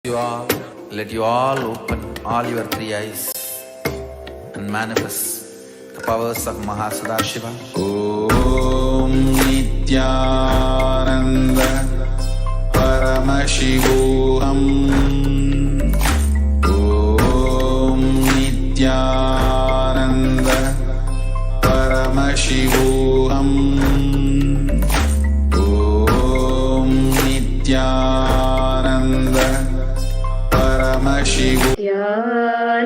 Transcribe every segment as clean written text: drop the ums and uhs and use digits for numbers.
Let you all open all your three eyes and manifest the powers of Mahasadashiva. Om Nithyananda Paramashivoham. Om Nithyananda Paramashivoham. Om Nithyananda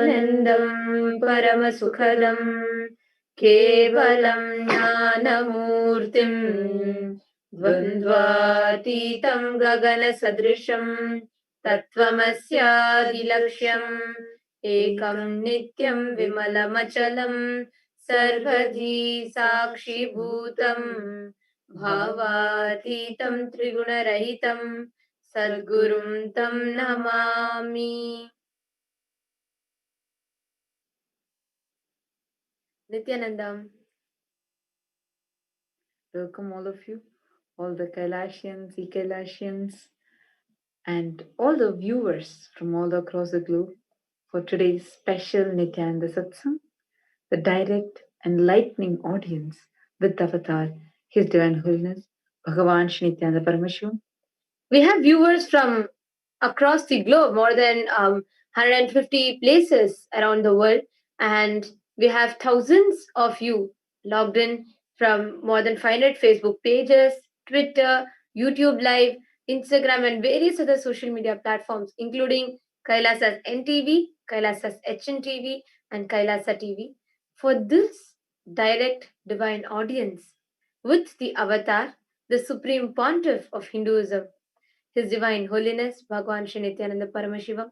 Nithyanandam Paramasukhalam Kevalam Jnanamurtim Dvandvatitam Gagana Sadrisham Tattvamasyadilaksham Ekam Nityam Vimalamachalam Sarvadhi Sakshi Bhutam Bhavatitam Trigunarahitam Sadgurum Tam Namami. Nithyanandam. Welcome all of you, all the Kailasians, e-Kailasians, and all the viewers from all across the globe for today's special Nithyananda Satsang, the direct enlightening audience with Avatar, His Divine Holiness, Bhagavan Shri Nithyananda Paramashivam. We have viewers from across the globe, more than 150 places around the world, and we have thousands of you logged in from more than 500 Facebook pages, Twitter, YouTube Live, Instagram, and various other social media platforms, including Kailasa's NTV, Kailasa's HNTV, and Kailasa TV. For this direct divine audience with the Avatar, the Supreme Pontiff of Hinduism, His Divine Holiness, Bhagavan Shri Nithyananda Paramashivam,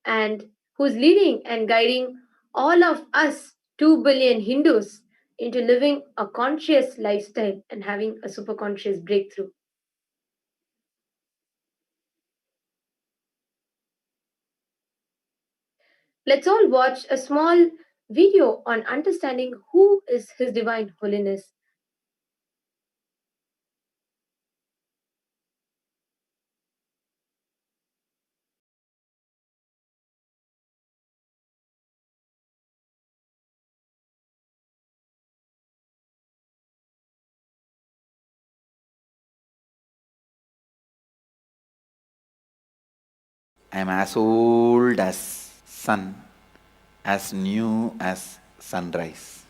and who's leading and guiding all of us, 2 billion Hindus, into living a conscious lifestyle and having a super conscious breakthrough. Let's all watch a small video on understanding who is His Divine Holiness. I am as old as sun, as new as sunrise.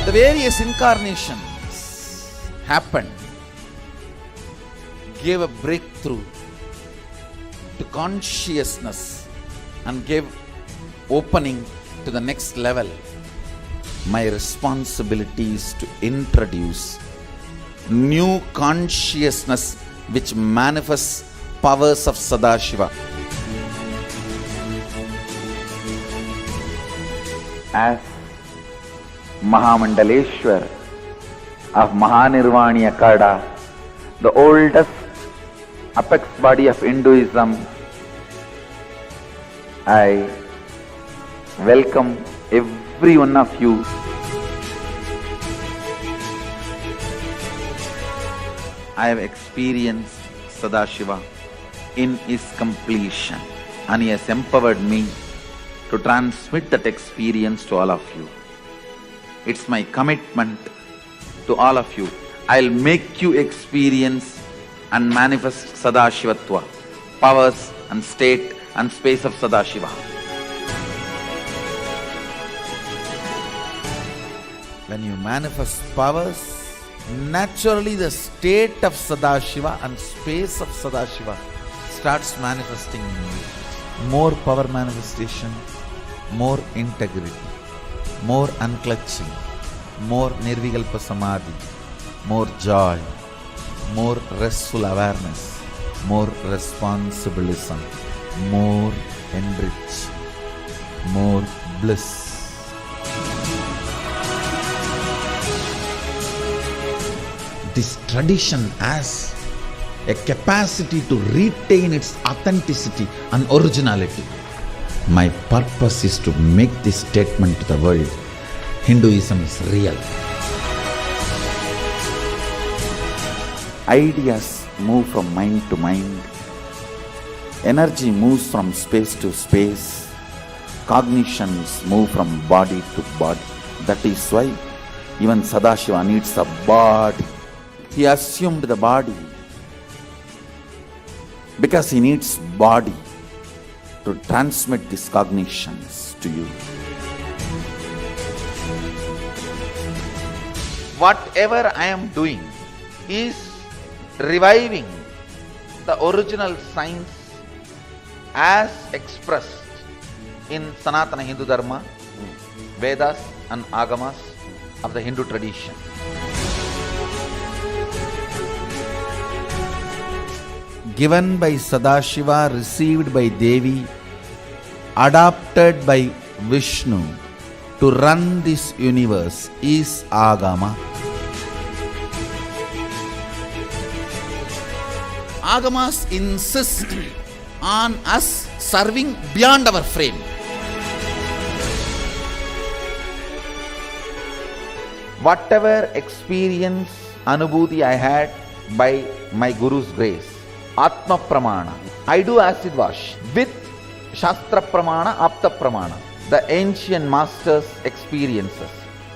The various incarnations happened, gave a breakthrough to consciousness and gave opening to the next level. My responsibility is to introduce new consciousness which manifests powers of Sadashiva. As Mahamandaleshwar of Mahanirvani Akada, the oldest apex body of Hinduism, I welcome every one of you I have experienced Sadashiva in his completion, and he has empowered me to transmit that experience to all of you. It's my commitment to all of you. I'll make you experience and manifest Sadashivatva, powers and state and space of Sadashiva. When you manifest powers, naturally the state of Sadashiva and space of Sadashiva starts manifesting in you. More power manifestation, more integrity, more unclutching, more nirvikalpa samadhi, more joy, more restful awareness, more responsibilism, more enrich, more bliss. This tradition has a capacity to retain its authenticity and originality. My purpose is to make this statement to the world. Hinduism is real. Ideas move from mind to mind. Energy moves from space to space. Cognitions move from body to body. That is why even Sadashiva needs a body. He assumed the body because he needs body to transmit these cognitions to you. Whatever I am doing is reviving the original science as expressed in Sanatana Hindu Dharma, Vedas and Agamas of the Hindu tradition. Given by Sadashiva, received by Devi, adopted by Vishnu to run this universe is Agama. Agamas insist on us serving beyond our frame. Whatever experience, anubhuti I had by my Guru's grace, Atma Pramana, I do acid wash with Shastra Pramana, Apta Pramana, the ancient masters' experiences.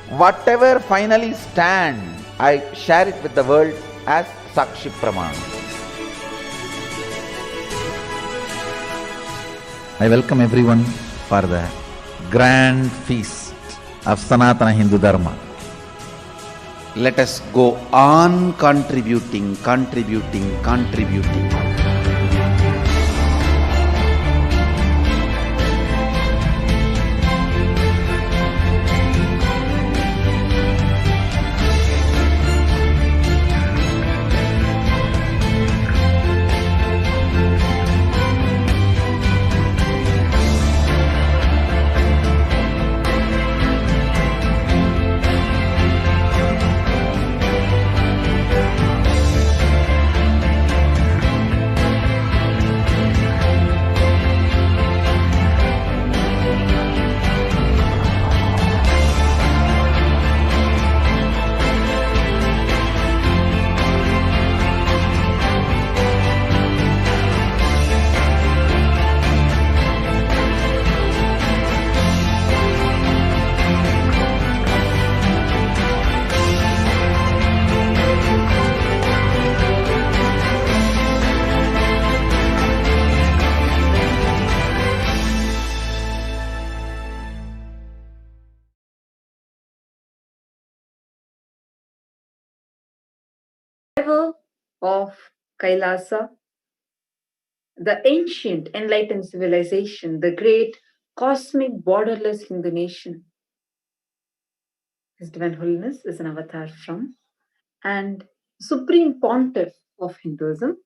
Whatever finally stand, I share it with the world as Sakshi Pramana. I welcome everyone for the grand feast of Sanatana Hindu Dharma. Let us go on contributing. Survival of Kailasa, the ancient enlightened civilization, the great cosmic borderless Hindu nation. His Divine Holiness is an avatar from and Supreme Pontiff of Hinduism.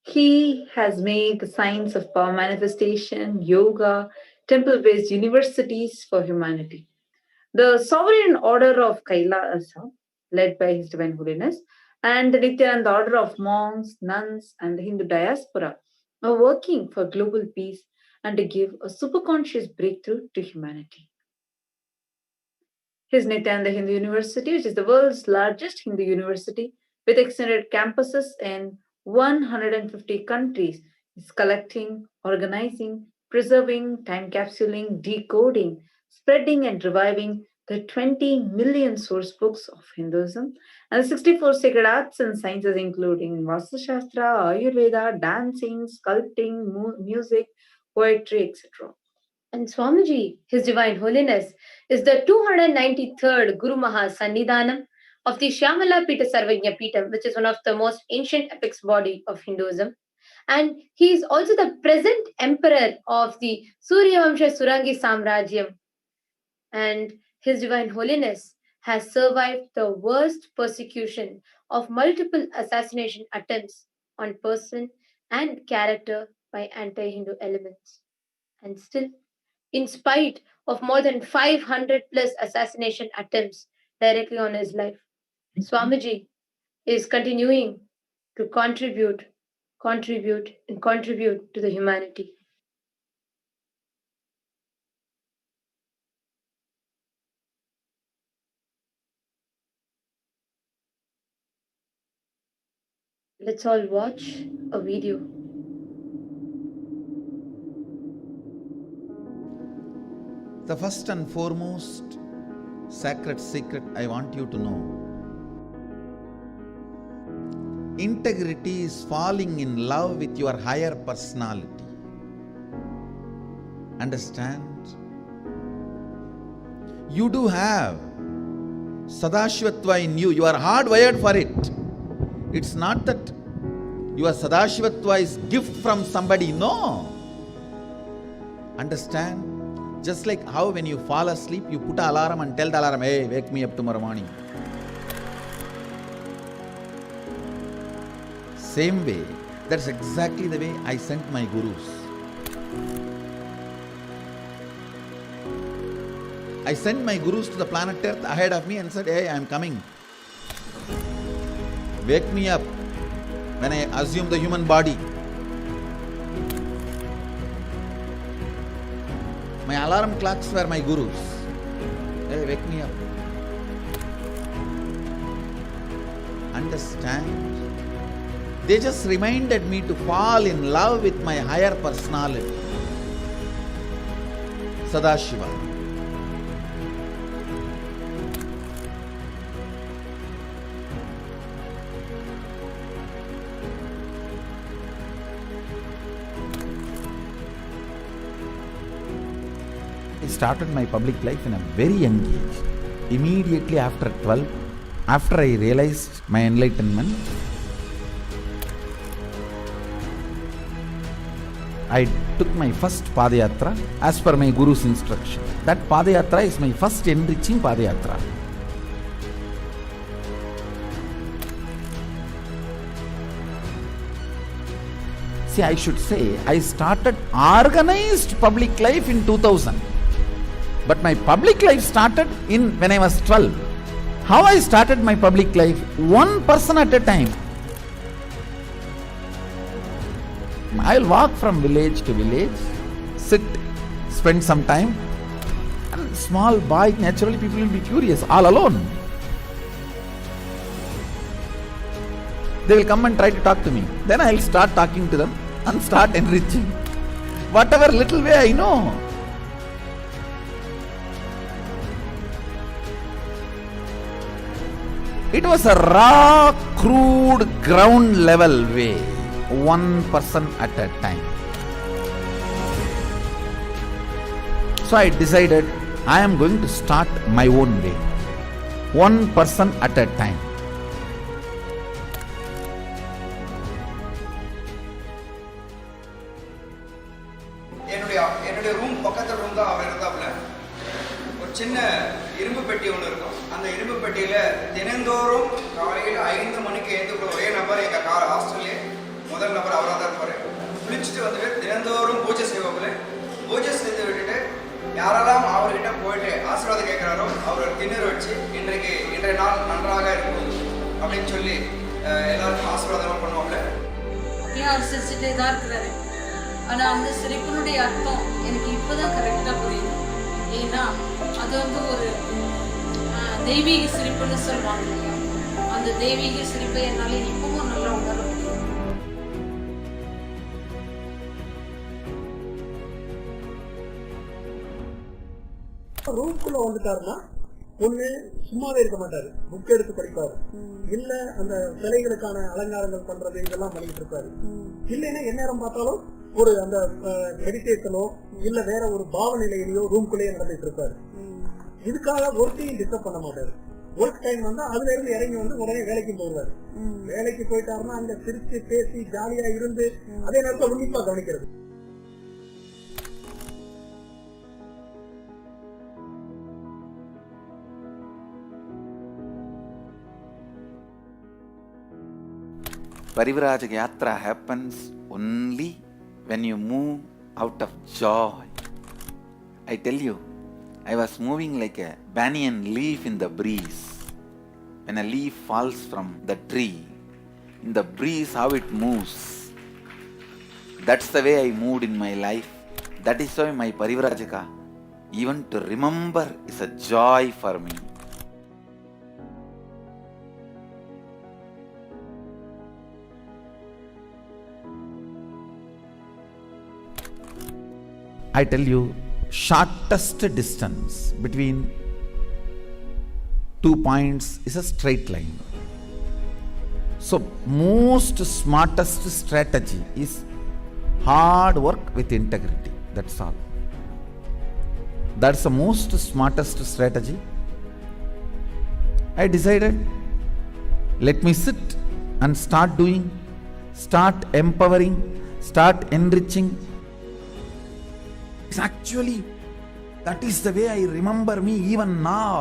He has made the science of power manifestation, yoga, temple-based universities for humanity. The sovereign order of Kailasa, led by His Divine Holiness, and the Nithyananda order of monks, nuns, and the Hindu diaspora are working for global peace and to give a superconscious breakthrough to humanity. His Nithyananda Hindu University, which is the world's largest Hindu university with extended campuses in 150 countries, is collecting, organizing, preserving, time capsuling, decoding, spreading, and reviving the 20 million source books of Hinduism and the 64 sacred arts and sciences, including Vastu Shastra, Ayurveda, dancing, sculpting, music, poetry, etc. And Swamiji, His Divine Holiness, is the 293rd Guru Maha Sannidhanam of the Shyamala Pita Sarvajna Pitam, which is one of the most ancient epics body of Hinduism. And he is also the present emperor of the Suryavamsha Surangi Samrajyam. And His Divine Holiness has survived the worst persecution of multiple assassination attempts on person and character by anti-Hindu elements. And still, in spite of more than 500 plus assassination attempts directly on his life, Swamiji is continuing to contribute to the humanity. Let's all watch a video. The first and foremost sacred secret I want you to know: integrity is falling in love with your higher personality. Understand? You do have Sadashivatva in you. You are hardwired for it. It's not that your Sadashivatva is gift from somebody. No. Understand? Just like how when you fall asleep, you put an alarm and tell the alarm, hey, wake me up tomorrow morning. Same way, that's exactly the way I sent my gurus. I sent my gurus to the planet Earth ahead of me and said, hey, I am coming. Wake me up when I assume the human body. My alarm clocks were my gurus. Hey, wake me up. Understand? They just reminded me to fall in love with my higher personality, Sadashiva. I started my public life in a very young age. Immediately after 12, after I realized my enlightenment, I took my first Padayatra as per my Guru's instruction. That Padayatra is my first enriching Padayatra. See, I should say, I started organized public life in 2000. But my public life started when I was 12. How I started my public life? One person at a time. I'll walk from village to village, sit, spend some time. And small boy, naturally people will be curious, all alone. They will come and try to talk to me. Then I'll start talking to them and start enriching. Whatever little way I know. It was a raw, crude, ground level way, one person at a time. So I decided I am going to start my own way, one person at a time. என்னுடைய room பக்கத்து room தான் அவர் இருந்தாப்புல. ஒரு சின்ன இரும்பு பெட்டி ஒன்று இருக்கும். அந்த இரும்பு பெட்டியில தினந்தோறும் காலையில் 5 மணிக்கு எழுந்துக்கிற ஒரே நபர் எங்க ஹாஸ்டல்லே முதல் நபர் அவராக தான் இருப்பாரு. குளிச்சுட்டு வந்துட்டு தினந்தோறும் பூஜை செய்வாப்புல. பூஜை செய்து விட்டுட்டு யாரெல்லாம் அவர்கிட்ட போயிட்டு ஆசீர்வாதம் கேட்கிறாரோ அவர் திண்ணூறு வச்சு இன்றைய நாள் நன்றாக இருக்கும் அப்படின்னு சொல்லி எல்லாருக்கும் ஆசீர்வாதம் பண்ணுவாப்புல. அவர் சிரிச்சுட்டே தான் இருக்கிறாரு. ஆனால் அந்த சிரிப்பினுடைய அர்த்தம் எனக்கு இப்போதான் கரெக்டாக புரியுது. ஏன்னா அது ஒரு தெய்வீக சிரிப்புன்னு சொல்லுவாங்க இல்லையா, அந்த தெய்வீக சிரிப்பை என்னால் இப்பவும் நல்லா உணர முடியும். ரூம்குள்ள வந்துட்டாருன்னா ஒண்ணு சும்மாவே இருக்க மாட்டாரு, புக் எடுத்து படிப்பாரு, இல்ல அந்த சிலைகளுக்கான அலங்காரங்கள் பண்றது இதெல்லாம் பண்ணிட்டு இருப்பாரு. இல்லைன்னா எந்நேரம் பார்த்தாலும் ஒரு அந்த மெடிடேஷனோ இல்ல வேற ஒரு பாவ நிலையிலையோ ரூம்குள்ளேயே நடந்துட்டு இருப்பாரு. இதுக்காக ஒர்க்கையும் டிஸ்டர்ப் பண்ண மாட்டாரு. ஒர்க் டைம் வந்தா அதுல இருந்து இறங்கி வந்து உடனே வேலைக்கு போவாரு. வேலைக்கு போயிட்டாருன்னா அங்க சிரிச்சு பேசி ஜாலியா இருந்து அதே நேரத்தில் உன்னிப்பா கவனிக்கிறது. Parivrajaka Yatra happens only when you move out of joy. I tell you, I was moving like a banyan leaf in the breeze. When a leaf falls from the tree, in the breeze how it moves. That's the way I moved in my life. That is why my Parivrajaka, even to remember, is a joy for me. I tell you, shortest distance between 2 points is a straight line. So most smartest strategy is hard work with integrity. That's all. That's the most smartest strategy. I decided, let me sit and start doing, start empowering, start enriching. Actually, that is the way I remember me even now.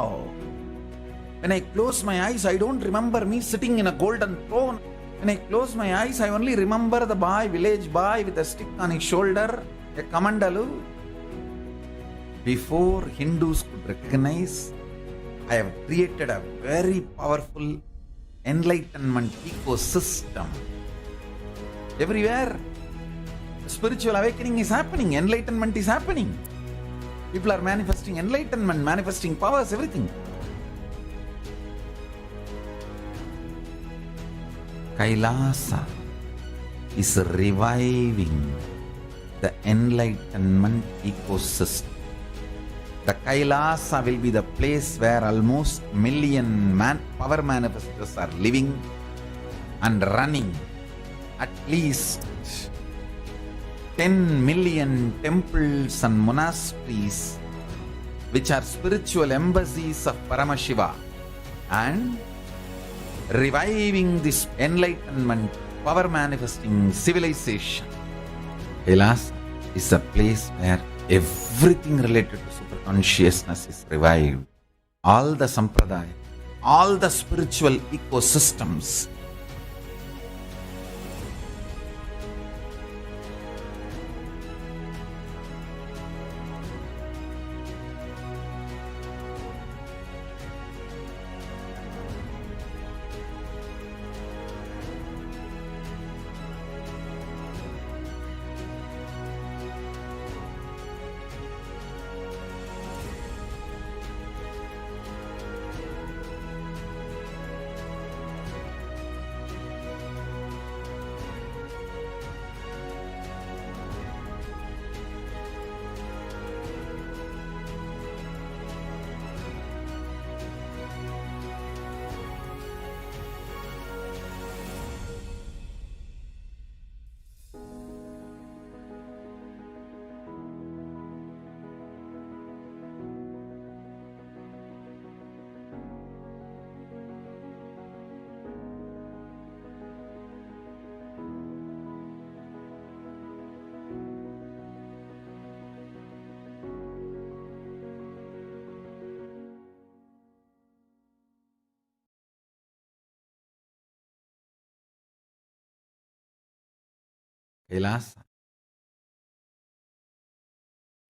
When I close my eyes, I don't remember me sitting in a golden throne. When I close my eyes, I only remember the boy, village boy with a stick on his shoulder, a kamandalu. Before Hindus could recognize, I have created a very powerful enlightenment ecosystem. Everywhere, spiritual awakening is happening, enlightenment is happening. People are manifesting enlightenment, manifesting powers, everything. Kailasa is reviving the enlightenment ecosystem. The Kailasa will be the place where almost million power manifestors are living and running. At least 10 million temples and monasteries, which are spiritual embassies of Paramashiva, and reviving this enlightenment, power manifesting civilization. Kailasa is a place where everything related to super consciousness is revived. All the sampradaya, all the spiritual ecosystems. Kailasa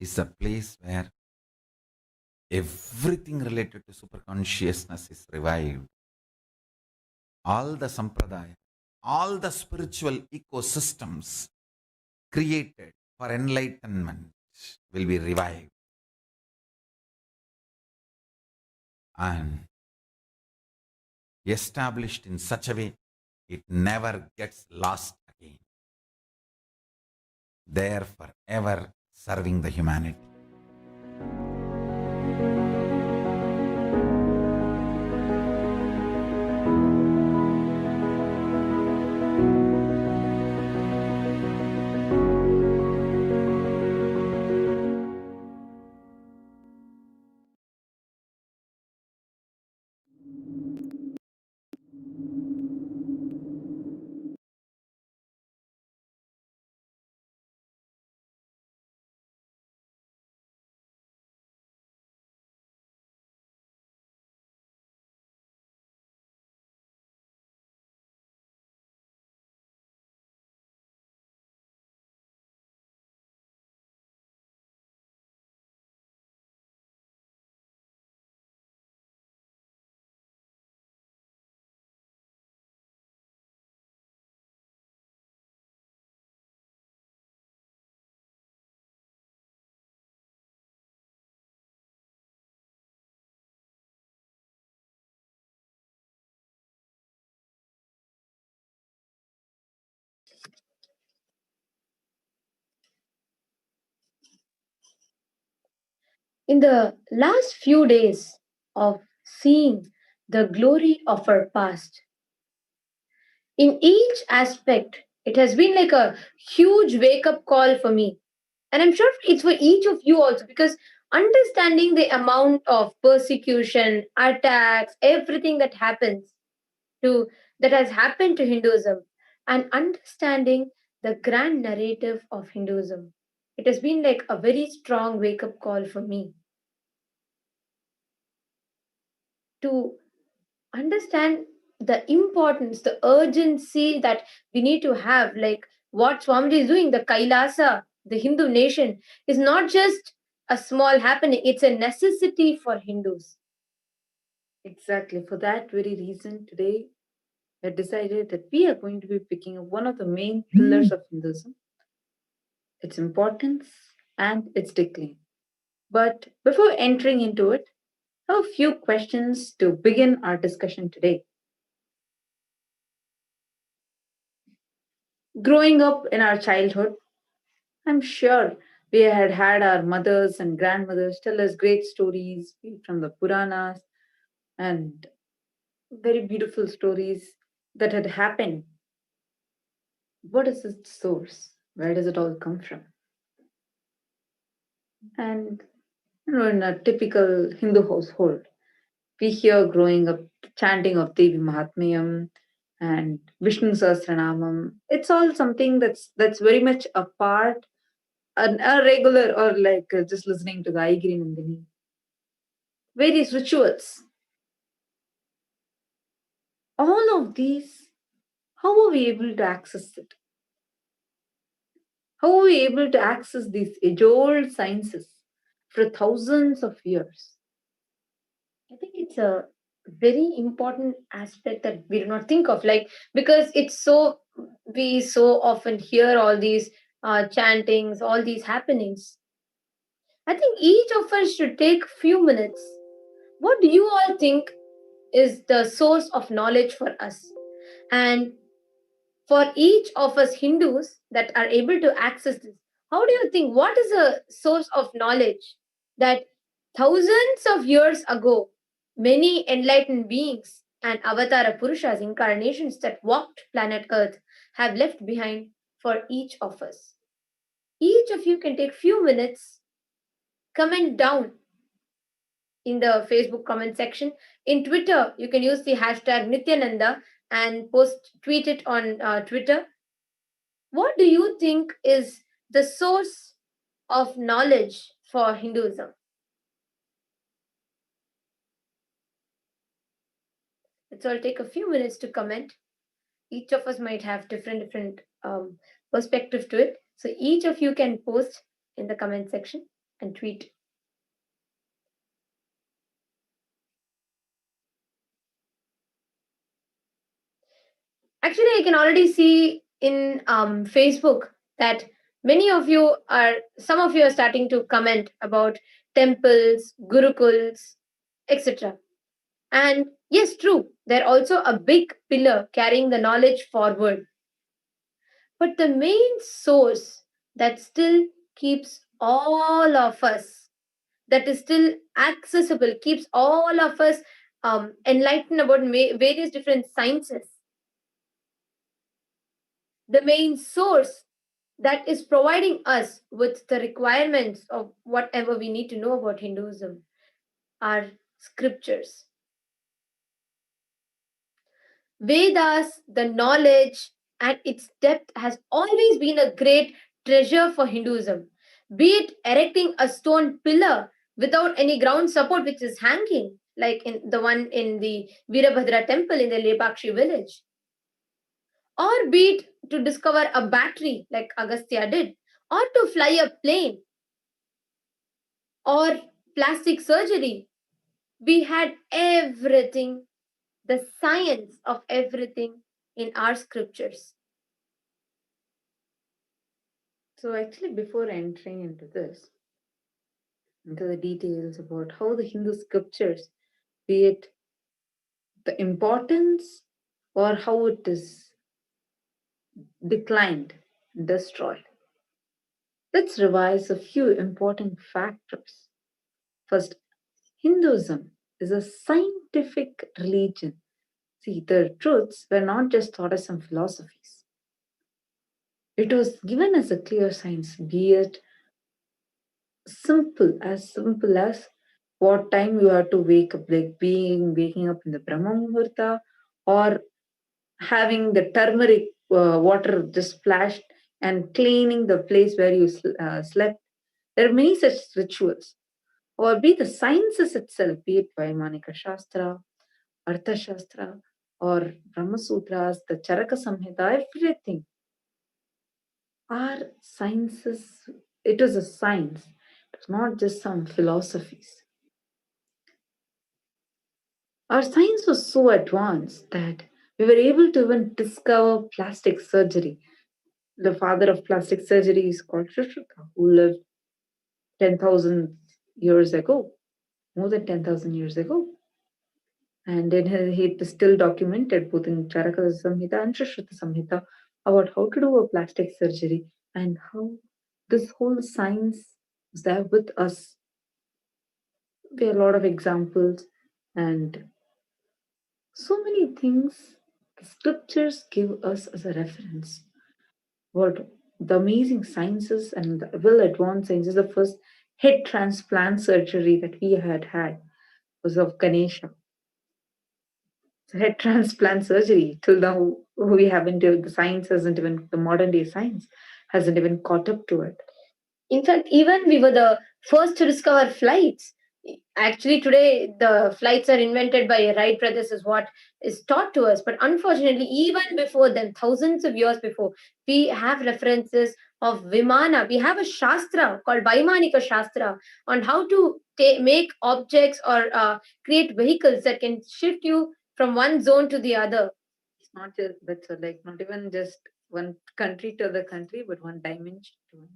is a place where everything related to super consciousness is revived. All the sampradaya, all the spiritual ecosystems created for enlightenment will be revived. And established in such a way it never gets lost again. There forever serving the humanity. In the last few days of seeing the glory of our past, in each aspect, it has been like a huge wake up call for me. And I'm sure it's for each of you also, because understanding the amount of persecution, attacks, everything to that has happened to Hinduism, and understanding the grand narrative of Hinduism, it has been like a very strong wake up call for me to understand the importance, the urgency that we need to have. Like what Swamiji is doing, the Kailasa, the Hindu nation, is not just a small happening, it's a necessity for Hindus. Exactly. For that very reason, today we decided that we are going to be picking up one of the main pillars of Hinduism, its importance and its decline. But before entering into it, I have a few questions to begin our discussion today. Growing up in our childhood, I'm sure we had our mothers and grandmothers tell us great stories from the Puranas and very beautiful stories that had happened. What is its source? Where does it all come from? And in a typical Hindu household, we hear growing up chanting of Devi Mahatmyam and Vishnu Sahasranamam. It's all something that's very much a part, a regular, or like just listening to Gayatri Nandini. Various rituals. All of these, how are we able to access it? How are we able to access these age-old sciences for thousands of years? I think it's a very important aspect that we do not think of, like, because we so often hear all these chantings, all these happenings. I think each of us should take few minutes. What do you all think is the source of knowledge for us? And for each of us Hindus that are able to access this, how do you think, what is a source of knowledge that thousands of years ago, many enlightened beings and avatara purushas, incarnations that walked planet Earth, have left behind for each of us? Each of you can take few minutes, comment down in the Facebook comment section. In Twitter, you can use the hashtag Nithyananda and tweet it on Twitter. What do you think is the source of knowledge for Hinduism? Let's all take a few minutes to comment. Each of us might have different perspective to it. So each of you can post in the comment section and tweet. Actually, I can already see in Facebook that some of you are starting to comment about temples, gurukuls, etc. And yes, true, they're also a big pillar carrying the knowledge forward. But the main source that still keeps all of us, that is still accessible, keeps all of us enlightened about various different sciences. The main source that is providing us with the requirements of whatever we need to know about Hinduism are scriptures. Vedas, the knowledge and its depth has always been a great treasure for Hinduism. Be it erecting a stone pillar without any ground support which is hanging, like in the one in the Virabhadra temple in the Lepakshi village, or be it to discover a battery like Agastya did, or to fly a plane, or plastic surgery. We had everything, the science of everything in our scriptures. So actually, before entering into the details about how the Hindu scriptures, be it the importance or how it is declined, destroyed, let's revise a few important factors. First, Hinduism is a scientific religion. See, the truths were not just taught as some philosophies. It was given as a clear science, be it simple as what time you have to wake up, like being waking up in the Brahma Muhurta, or having the turmeric water just splashed and cleaning the place where you slept. There are many such rituals. Or be the sciences itself, be it Vaimanika Shastra, Artha Shastra, or Brahma Sutras, the Charaka Samhita, everything are sciences. It was a science. It was not just some philosophies. Our science was so advanced that we were able to even discover plastic surgery. The father of plastic surgery is called Shushruta, who lived 10,000 years ago, more than 10,000 years ago. And then it is still documented both in Charaka Samhita and Shushruta Samhita about how to do a plastic surgery and how this whole science is there with us. There are a lot of examples and so many things the scriptures give us as a reference. What the amazing sciences and the well advanced sciences, the first head transplant surgery that we had was of Ganesha. So head transplant surgery, till now we haven't, the science hasn't even, the modern day science hasn't even caught up to it. In fact, even we were the first to discover flights. Actually, today the flights are invented by Wright brothers, is what is taught to us. But unfortunately, even before then, thousands of years before, we have references of Vimana. We have a Shastra called Vaimanika Shastra on how to make objects or create vehicles that can shift you from one zone to the other. It's not just, but so like not even just one country to the country, but one dimension to another.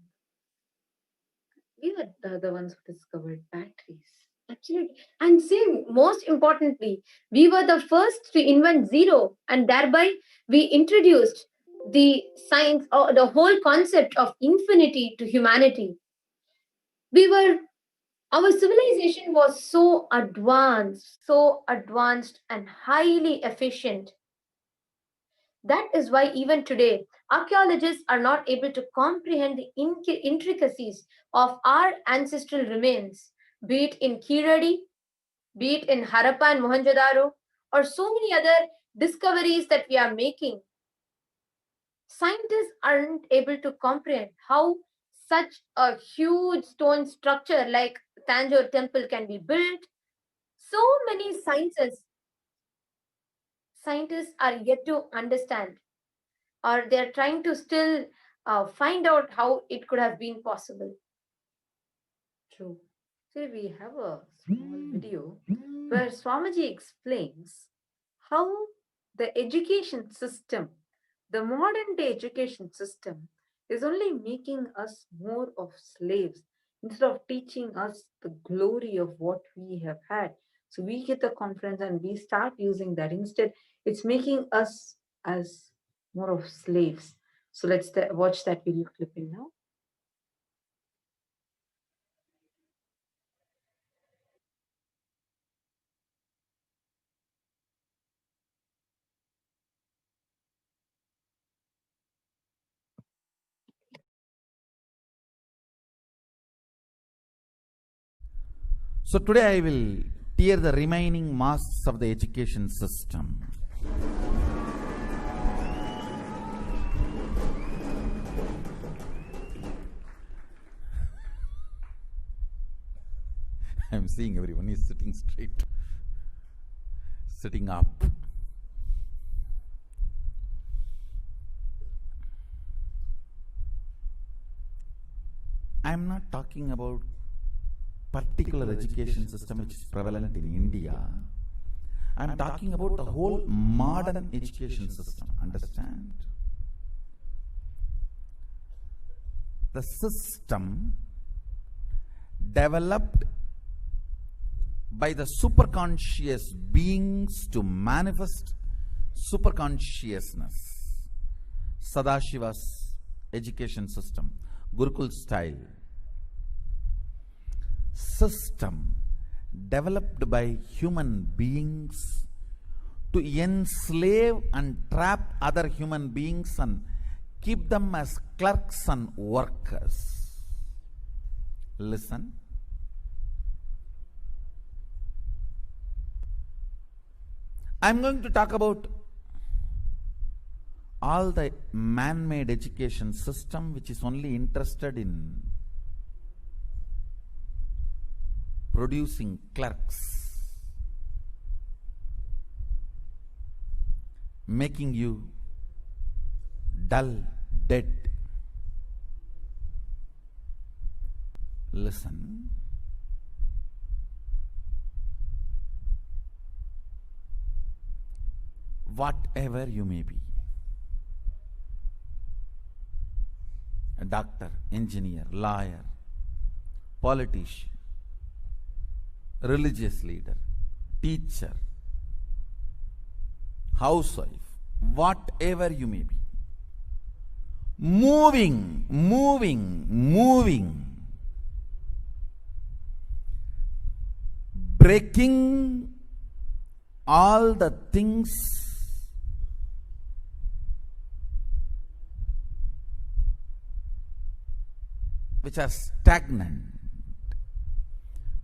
We were the ones who discovered batteries. Absolutely. And same, most importantly, we were the first to invent zero, and thereby we introduced the science or the whole concept of infinity to humanity. We were, our civilization was so advanced and highly efficient. That is why even today, archaeologists are not able to comprehend the intricacies of our ancestral remains, be it in Kiradi, be it in Harappa and Mohenjo-daro, or so many other discoveries that we are making. Scientists aren't able to comprehend how such a huge stone structure like Tanjore Temple can be built. So many scientists are yet to understand, or they're trying to still find out how it could have been possible. True. So we have a small video where Swamiji explains how the education system, the modern day education system, is only making us more of slaves instead of teaching us the glory of what we have had. So we get the confidence and we start using that. Instead, it's making us as more of slaves. So let's watch that video clipping now. So today I will tear the remaining masks of the education system. I am seeing everyone is sitting straight, sitting up. I am not talking about particular education system which is prevalent in India. I am talking about the whole modern education system. Understand? The system developed by the superconscious beings to manifest superconsciousness. Sadashiva's education system, Gurukul style. System developed by human beings to enslave and trap other human beings and keep them as clerks and workers. Listen. I'm going to talk about all the man-made education system which is only interested in producing clerks, making you dull, dead. Listen. Whatever you may be, a doctor, engineer, lawyer, politician, religious leader, teacher, housewife, whatever you may be, moving, breaking all the things which are stagnant,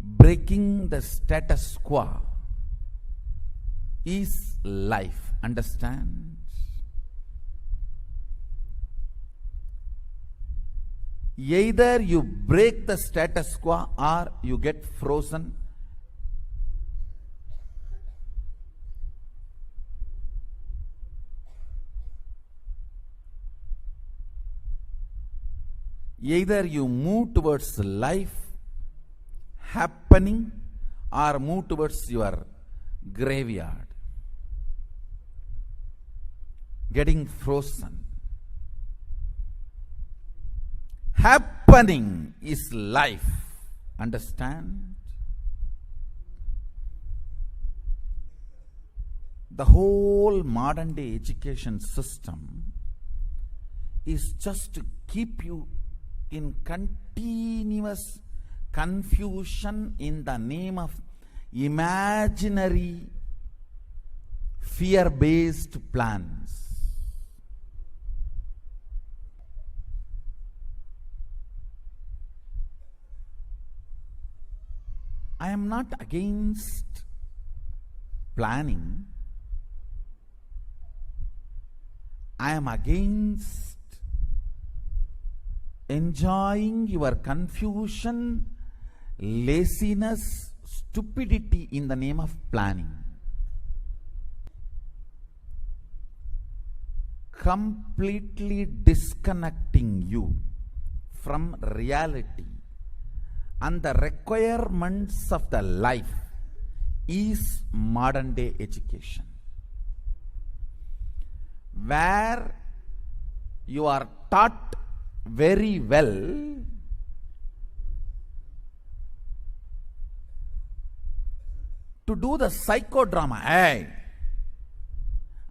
breaking the status quo is life. Understand? Either you break the status quo or you get frozen. Either you move towards life happening or move towards your graveyard, getting frozen. Happening is life. Understand? The whole modern day education system is just to keep you in continuous confusion in the name of imaginary fear-based plans. I am not against planning. I am against enjoying your confusion, laziness, stupidity in the name of planning. Completely disconnecting you from reality and the requirements of the life is modern day education, where you are taught very well to do the psychodrama. Hey,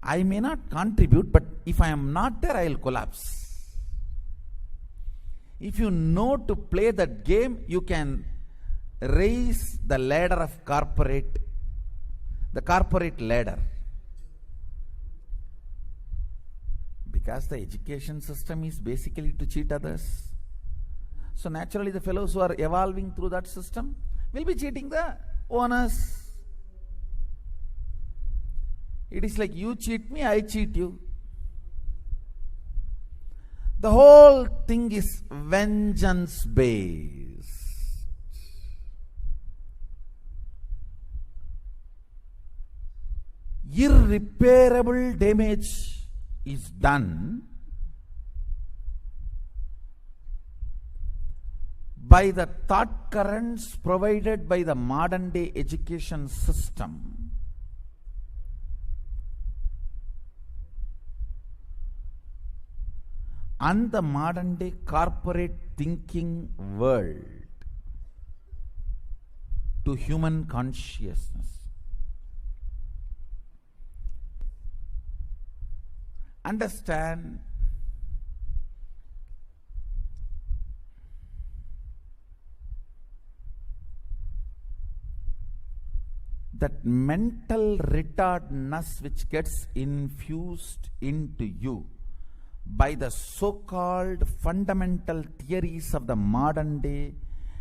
I may not contribute, but if I am not there, I will collapse. If you know to play that game, you can raise the ladder of the corporate ladder. Because the education system is basically to cheat others. So naturally the fellows who are evolving through that system will be cheating the owners. It is like you cheat me, I cheat you. The whole thing is vengeance based. Irreparable damage is done by the thought currents provided by the modern day education system and the modern day corporate thinking world to human consciousness. Understand that mental retardness which gets infused into you by the so-called fundamental theories of the modern day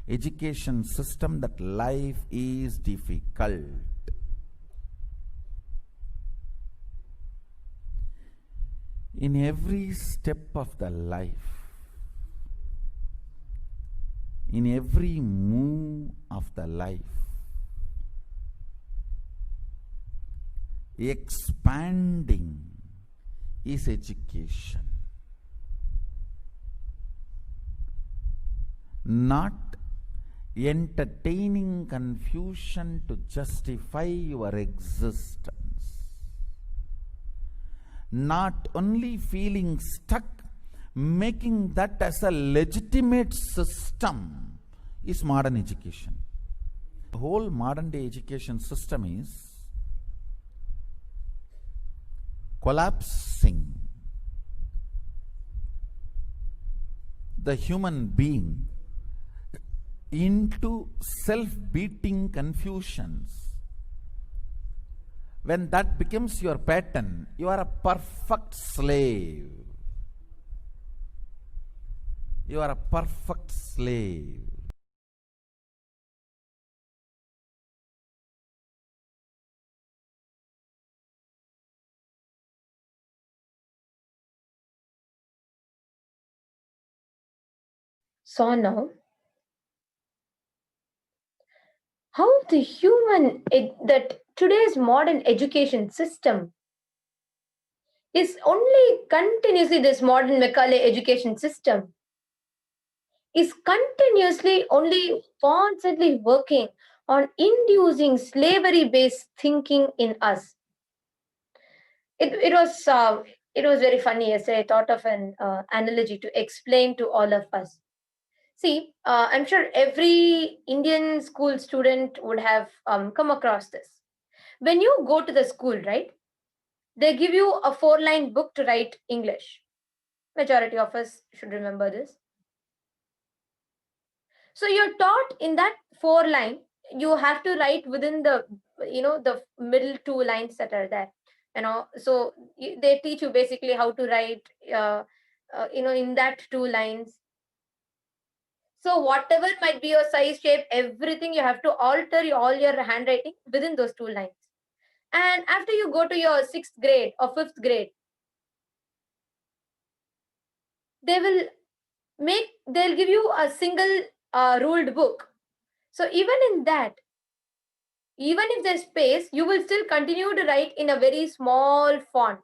education system, that life is difficult. In every step of the life, in every move of the life, expanding is education. Not entertaining confusion to justify your existence. Not only feeling stuck, making that as a legitimate system is modern education. The whole modern day education system is collapsing the human being into self-beating confusions. When that becomes your pattern, you are a perfect slave. You are a perfect slave. So now, how the that today's modern education system is only continuously, this modern Macaulay education system is continuously only constantly working on inducing slavery-based thinking in us. It was very funny. Yesterday, I thought of an analogy to explain to all of us. See, I'm sure every Indian school student would have come across this. When you go to the school, right, they give you a 4-line book to write English. Majority of us should remember this. So you're taught in that 4-line, you have to write within the middle 2 lines that are there. So they teach you basically how to write, in that 2 lines. So whatever might be your size, shape, everything, you have to alter all your handwriting within those 2 lines. And after you go to your 6th grade or 5th grade, they'll give you a single ruled book. So even in that, even if there's space, you will still continue to write in a very small font.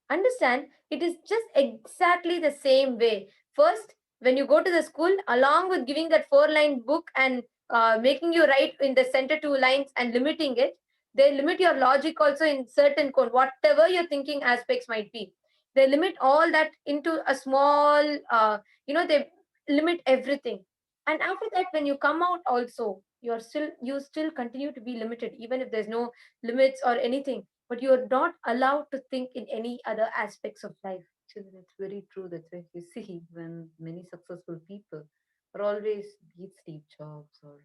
Understand? It is just exactly the same way. First, when you go to the school, along with giving that 4-line book and making you write in the center 2 lines and limiting it, they limit your logic also in certain code, whatever your thinking aspects might be. They limit all that into a small, they limit everything. And after that, when you come out also, you still continue to be limited, even if there's no limits or anything, but you're not allowed to think in any other aspects of life. Actually, that's very true. That's why you see when many successful people are always, be it Steve Jobs or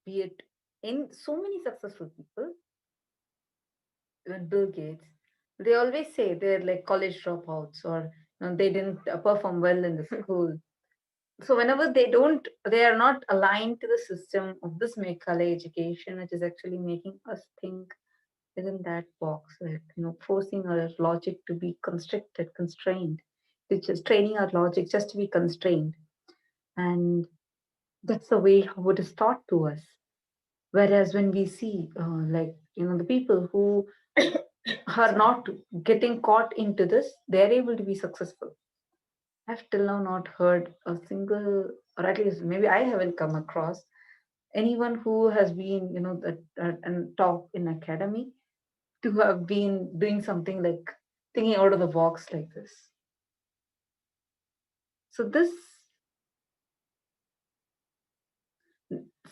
be it in so many successful people, even Bill Gates, they always say they're like college dropouts or they didn't perform well in the school. So whenever they are not aligned to the system of this Meghalaya education, which is actually making us think within that box, like forcing our logic to be constricted, constrained, which is training our logic just to be constrained, and that's the way how it is taught to us. Whereas when we see, the people who are not getting caught into this, they're able to be successful. I've till now not heard a single, or at least maybe I haven't come across anyone who has been, and top in academy to have been doing something like thinking out of the box like this. So this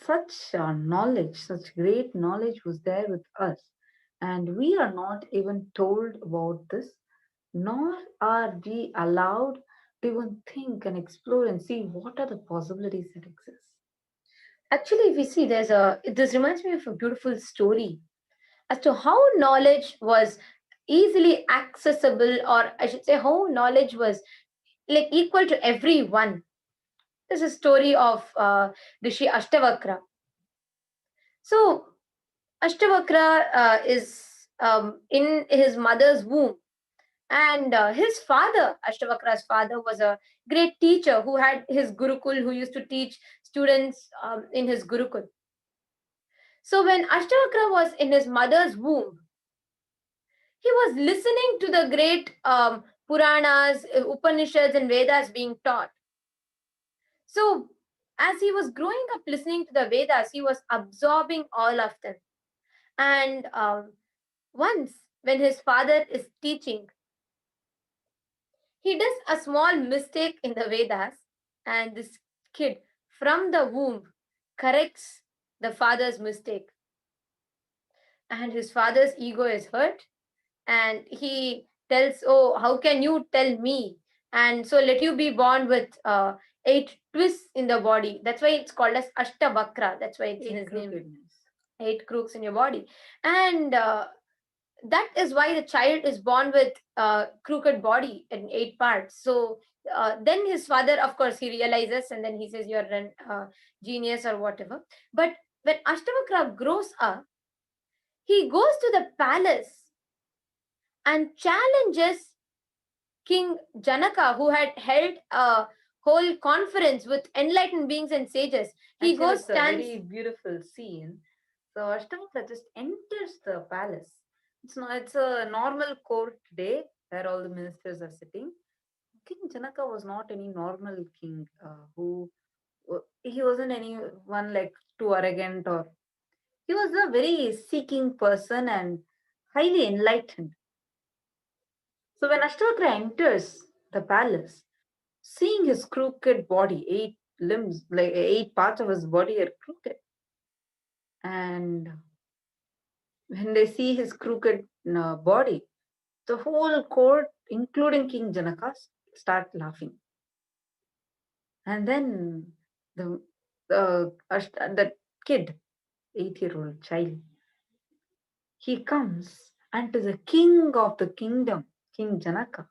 such knowledge, such great knowledge was there with us, and we are not even told about this, nor are we allowed to even think and explore and see what are the possibilities that exist. Actually, if we see, this reminds me of a beautiful story as to how knowledge was easily accessible, or I should say, how knowledge was like equal to everyone. This is a story of Rishi Ashtavakra. So, Ashtavakra is in his mother's womb, and his father, Ashtavakra's father, was a great teacher who had his Gurukul, who used to teach students in his Gurukul. So, when Ashtavakra was in his mother's womb, he was listening to the great Puranas, Upanishads, and Vedas being taught. So, as he was growing up listening to the Vedas, he was absorbing all of them. And once, when his father is teaching, he does a small mistake in the Vedas, and this kid from the womb corrects the father's mistake. And his father's ego is hurt, and he tells, "Oh, how can you tell me? And so let you be born with 8 twists in the body." That's why it's called as Ashtabakra. That's why it's in his name. 8 crooks in your body. And that is why the child is born with crooked body in 8 parts. So then his father, of course, he realizes, and then he says, "You're a genius," or whatever. But when Ashtabakra grows up, he goes to the palace and challenges King Janaka, who had held a whole conference with enlightened beings and sages. He Actually, goes, it's a very beautiful scene. So Ashtavakra just enters the palace. It's a normal court day where all the ministers are sitting. King Janaka was not any normal king who he wasn't anyone like too arrogant, or he was a very seeking person and highly enlightened. So when Ashtavakra enters the palace, seeing his crooked body, 8 limbs, like 8 parts of his body are crooked, and when they see his crooked body, the whole court, including King Janaka, start laughing. And then the kid, 8-year-old child, he comes, and to the king of the kingdom, King Janaka,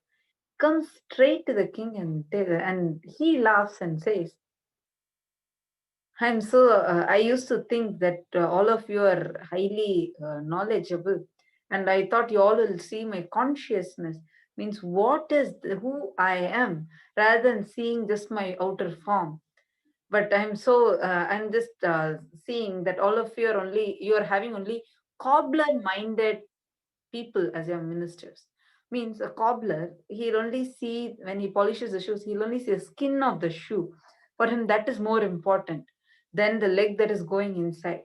comes straight to the king, and he laughs and says, I used to think that all of you are highly knowledgeable, and I thought you all will see my consciousness, means what is who I am, rather than seeing just my outer form. But I'm just seeing that all of you are having only cobbler-minded people as your ministers. Means a cobbler, he'll only see when he polishes the shoes, he'll only see the skin of the shoe. For him, that is more important than the leg that is going inside.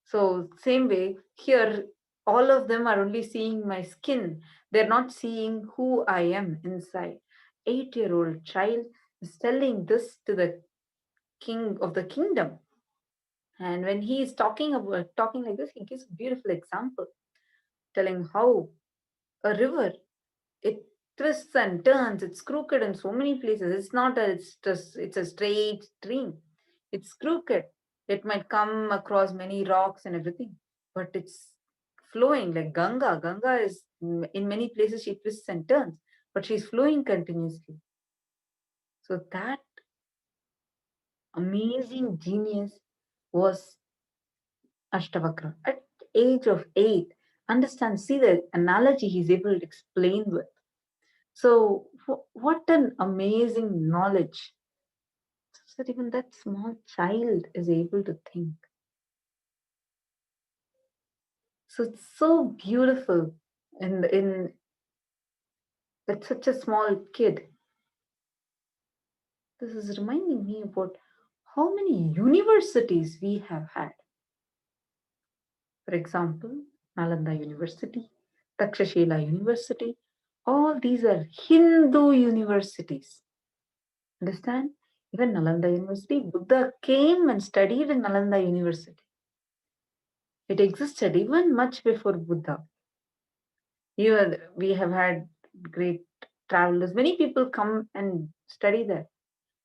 So, same way, here, all of them are only seeing my skin. They're not seeing who I am inside. 8-year-old child is telling this to the king of the kingdom. And when he is talking like this, he gives a beautiful example, telling how a river, it twists and turns, it's crooked in so many places. It's not a, it's a straight stream. It's crooked. It might come across many rocks and everything, but it's flowing like Ganga. Ganga is in many places she twists and turns, but she's flowing continuously. So that amazing genius was Ashtavakra. At age of 8, understand, see the analogy he's able to explain with. So what an amazing knowledge that even that small child is able to think. So it's so beautiful in that such a small kid. This is reminding me about how many universities we have had. For example, Nalanda University, Takshashila University, all these are Hindu universities. Understand? Even Nalanda University, Buddha came and studied in Nalanda University. It existed even much before Buddha. Here we have had great travelers. Many people come and study there.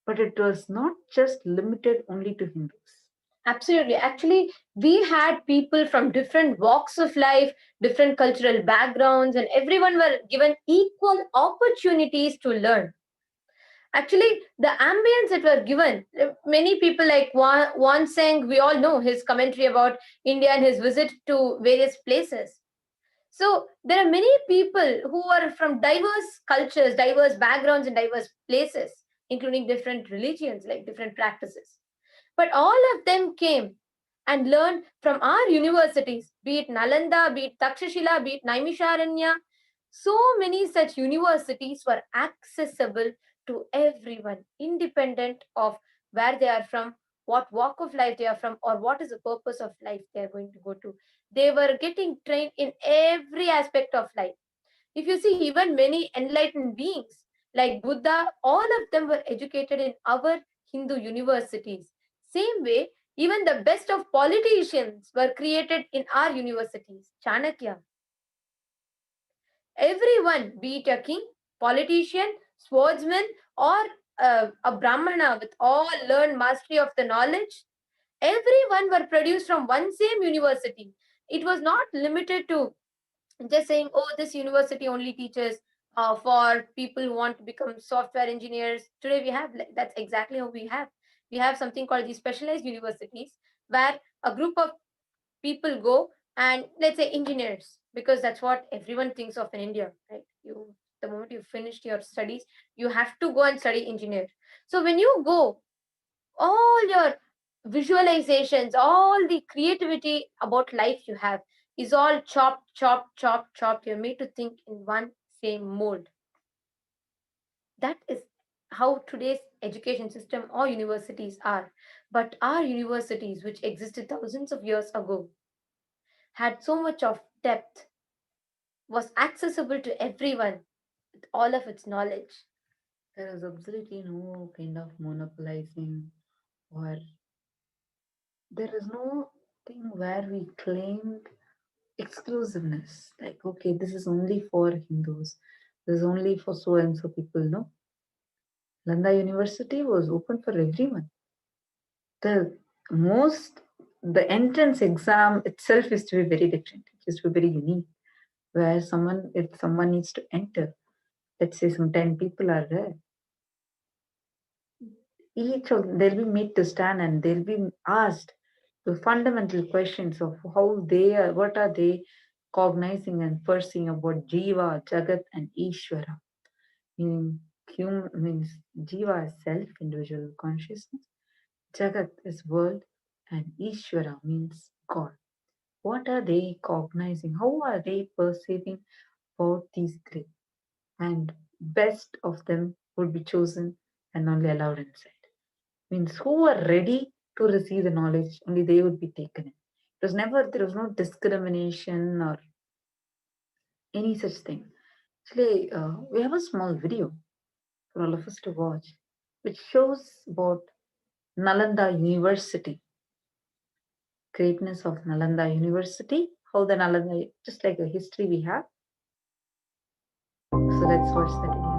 But it was not just limited only to Hindus. Absolutely. Actually, we had people from different walks of life, different cultural backgrounds, and everyone were given equal opportunities to learn. Actually, the ambience that were given, many people like Satsang, we all know his commentary about India and his visit to various places. So there are many people who are from diverse cultures, diverse backgrounds, and diverse places, including different religions, like different practices. But all of them came and learned from our universities, be it Nalanda, be it Takshashila, be it Naimisharanya. So many such universities were accessible to everyone, independent of where they are from, what walk of life they are from, or what is the purpose of life they are going to go to. They were getting trained in every aspect of life. If you see, even many enlightened beings like Buddha, all of them were educated in our Hindu universities. Same way, even the best of politicians were created in our universities. Chanakya. Everyone, be it a king, politician, swordsman, or a Brahmana with all learned mastery of the knowledge, everyone were produced from one same university. It was not limited to just saying, oh, this university only teaches for people who want to become software engineers. Today we have, that's exactly how we have something called the specialized universities, where a group of people go and, let's say, engineers, because that's what everyone thinks of in India, right? You, the moment you finished your studies, you have to go and study engineer. So when you go, all your visualizations, all the creativity about life you have is all chopped, chopped, chopped, chopped. You're made to think in one same mold. That is how today's education system or universities are. But our universities, which existed thousands of years ago, had so much of depth, was accessible to everyone with all of its knowledge. There is absolutely no kind of monopolizing, or there is no thing where we claimed exclusiveness. Like, okay, this is only for Hindus, this is only for so and so people. No. Nalanda University was open for everyone. The most, the entrance exam itself is to be very different. It is to be very unique. Where someone, if someone needs to enter, let's say some 10 people are there, each of they'll be made to stand and they'll be asked the fundamental questions of how they are, what are they cognizing and perceiving about Jiva, Jagat, and Ishvara. Meaning, human means Jiva is self, individual consciousness, Jagat is world, and Ishvara means God. What are they cognizing? How are they perceiving about these three? And best of them would be chosen and only allowed inside. Means who are ready to receive the knowledge, only they would be taken in. There was no discrimination or any such thing. Actually, we have a small video for all of us to watch, which shows about Nalanda University. greatness of Nalanda University, how the Nalanda, just like a history we have. So let's watch that again.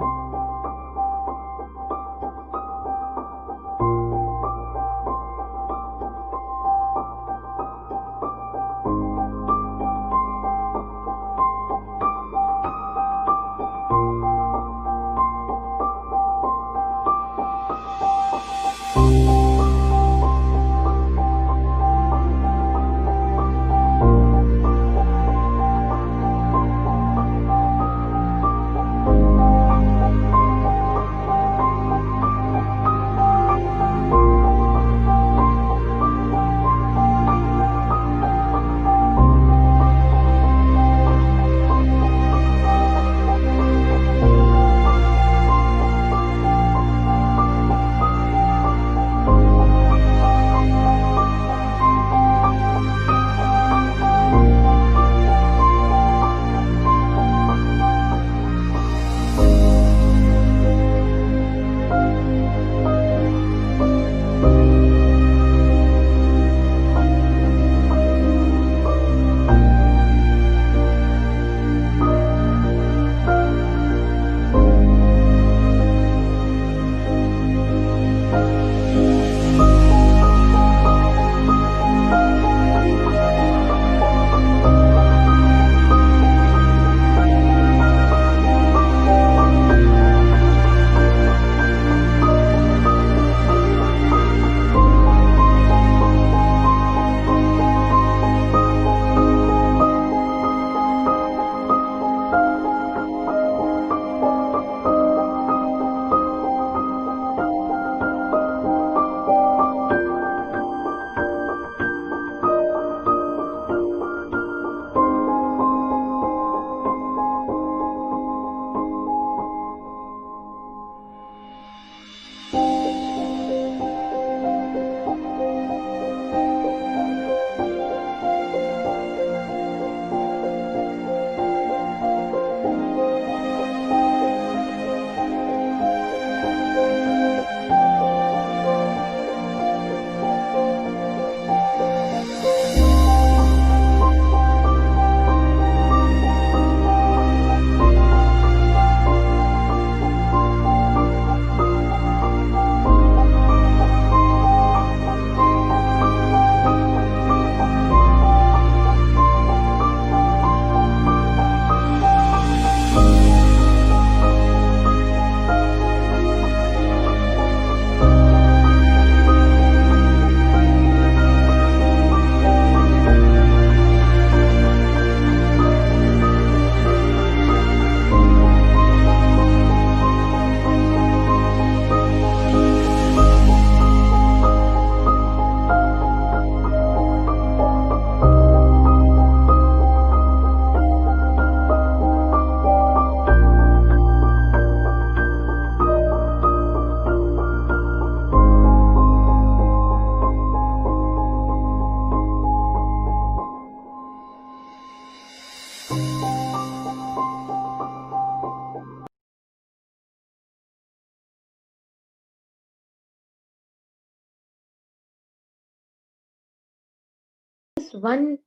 One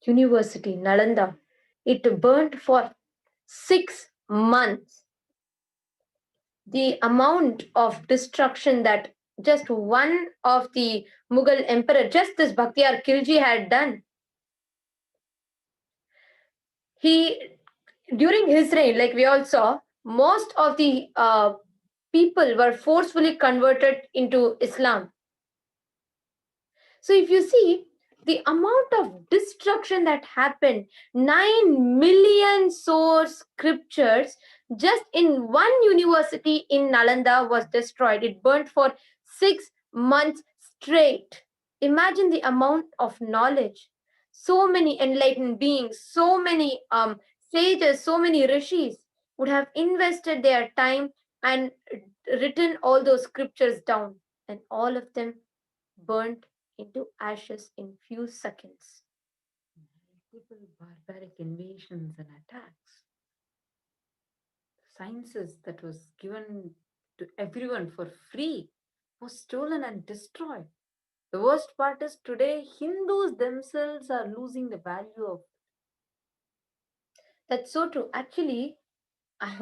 university, Nalanda, it burnt for 6 months. The amount of destruction that just one of the Mughal emperor, just this Bakhtiyar Khilji had done. During his reign, like we all saw, most of the people were forcefully converted into Islam. So if you see the amount of destruction that happened, 9 million source scriptures just in one university in Nalanda was destroyed. It burnt for 6 months straight. Imagine the amount of knowledge. So many enlightened beings, so many sages, so many rishis would have invested their time and written all those scriptures down, and all of them burnt into ashes in few seconds. Multiple barbaric invasions and attacks. Sciences that was given to everyone for free was stolen and destroyed. The worst part is today Hindus themselves are losing the value of. That's so true. Actually,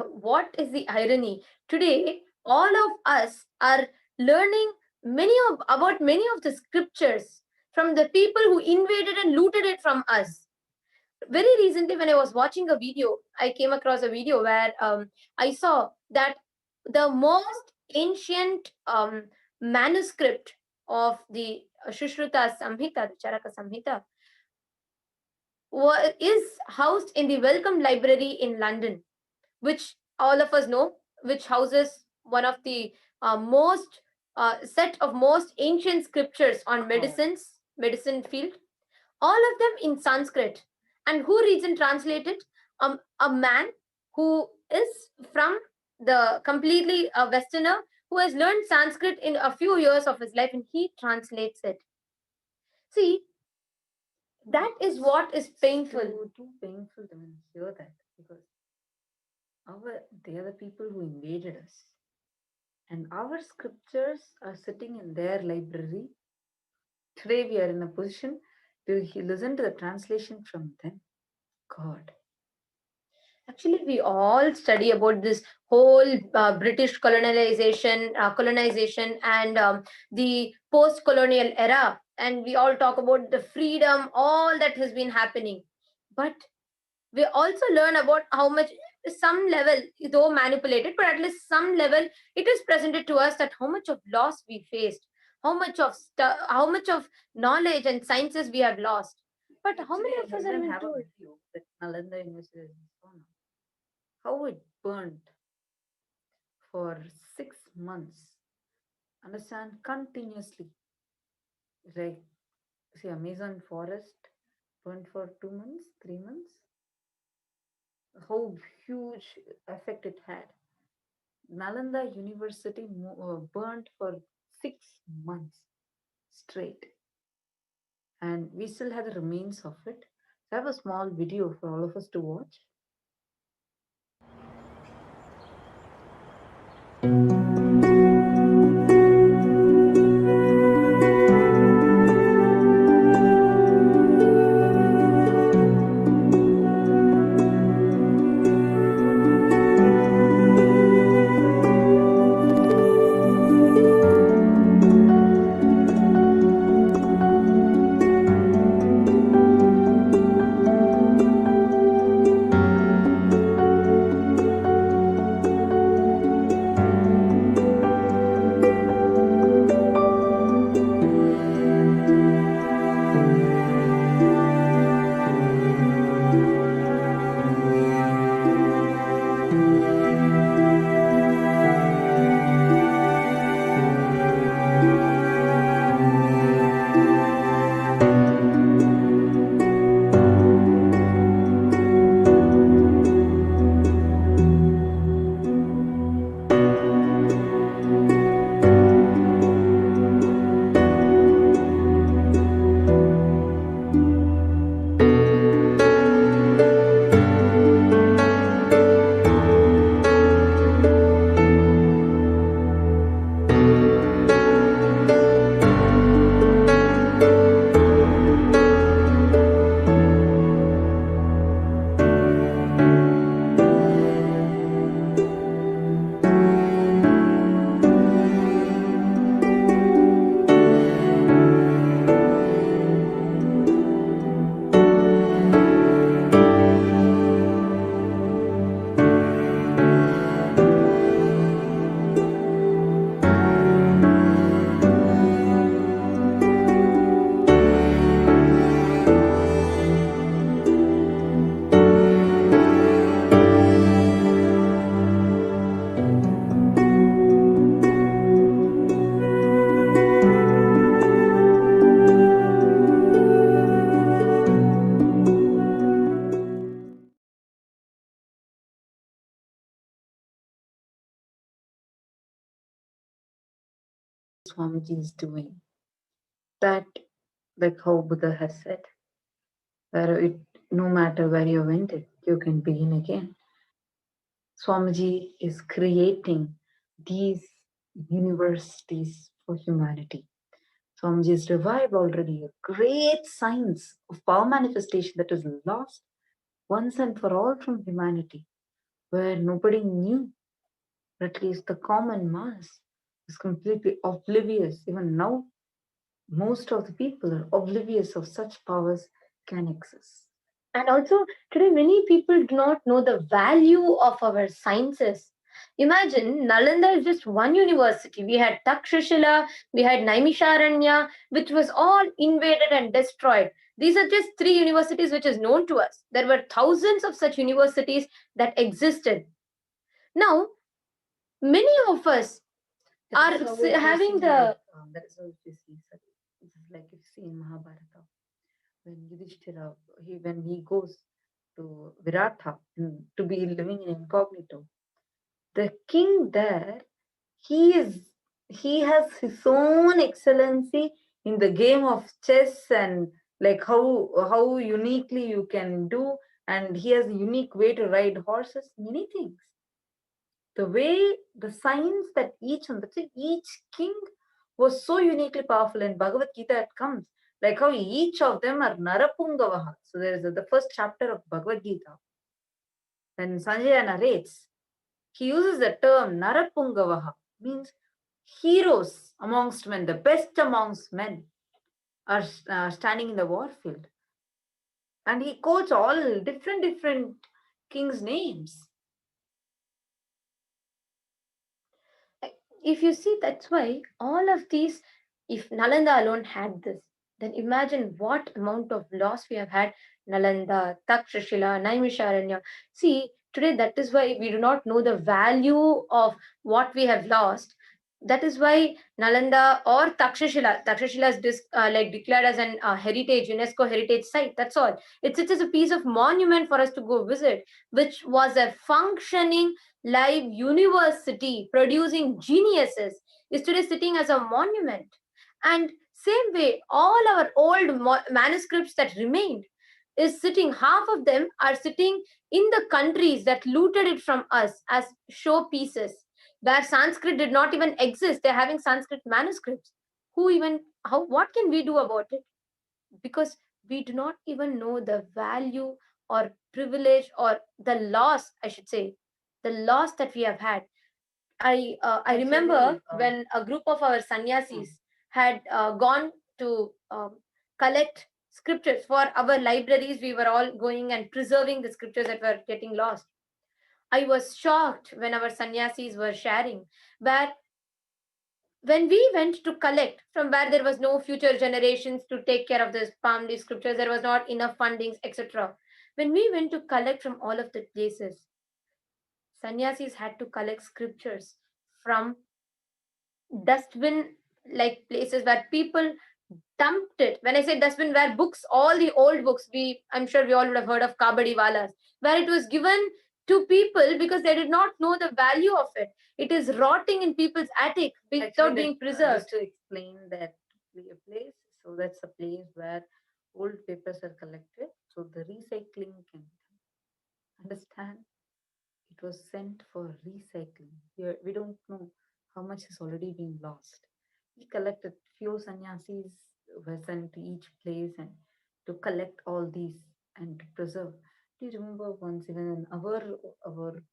what is the irony? Today, all of us are learning about many of the scriptures from the people who invaded and looted it from us. Very recently, when I was watching a video, I came across a video where I saw that the most ancient manuscript of the Shushruta Samhita, the Charaka Samhita, is housed in the Wellcome Library in London, which all of us know, which houses one of the most set of most ancient scriptures on medicine field, all of them in Sanskrit. And who reads and translates it? A man who is from the completely Westerner, who has learned Sanskrit in a few years of his life, and he translates it. See, that is what is painful. Too painful to hear that, because they are the people who invaded us, and our scriptures are sitting in their library. Today we are in a position to listen to the translation from them. God. Actually, we all study about this whole British colonization, and the post-colonial era, and we all talk about the freedom, all that has been happening. But we also learn about how much, some level, though manipulated, but at least some level, it is presented to us that how much of loss we faced, how much of knowledge and sciences we have lost. But how many of us are have a told? video that Nalanda University has shown how it burned for 6 months. Understand? Continuously. Like, see, Amazon forest burned for 2 months, 3 months. How huge effect it had. Nalanda University burned for 6 months straight. And we still had the remains of it. So I have a small video for all of us to watch. Swamiji is doing. That, like how Buddha has said, no matter where you went it, you can begin again. Swamiji is creating these universities for humanity. Swamiji is revived already, a great science of power manifestation that is lost once and for all from humanity, where nobody knew, or at least the common mass was completely oblivious. Even now, most of the people are oblivious of such powers can exist. And also, today many people do not know the value of our sciences. Imagine Nalanda is just one university. We had Takshashila, we had Naimisharanya, which was all invaded and destroyed. These are just three universities which is known to us. There were thousands of such universities that existed. Now, many of us are having the. That is how you see, sir. It is like you see in Mahabharata, when Yudhishthira, when he goes to Viratha to be living in incognito, the king there, he has his own excellency in the game of chess, and like how uniquely you can do, and he has a unique way to ride horses, many things. The way, the signs that each king was so uniquely powerful. In Bhagavad Gita it comes like how each of them are Narapungavaha. So there is the first chapter of Bhagavad Gita. When Sanjaya narrates, he uses the term Narapungavaha, means heroes amongst men, the best amongst men are standing in the warfield. And he quotes all different kings' names. If you see, that's why all of these, if Nalanda alone had this, then imagine what amount of loss we have had. Nalanda, Takshashila, Naimisharanya. See, today that is why we do not know the value of what we have lost. That is why Nalanda or Takshashila is like declared as an heritage, UNESCO heritage site. That's all. It is a piece of monument for us to go visit, which was a functioning live university producing geniuses, is today sitting as a monument. And same way, all our old manuscripts that remained is sitting, half of them are sitting in the countries that looted it from us as showpieces, where Sanskrit did not even exist. They're having Sanskrit manuscripts. What can we do about it? Because we do not even know the value or privilege or the loss, I should say, the loss that we have had. I remember when a group of our sannyasis had gone to collect scriptures for our libraries. We were all going and preserving the scriptures that were getting lost. I was shocked when our sannyasis were sharing, where when we went to collect from where there was no future generations to take care of this palm leaf scriptures, there was not enough fundings, etc. When we went to collect from all of the places, sannyasis had to collect scriptures from dustbin like places where people dumped it. When I say dustbin, where books, all the old books, I'm sure we all would have heard of Kabadi Walas, where it was given to people because they did not know the value of it. It is rotting in people's attic without being preserved. Just to explain that place, so that's a place where old papers are collected, so the recycling can understand. It was sent for recycling. We don't know how much has already been lost. We collected, few sannyasis were sent to each place and to collect all these and to preserve. Do you remember once, even in our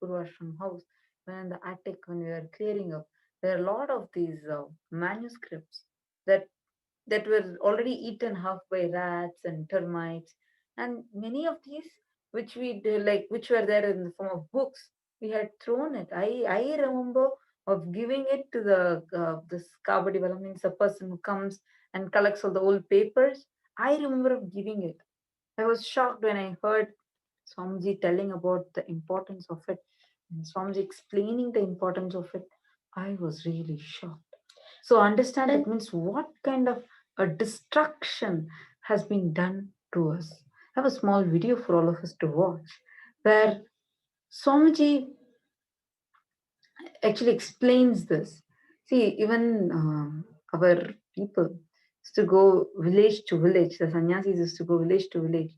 Guru Ashram house, when in the attic, when we were clearing up, there are a lot of these manuscripts that were already eaten half by rats and termites, and many of these which which were there in the form of books, we had thrown it. I remember of giving it to this Kabadi Wala, means a person who comes and collects all the old papers. I remember of giving it. I was shocked when I heard Swamiji telling about the importance of it, and Swamiji explaining the importance of it. I was really shocked. So understand, it means what kind of a destruction has been done to us. I have a small video for all of us to watch, where Swamiji actually explains this. See, even our people used to go village to village. The sannyasis used to go village to village,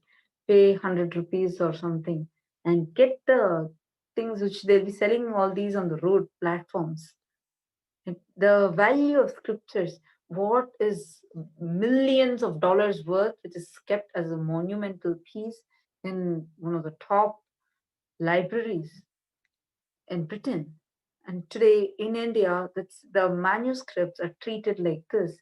pay 100 rupees or something, and get the things which they'll be selling all these on the road platforms. The value of scriptures what is millions of dollars worth, which is kept as a monumental piece in one of the top libraries in Britain. And today in India, the manuscripts are treated like this,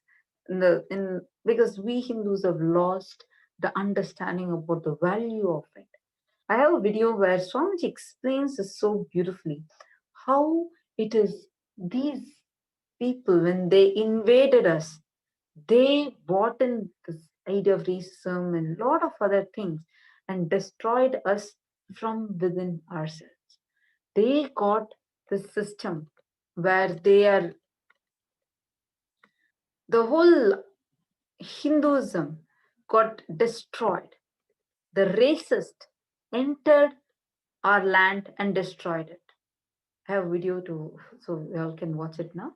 because we Hindus have lost the understanding about the value of it. I have a video where Swamiji explains this so beautifully, how it is these people, when they invaded us, they bought in this idea of racism and a lot of other things and destroyed us from within ourselves. They got the system where the whole Hinduism got destroyed. The racist entered our land and destroyed it. I have a video too, so you all can watch it now.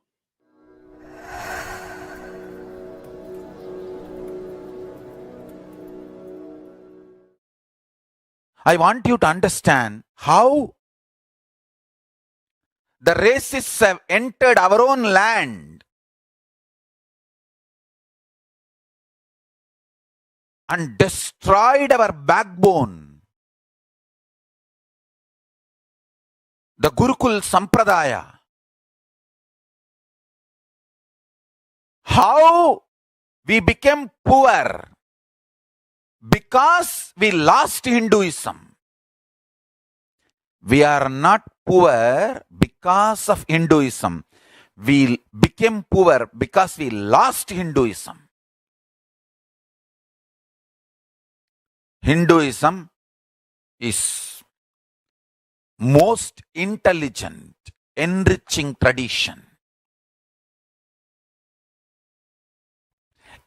I want you to understand how the racists have entered our own land and destroyed our backbone, the Gurukul Sampradaya. How we became poor because we lost Hinduism. We are not poor because of Hinduism. We became poor because we lost Hinduism. Hinduism is most intelligent, enriching tradition.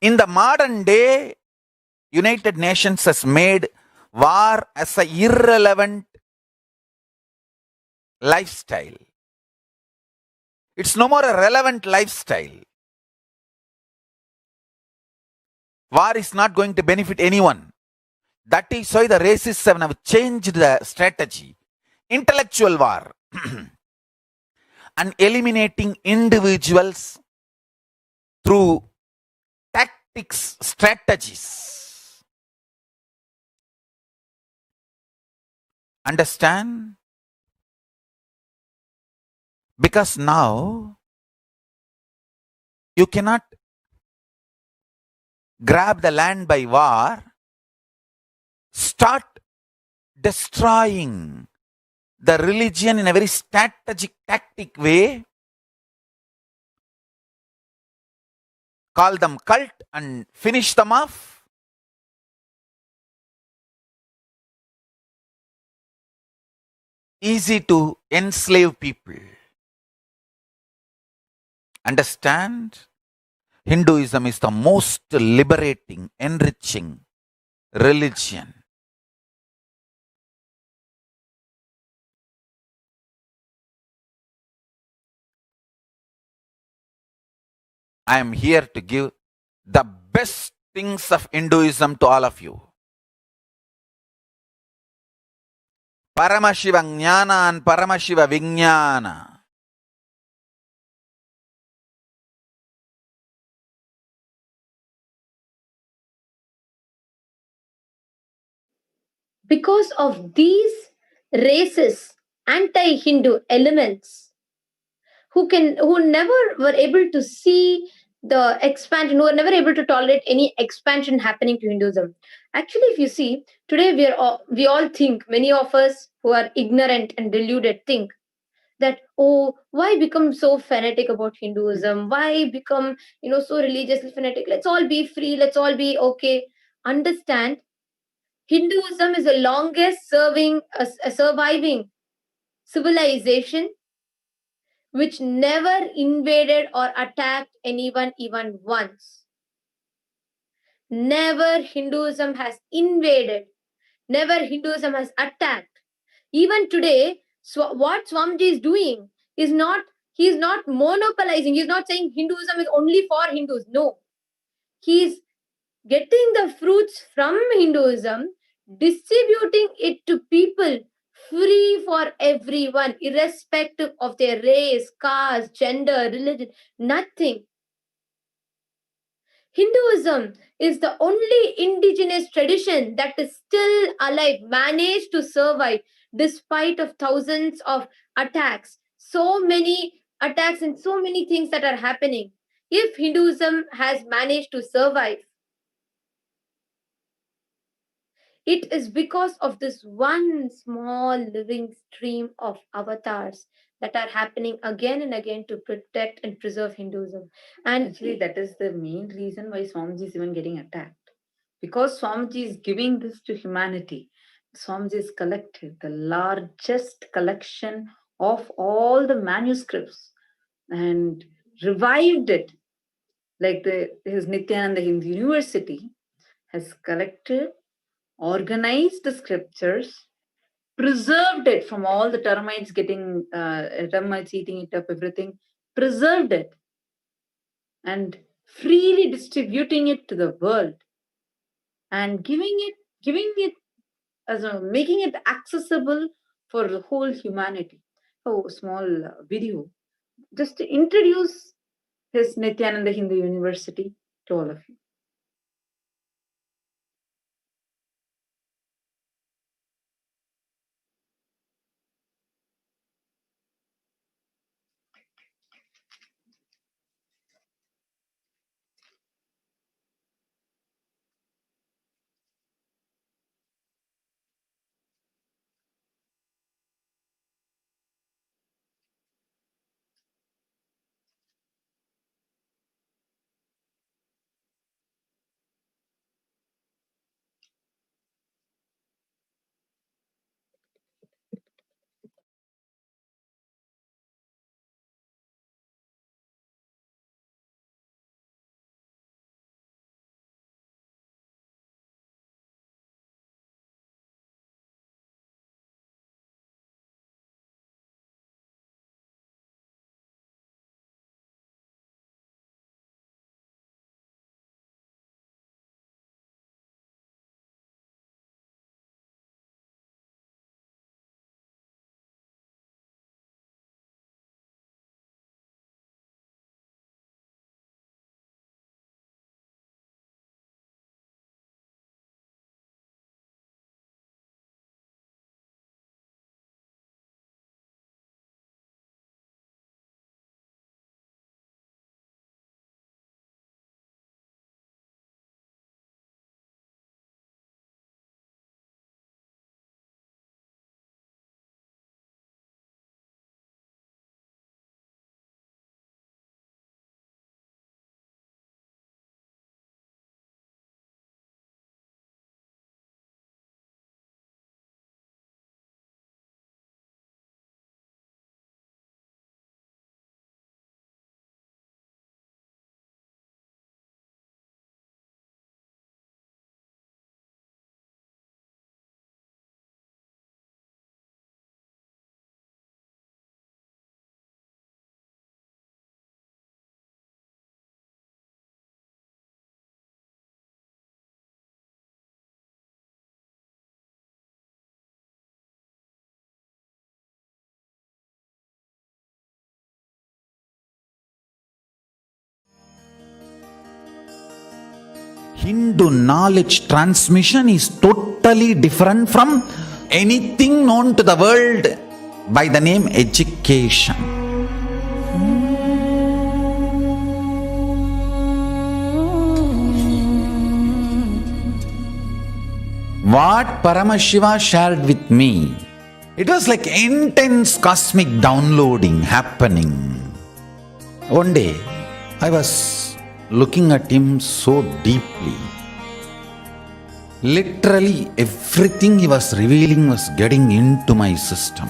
In the modern day, United Nations has made war as an irrelevant lifestyle. It's no more a relevant lifestyle. War is not going to benefit anyone. That is why the racists have now changed the strategy. Intellectual war and eliminating individuals through tactics, strategies. Understand? Because now you cannot grab the land by war, start destroying the religion in a very strategic, tactic way, call them cult and finish them off. Easy to enslave people. Understand? Hinduism is the most liberating, enriching religion. I am here to give the best things of Hinduism to all of you. Paramashiva Jnana and Paramashiva Vijnana. Because of these racist, anti-Hindu elements who never were able to see the expansion, who were never able to tolerate any expansion happening to Hinduism. Actually, if you see, today we all think, many of us who are ignorant and deluded think that, oh, why become so fanatic about Hinduism? Why become, so religiously fanatic? Let's all be free. Let's all be okay. Understand, Hinduism is the longest surviving civilization which never invaded or attacked anyone even once. Never Hinduism has invaded. Never Hinduism has attacked. Even today, what Swamiji is doing is he's not monopolizing. He's not saying Hinduism is only for Hindus. No. He's getting the fruits from Hinduism, distributing it to people, free for everyone, irrespective of their race, caste, gender, religion, nothing. Hinduism is the only indigenous tradition that is still alive, managed to survive despite of thousands of attacks, so many attacks and so many things that are happening. If Hinduism has managed to survive, it is because of this one small living stream of avatars that are happening again and again to protect and preserve Hinduism. And Actually, that is the main reason why Swamiji is even getting attacked. Because Swamiji is giving this to humanity. Swamiji is collected the largest collection of all the manuscripts and revived it. Like his Nithyananda Hindu University has collected, organized the scriptures, preserved it from all the termites termites eating it up, everything, preserved it, and freely distributing it to the world, and giving it as making it accessible for the whole humanity. So, small video just to introduce his Nithyananda Hindu University to all of you. Hindu knowledge transmission is totally different from anything known to the world by the name education. What Paramashiva shared with me, it was like intense cosmic downloading happening. One day, I was looking at him so deeply. Literally everything he was revealing was getting into my system.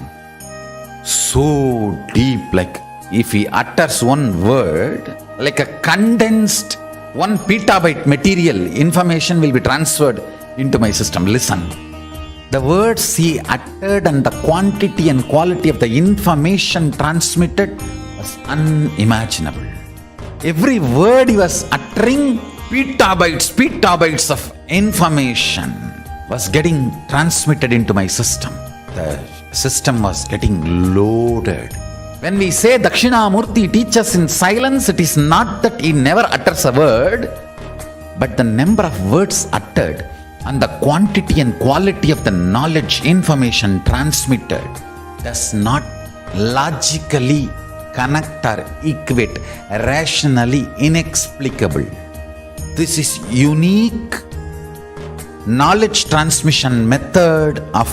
So deep, like if he utters one word, like a condensed 1 petabyte material, information will be transferred into my system. Listen. The words he uttered and the quantity and quality of the information transmitted was unimaginable. Every word he was uttering, petabytes of information was getting transmitted into my system. The system was getting loaded. When we say Dakshinamurti teaches in silence, it is not that he never utters a word. but the number of words uttered and the quantity and quality of the knowledge, information transmitted does not logically connect or equate, rationally inexplicable. This is unique knowledge transmission method of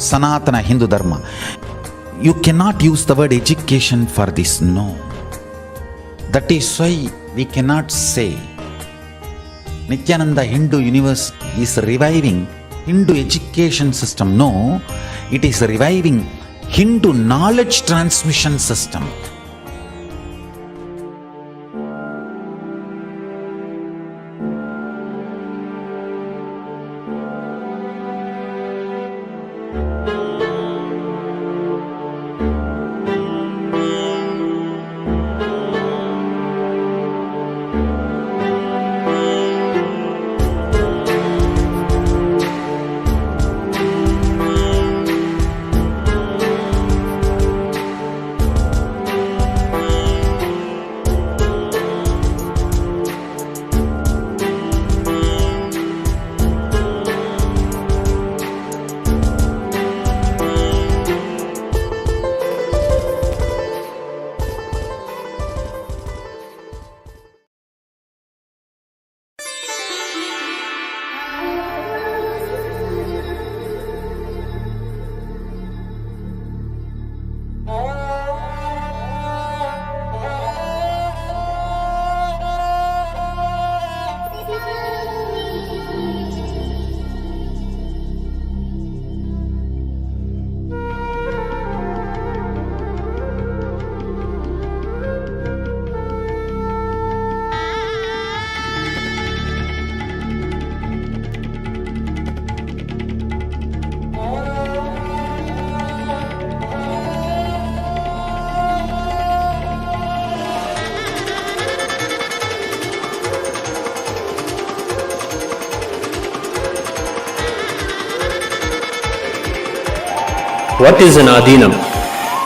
Sanatana Hindu Dharma. You cannot use the word education for this, no. That is why we cannot say Nithyananda Hindu University is reviving Hindu education system. No, it is reviving Hindu knowledge transmission system. What is an Adinam?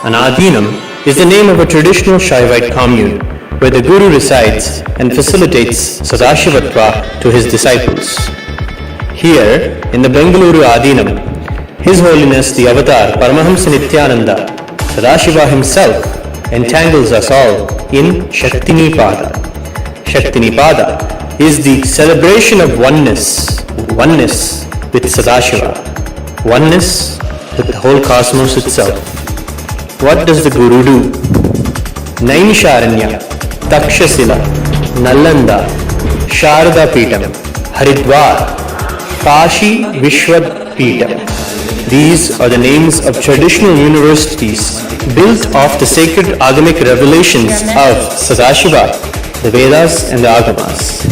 An Adinam is the name of a traditional Shaivite commune where the Guru resides and facilitates Sadashivatva to his disciples. Here, in the Bengaluru Adinam, His Holiness the Avatar Paramahamsa Nithyananda, Sadashiva himself, entangles us all in Shaktinipada. Shaktinipada is the celebration of oneness with Sadashiva, oneness with the whole cosmos itself. What does the Guru do? Naimisharanya, Takshasila, Nalanda, Sharada Peetam, Haridwar, Kashi Vishwad Peetam. These are the names of traditional universities built off the sacred agamic revelations of Sadashiva, the Vedas and the Agamas.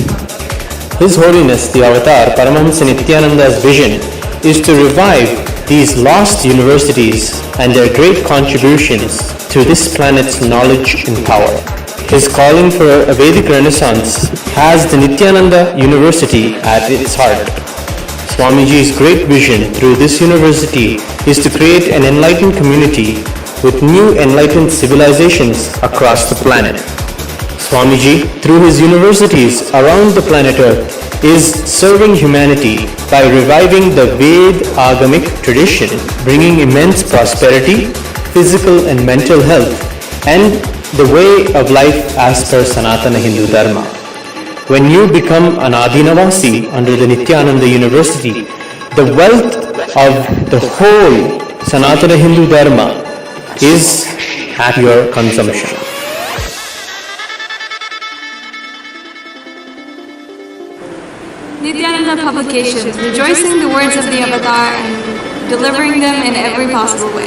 His Holiness the Avatar Paramahamsa Nithyananda's vision is to revive these lost universities and their great contributions to this planet's knowledge and power. His calling for a Vedic Renaissance has the Nithyananda University at its heart. Swamiji's great vision through this university is to create an enlightened community with new enlightened civilizations across the planet. Swamiji, through his universities around the planet Earth, is serving humanity by reviving the Ved Agamic tradition, bringing immense prosperity, physical and mental health, and the way of life as per Sanatana Hindu Dharma. When you become an Adinavasi under the Nithyananda University, the wealth of the whole Sanatana Hindu Dharma is at your consumption. Nithyananda Publications, rejoicing the words of the Avatar and delivering them in every possible way.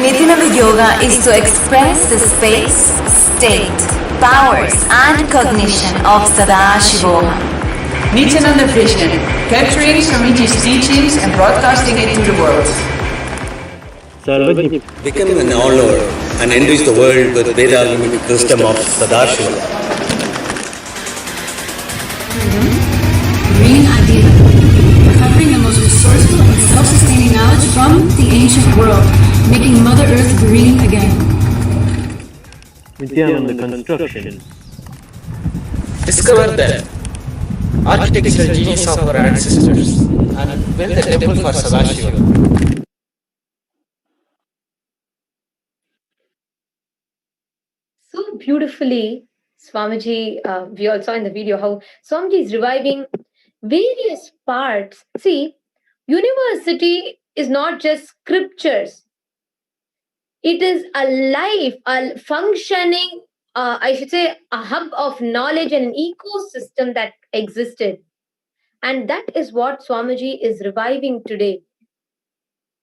Nithyananda Yoga is to express the space, state, powers and cognition of Sadashivoham. Nithyananda Vision, capturing Swamiji's teachings and broadcasting it to the world. Become an all-knower and enrich the world with Veda-agamic wisdom of Sadashiva. Green Idea, recovering the most resourceful and self-sustaining knowledge from the ancient world, making Mother Earth green again. Nithyananda Construction. discover the architectural genius of our ancestors, and build the temple for Sadashiva. So beautifully, Swamiji, we all saw in the video how Swamiji is reviving various parts. See, university is not just scriptures. It is a life, a functioning, I should say, a hub of knowledge and an ecosystem that existed. And that is what Swamiji is reviving today.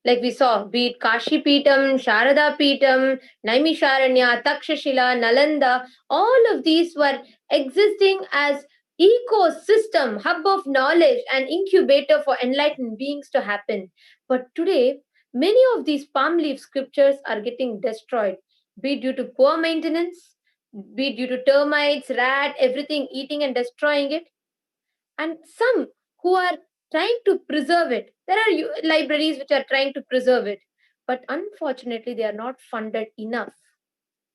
Like we saw, be it Kashi Peetam, Sharada Peetam, Naimisharanya, Takshashila, Nalanda, all of these were existing as ecosystem, hub of knowledge, and incubator for enlightened beings to happen. But today, many of these palm leaf scriptures are getting destroyed, be it due to poor maintenance, be it due to termites, rat, everything eating and destroying it, and some who are trying to preserve it. There are libraries which are trying to preserve it, but unfortunately, they are not funded enough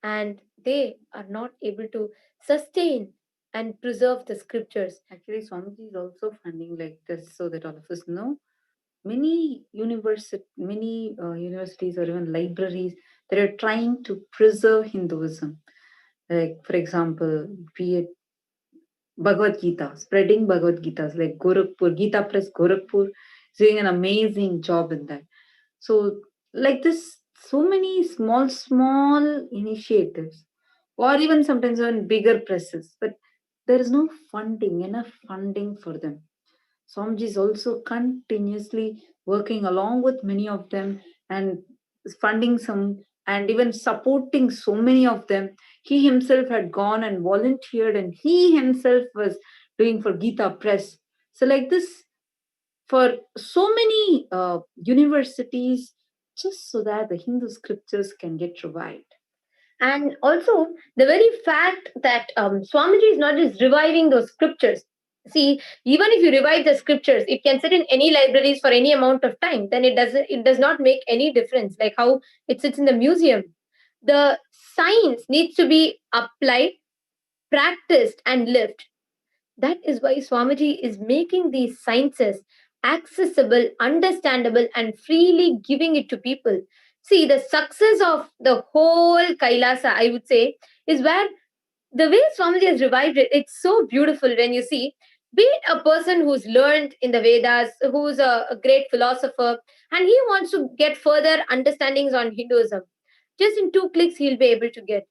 and they are not able to sustain and preserve the scriptures. Actually, Swamiji is also funding like this so that all of us know. Many universities or even libraries that are trying to preserve Hinduism. Like, for example, be it Bhagavad Gita, spreading Bhagavad Gitas like Gorakhpur, Gita Press Gorakhpur is doing an amazing job in that. So, like this, so many small initiatives, or even sometimes on bigger presses, but there is no funding, enough funding for them. Swamiji is also continuously working along with many of them and funding some and even supporting so many of them. He himself had gone and volunteered and he himself was doing for Gita Press. So, like this, for so many universities, just so that the Hindu scriptures can get revived. And also, the very fact that Swamiji is not just reviving those scriptures. See, even if you revive the scriptures, it can sit in any libraries for any amount of time. Then it does not make any difference. Like how it sits in the museum. The science needs to be applied, practiced, and lived. That is why Swamiji is making these sciences accessible, understandable, and freely giving it to people. See, the success of the whole Kailasa, I would say, is where the way Swamiji has revived it, it's so beautiful when you see, be it a person who's learned in the Vedas, who's a great philosopher, and he wants to get further understandings on Hinduism. Just in 2 clicks, he'll be able to get.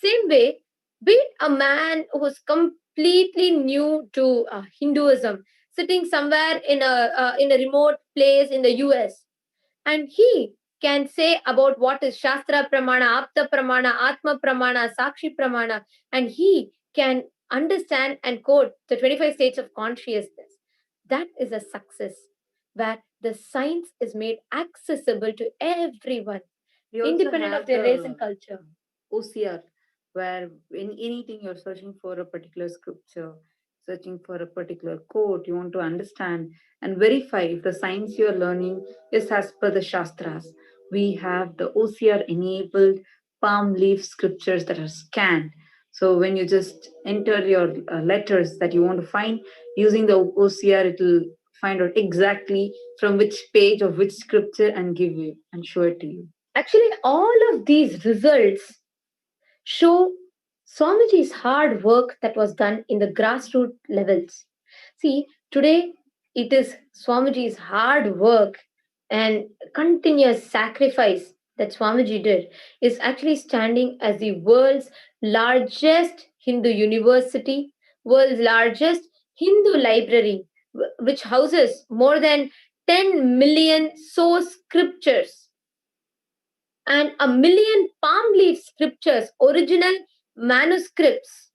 Same way, be it a man who's completely new to Hinduism, sitting somewhere in a remote place in the US, and he can say about what is Shastra Pramana, Apta Pramana, Atma Pramana, Sakshi Pramana, and he can understand and quote the 25 states of consciousness. That is a success where the science is made accessible to everyone, independent of their race and culture. OCR, where in anything you're searching for a particular scripture, searching for a particular quote, you want to understand and verify if the science you're learning is as per the Shastras. We have the OCR enabled palm leaf scriptures that are scanned. So when you just enter your letters that you want to find using the OCR, it will find out exactly from which page of which scripture and give you and show it to you. Actually, all of these results show Swamiji's hard work that was done in the grassroots levels. See, today it is Swamiji's hard work and continuous sacrifice that Swamiji did is actually standing as the world's largest Hindu university, world's largest Hindu library, which houses more than 10 million source scriptures and a million palm leaf scriptures, original manuscripts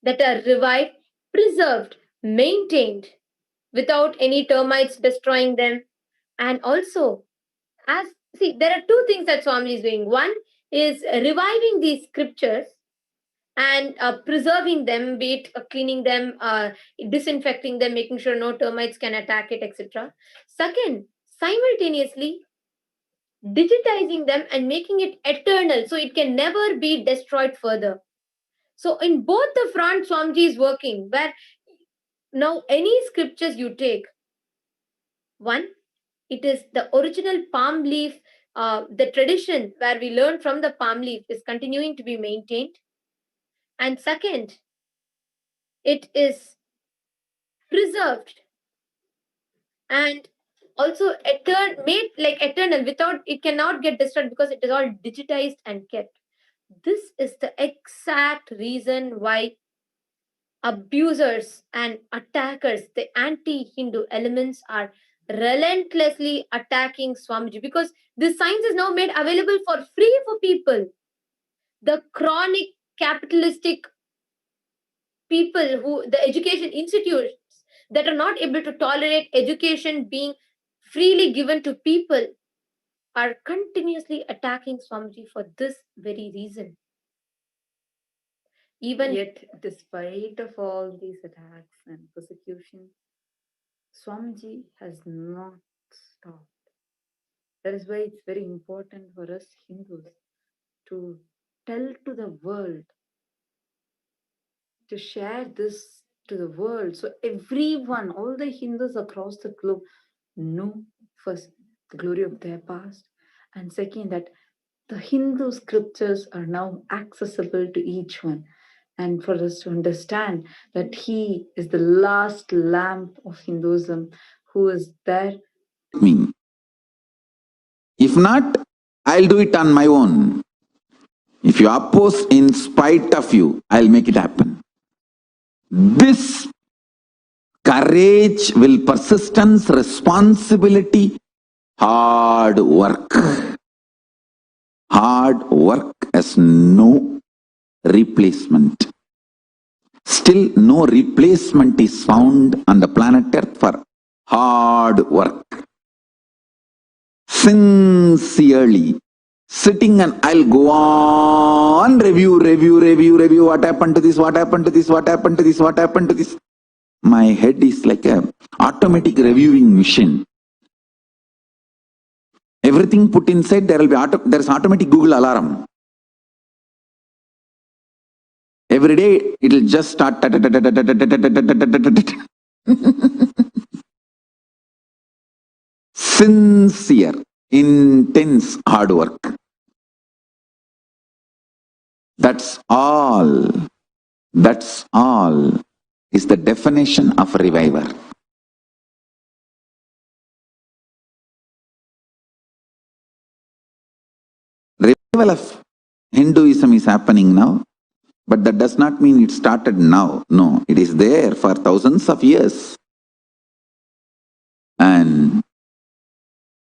that are revived, preserved, maintained without any termites destroying them. And also, as see, there are two things that Swami is doing. One is reviving these scriptures and preserving them, be it cleaning them, disinfecting them, making sure no termites can attack it, etc. Second, simultaneously digitizing them and making it eternal so it can never be destroyed further. So in both the front, Swamiji is working, where now any scriptures you take, one, it is the original palm leaf, the tradition where we learn from the palm leaf is continuing to be maintained. And second, it is preserved and also made like eternal, without, it cannot get destroyed because it is all digitized and kept. This is the exact reason why abusers and attackers, the anti-Hindu elements, are relentlessly attacking Swamiji, because this science is now made available for free for people. The chronic capitalistic people, who the education institutes that are not able to tolerate education being freely given to people, are continuously attacking Swamiji for this very reason. Even yet, despite of all these attacks and persecution, Swamiji has not stopped. That is why it's very important for us Hindus to tell to the world, to share this to the world, so everyone, all the Hindus across the globe, know first the glory of their past, and second, that the Hindu scriptures are now accessible to each one, and for us to understand that he is the last lamp of Hinduism who is there. Me. If not, I'll do it on my own. If you oppose in spite of you, I'll make it happen. This courage, will, persistence, responsibility, hard work. Hard work has no replacement. Still, no replacement is found on the planet Earth for hard work. Sincerely, sitting and I'll go on, review, what happened to this, what happened to this, what happened to this, what happened to this. My head is like a automatic reviewing machine. Everything put inside, there's automatic Google alarm. Every day, it'll just start. Sincere, intense hard work. That's all. That's all is the definition of a reviver. Revival of Hinduism is happening now, but that does not mean it started now. No, it is there for thousands of years. And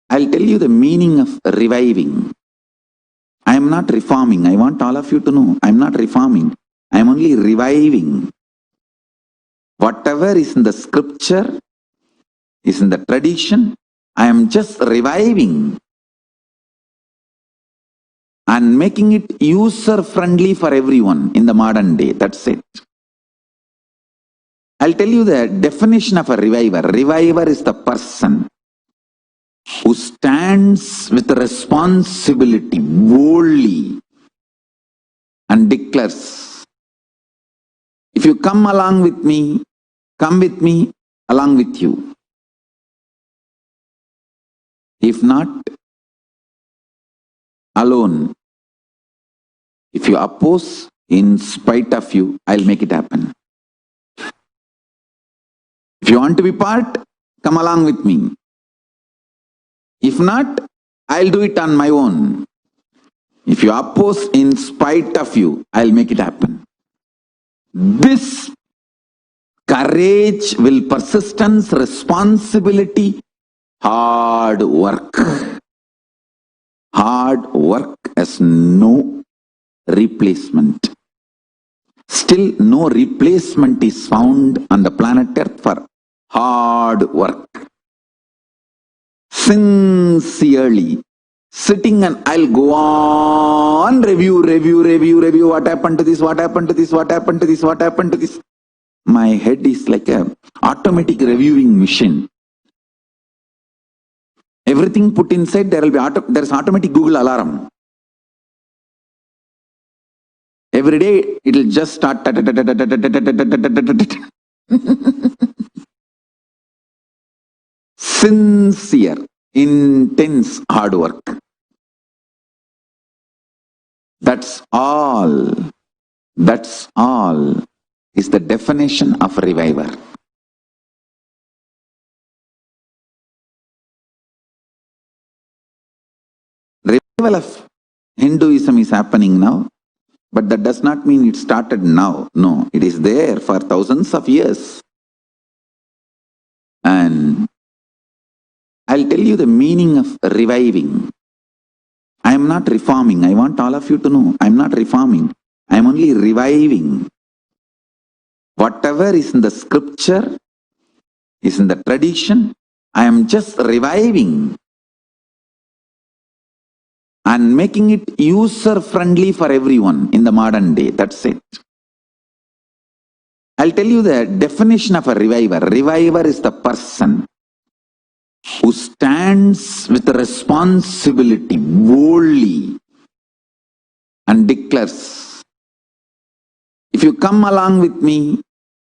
I'll tell you the meaning of reviving. I am not reforming. I want all of you to know, I am not reforming. I am only reviving. Whatever is in the scripture, is in the tradition, I am just reviving and making it user-friendly for everyone in the modern day. That's it. I'll tell you the definition of a reviver. Reviver is the person who stands with responsibility boldly and declares, if you come along with me, come with me, along with you. If not, alone. If you oppose, in spite of you, I'll make it happen. If you want to be part, come along with me. If not, I'll do it on my own. If you oppose in spite of you, I'll make it happen. This courage, will, persistence, responsibility, hard work. Hard work has no replacement. Still, no replacement is found on the planet Earth for hard work. Sincerely, sitting and I'll go on, review, what happened to this, what happened to this, what happened to this, what happened to this. My head is like a automatic reviewing machine. Everything put inside, there's automatic Google alarm. Every day it'll just start. Sincere, intense hard work. That's all is the definition of reviver. Revival of Hinduism is happening now, but that does not mean it started now. No, it is there for thousands of years. And I'll tell you the meaning of reviving. I am not reforming. I want all of you to know, I am not reforming. I am only reviving. Whatever is in the scripture, is in the tradition, I am just reviving and making it user-friendly for everyone in the modern day. That's it. I'll tell you the definition of a reviver. Reviver is the person who stands with responsibility boldly and declares, if you come along with me,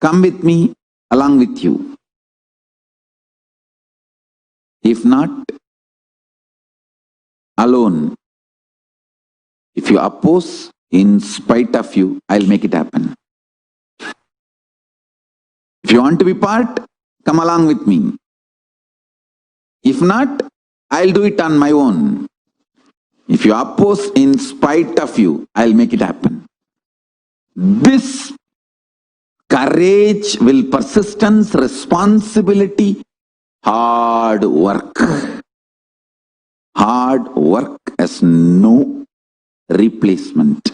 come with me along with you. If not, alone. If you oppose, in spite of you, I'll make it happen. If you want to be part, come along with me. If not, I'll do it on my own. If you oppose, in spite of you, I'll make it happen. This courage, will, persistence, responsibility, hard work. Hard work has no replacement.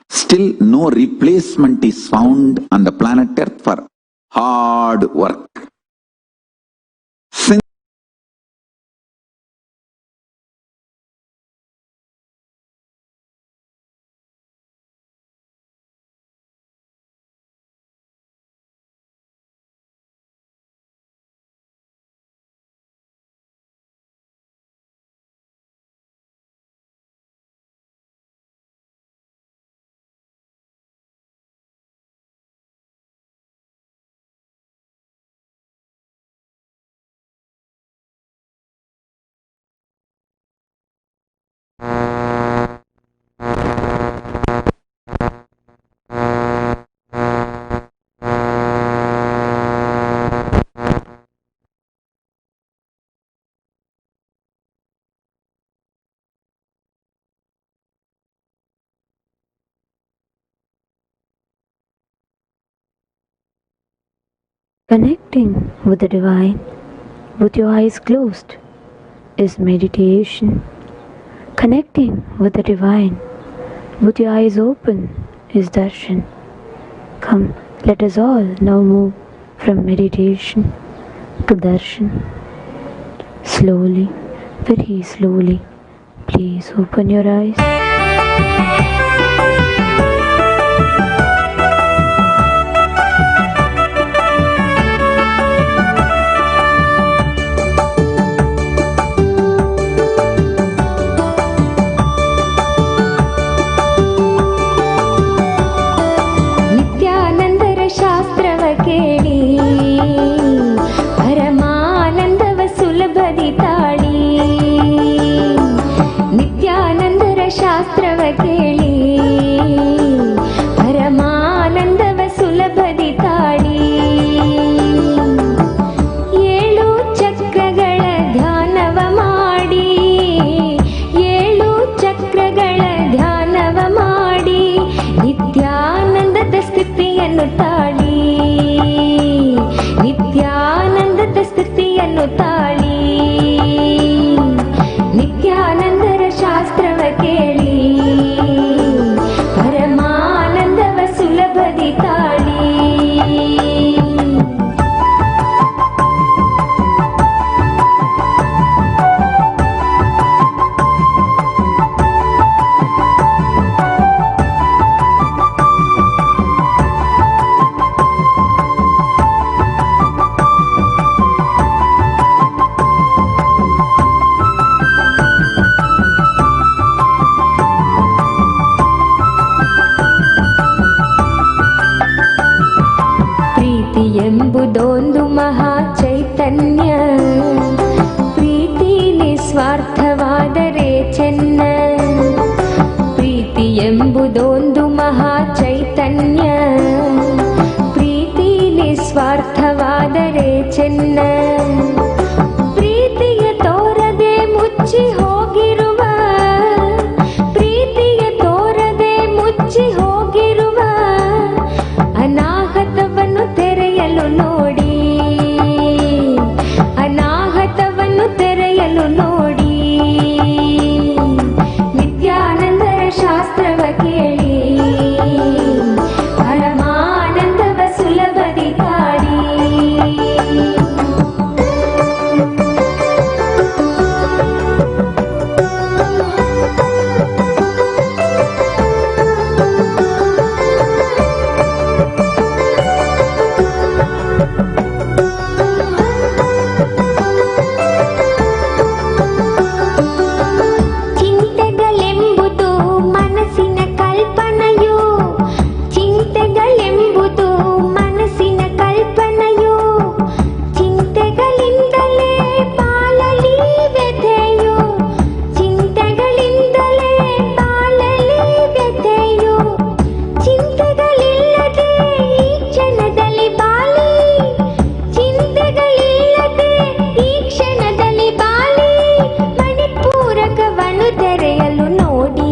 Still, no replacement is found on the planet Earth for hard work. Connecting with the divine with your eyes closed is meditation. Connecting with the divine with your eyes open is darshan. Come, let us all now move from meditation to darshan. Slowly, very slowly, please open your eyes. ಶಾಸ್ತ್ರವ ಕೇಳಿ ಪರಮಾನಂದವ ಸುಲಭದಿ ತಾಳಿ 7 ಚಕ್ರಗಳ ಧ್ಯಾನವ ಮಾಡಿ 7 ಚಕ್ರಗಳ ಧ್ಯಾನವ ಮಾಡಿ ನಿತ್ಯಾನಂದದ ಸ್ಥಿತಿಯನ್ನು ತಾಳಿ ನಿತ್ಯಾನಂದದ ಸ್ಥಿತಿಯನ್ನು ತಾಳಿ ನಿತ್ಯಾನಂದರ ಶಾಸ್ತ್ರವ ಕೇಳಿ ಎಂಬುದೊಂದು ಮಹಾ ಚೈತನ್ಯ. ಪ್ರೀತಿ ನಿಸ್ವಾರ್ಥವಾದರೆ ಚೆನ್ನ. ಪ್ರೀತಿ ಎಂಬುದೊಂದು ಮಹಾ ಚೈತನ್ಯ. ಪ್ರೀತಿ ನಿಸ್ವಾರ್ಥವಾದರೆ ಚೆನ್ನ. ಪ್ರೀತಿಯ ತೋರದೆ ಮುಚ್ಚಿ ಹೋಗಿರುವ, ಪ್ರೀತಿಯ ತೋರದೆ ಮುಚ್ಚಿ ಹೋಗಿರುವ ಅನಾಹತವನ್ನು ತೆರೆಯಲು ನೋಡಿ, ಅನಾಹತವನ್ನು ತೆರೆಯಲು ನೋಡಿ. ನಿತ್ಯಾನಂದರ ಶಾಸ್ತ್ರವ ಕೇಳಿ, ಪರಮಾನಂದವ ಸುಲಭದಿ ಕಾಡಿ. ಚಿಂತೆಗಳೆಂಬುದು ಮನಸ್ಸಿನ ಕಲ್ಪನೆಯು, ಚಿಂತೆಗಳೆಂಬುದು ಮನಸ್ಸಿನ ಕಲ್ಪನೆಯು. ಚಿಂತೆಗಳಿಂದಲೇ ಬಾಳಲಿ ವ್ಯಥೆಯು, ಚಿಂತೆಗಳಿಂದಲೇ ಬಾಳಲಿ ವ್ಯಥೆಯು. ಚಿಂತೆಗಳಿಲ್ಲದೆ ಈ ಕ್ಷಣದಲ್ಲಿ ಬಾಳಿ, ಚಿಂತೆಗಳಿಲ್ಲದೆ ಈ ಕ್ಷಣದಲ್ಲಿ ಬಾಳಿ. ಮಣಿಪೂರಕವನ್ನು ತೆರೆಯಲು ನೋಡಿ,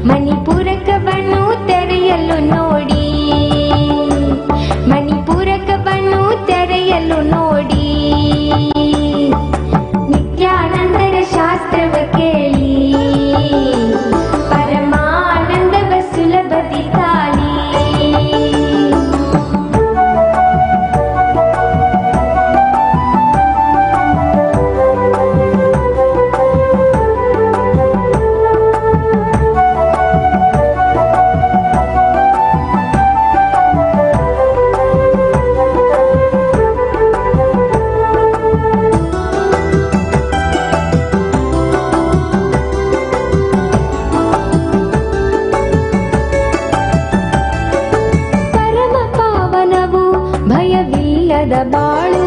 ಮಣಿಪೂರಕವನ್ನು ತೆರೆಯಲು ನೋಡಿ, ಮಣಿಪೂರಕವನ್ನು ತೆರೆಯಲು ನೋಡಿ. ನಿತ್ಯಾನಂದರ ಶಾಸ್ತ್ರವ ಕೇಳಿ, ಪರಮಾನಂದವ ಸುಲಭದಿ ತಾಳಿ. ಪರಮ ಪಾವನವು ಭಯವಿಲ್ಲದ ಬಾಳು,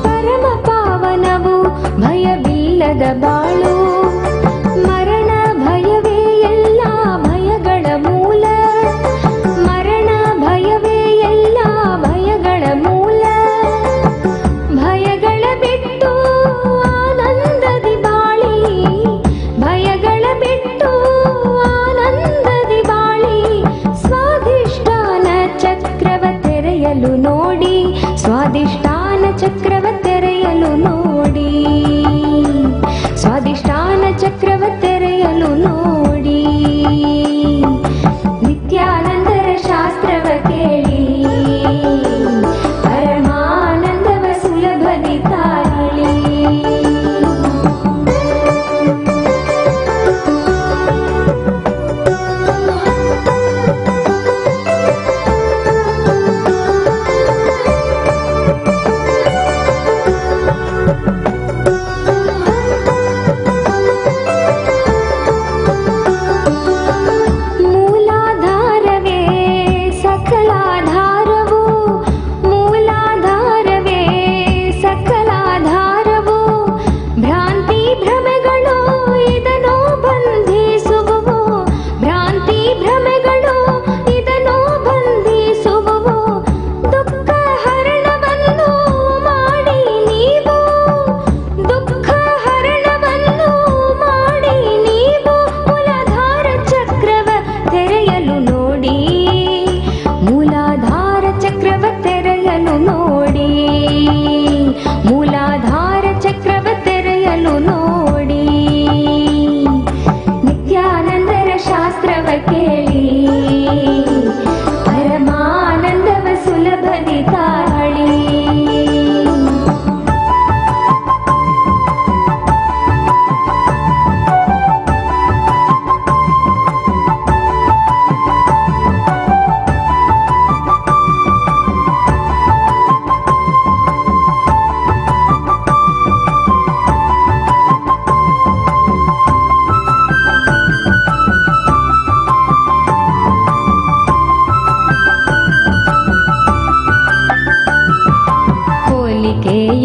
ಪರಮ ಪಾವನವು ಭಯವಿಲ್ಲದ ಬಾಳು. ಮರಣ ಭಯವೇ ಎಲ್ಲ ಭಯಗಳ ಮೂಲ, ಮರಣ ಭಯವೇ ಎಲ್ಲ ಭಯಗಳ ಮೂಲ. ಭಯಗಳ ಬಿಟ್ಟು ಆನಂದದಿ ಬಾಳಿ, ಭಯಗಳ ಬಿಟ್ಟು ಆನಂದದಿ ಬಾಳಿ. ಸ್ವಾಧಿಷ್ಠಾನ ಚಕ್ರವ ತೆರೆಯಲು ನೋಡಿ, ಸ್ವಾಧಿಷ್ಠಾನ ಚಕ್ರವ ತೆರೆಯಲು ನೋಡಿ, ಸ್ವಾಧಿಷ್ಠಾನ ಚಕ್ರವ ತೆರೆಯಲು ನೋಡಿ. ನಿತ್ಯಾನಂದರ ಶಾಸ್ತ್ರವ ಕೇಳಿ, ಪರಮಾನಂದವ ಸುಲಭದಿ ತಾಳಿ.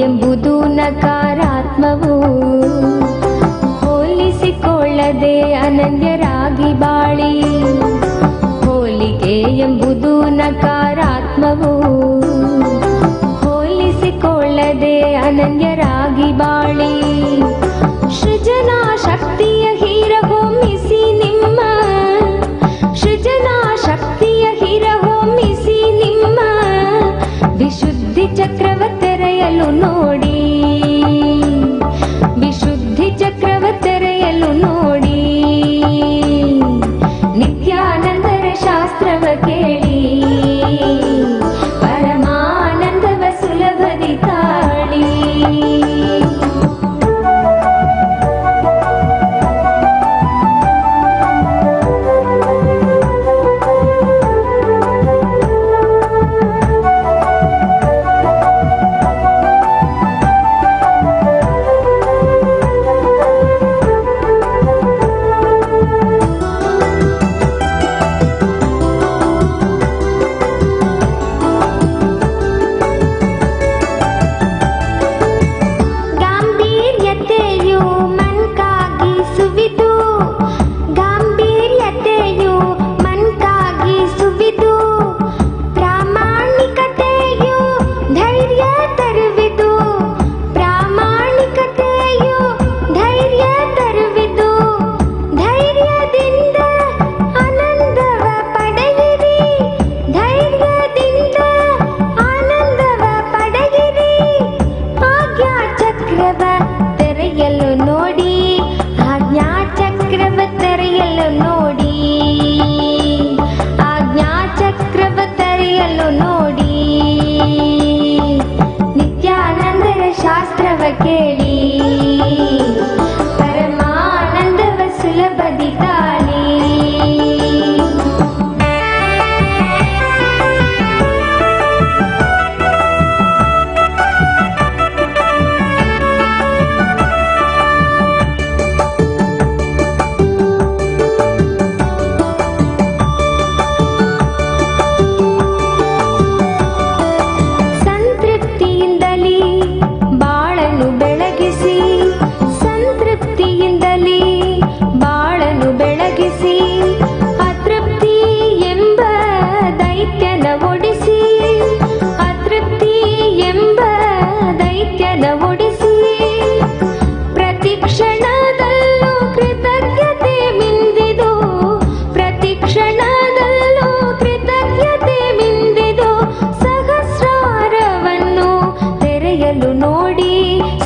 ಎಂಬುದು ನಕಾರಾತ್ಮವು. ಹೋಲಿಸಿಕೊಳ್ಳದೆ ಅನನ್ಯರಾಗಿ ಬಾಳಿ. ಹೋಲಿಕೆ ಎಂಬುದು ನಕಾರಾತ್ಮವು. ಹೋಲಿಸಿಕೊಳ್ಳದೆ ಅನನ್ಯರಾಗಿ ಬಾಳಿ. ಸೃಜನಾ ಶಕ್ತಿಯ ಹೀರ ಹೊಮ್ಮಿಸಿ ನಿಮ್ಮ. ಸೃಜನಾ ಶಕ್ತಿಯ ಹೀರ ಹೊಮ್ಮಿಸಿ ನಿಮ್ಮ. ವಿಶುದ್ಧಿ ಚಕ್ರವ ತೆರೆಯಲು ನೋಡಿ. ವಿಶುದ್ಧಿ ಚಕ್ರವ ತೆರೆಯಲು ನೋಡಿ. ನಿತ್ಯಾನಂದರ ಶಾಸ್ತ್ರವ ಕೇಳಿ. ಪರಮಾನಂದವ ಸುಲಭದಿ ತಾಳಿ.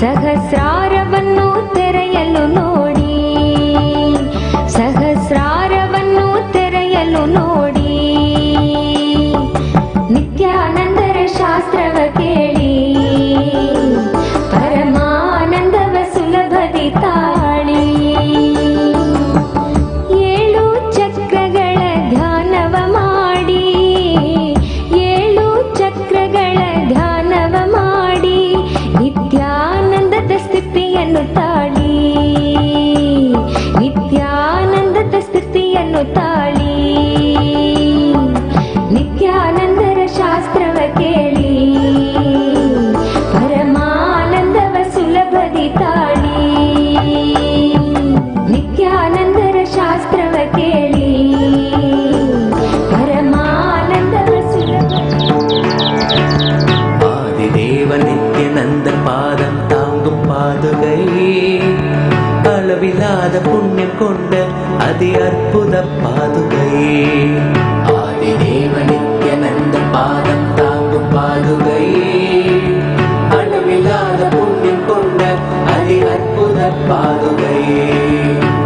ಸಹಸ್ರಾರವನ್ನು ತೆರೆಯಲು ನೋಡಿ. ಸಹಸ್ರಾರವನ್ನು ತೆರೆಯಲು ನೋಡಿ. ನಿತ್ಯಾನಂದರ ಶಾಸ್ತ್ರವ ಕೇಳಿ. ಪರಮಾನಂದವ ಸುಲಭದಿ ತಾಳಿ. 7 ಚಕ್ರಗಳ ಧ್ಯಾನವ ಮಾಡಿ. 7 ಚಕ್ರಗಳ ಧ್ಯಾನವ ಮಾಡಿ. ನಿತ್ಯಾನಂದದ ಸ್ಥಿತಿಯನ್ನು ತಾಳಿ. ನಿತ್ಯಾನಂದದ ಸ್ಥಿತಿಯನ್ನು ತಾಳಿ. ನಿತ್ಯಾನಂದರ ಶಾಸ್ತ್ರವ ಕೇಳಿ. ಪರಮಾನಂದವ ಸುಲಭದಿ ತಾಳಿ. ನಿತ್ಯಾನಂದರ ಶಾಸ್ತ್ರವ ಕೇಳಿ. ಪರಮಾನಂದವ ஆதிதேவ நித்யநந்த பாதம் தாங்கும் பாதுகை. அளவில்லாத புண்ணியம் கொண்ட அதி அற்புத பாதுகை. ஆதிதேவ நித்யநந்த பாதம் தாங்கும் பாதுகை. அளவில்லாத புண்ணியம் கொண்ட அதி அற்புத பாதுகை.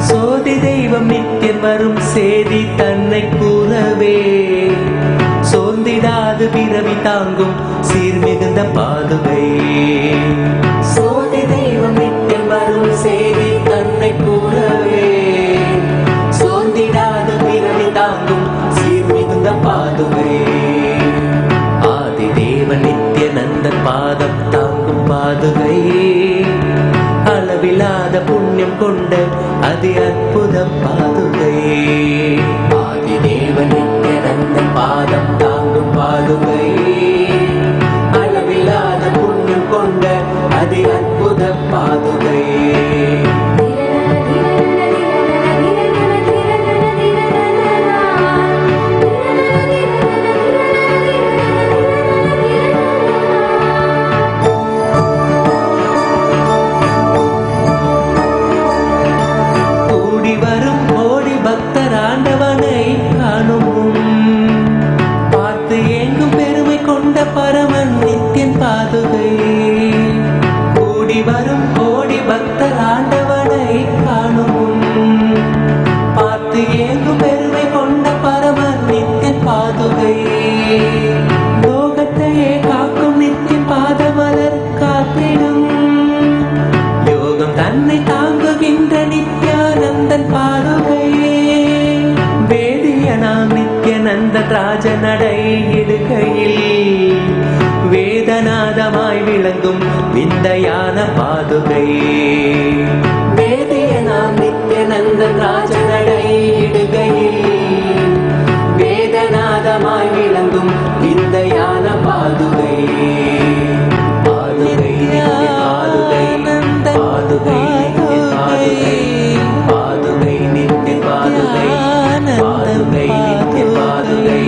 சோதி தெய்வம் நித்தியம் வரும் சேதி தன்னை கூறவே. சோர்ந்திடாது பிறவி தாங்கும் சீர்மிகுந்த பாதுகை. சோதி தெய்வம் நித்தியம் வரும் சேதி தன்னை கூறவே. சோர்ந்திடாது பிறவி தாங்கும் சீர்மிகுந்த பாதுகை. ஆதிதேவ நித்யநந்த பாதம் தாங்கும் பாதுகை. அளவில்லாத புண்ணியம் கொண்ட அதி அற்புத பாதுகை. ஆதிதேவ நித்யநந்த பாதம் தாங்கும் பாதுகை. அளவில்லாத புண்ணியம் கொண்ட பாதுகை வேதியனாம் நித்யநந்த ராஜநடை இடுகையில் வேதநாதமாய் விளங்கும் விந்தையான பாதுகை வேதியனாம் நித்யநந்த ராஜநடை இடுகையில் வேதநாதமாய் விளங்கும் விந்தையான பாதுகை பாதுகை பாதுகை பாதுகை பாதுகை நித்ய பாதுகை பாதுகை நித்ய பாதுகை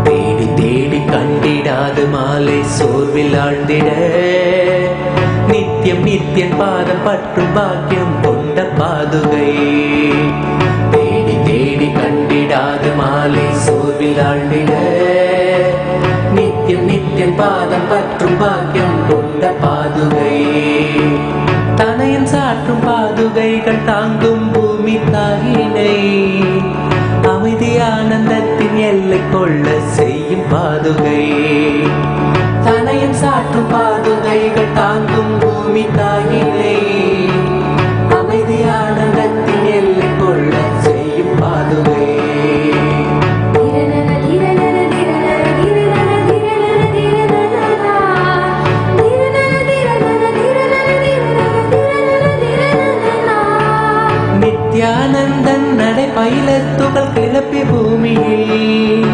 தேடி தேடி கண்டிடாது மாலை சோர்வில் ஆழ்ந்திட நித்தியம் நித்தியன் பாதம் பற்றும் பாக்கியம் கொண்ட பாதுகை தேடி தேடி கண்டிடாது மாலை சோர்வில் ஆழ்ந்திட நித்தியம் நித்தியன் பாதம் பற்றும் பாக்கியம் கொண்ட பாதுகை தனையன் சாற்றும் பாதுகைகள் தாங்கும் பூமி தாயினை அமைதி ஆனந்தத்தின் எல்லை கொள்ள செய்யும் பாதுகை தனையன் சாற்றும் பாதுகைகள் தாங்கும் பூமி தாயினை அமைதி ஆனந்தத்தின் எல்லை கொள்ள செய்யும் பாதுகை நித்யானந்தன் நடை பயிலத்துகள் கிளப்பி பூமியில்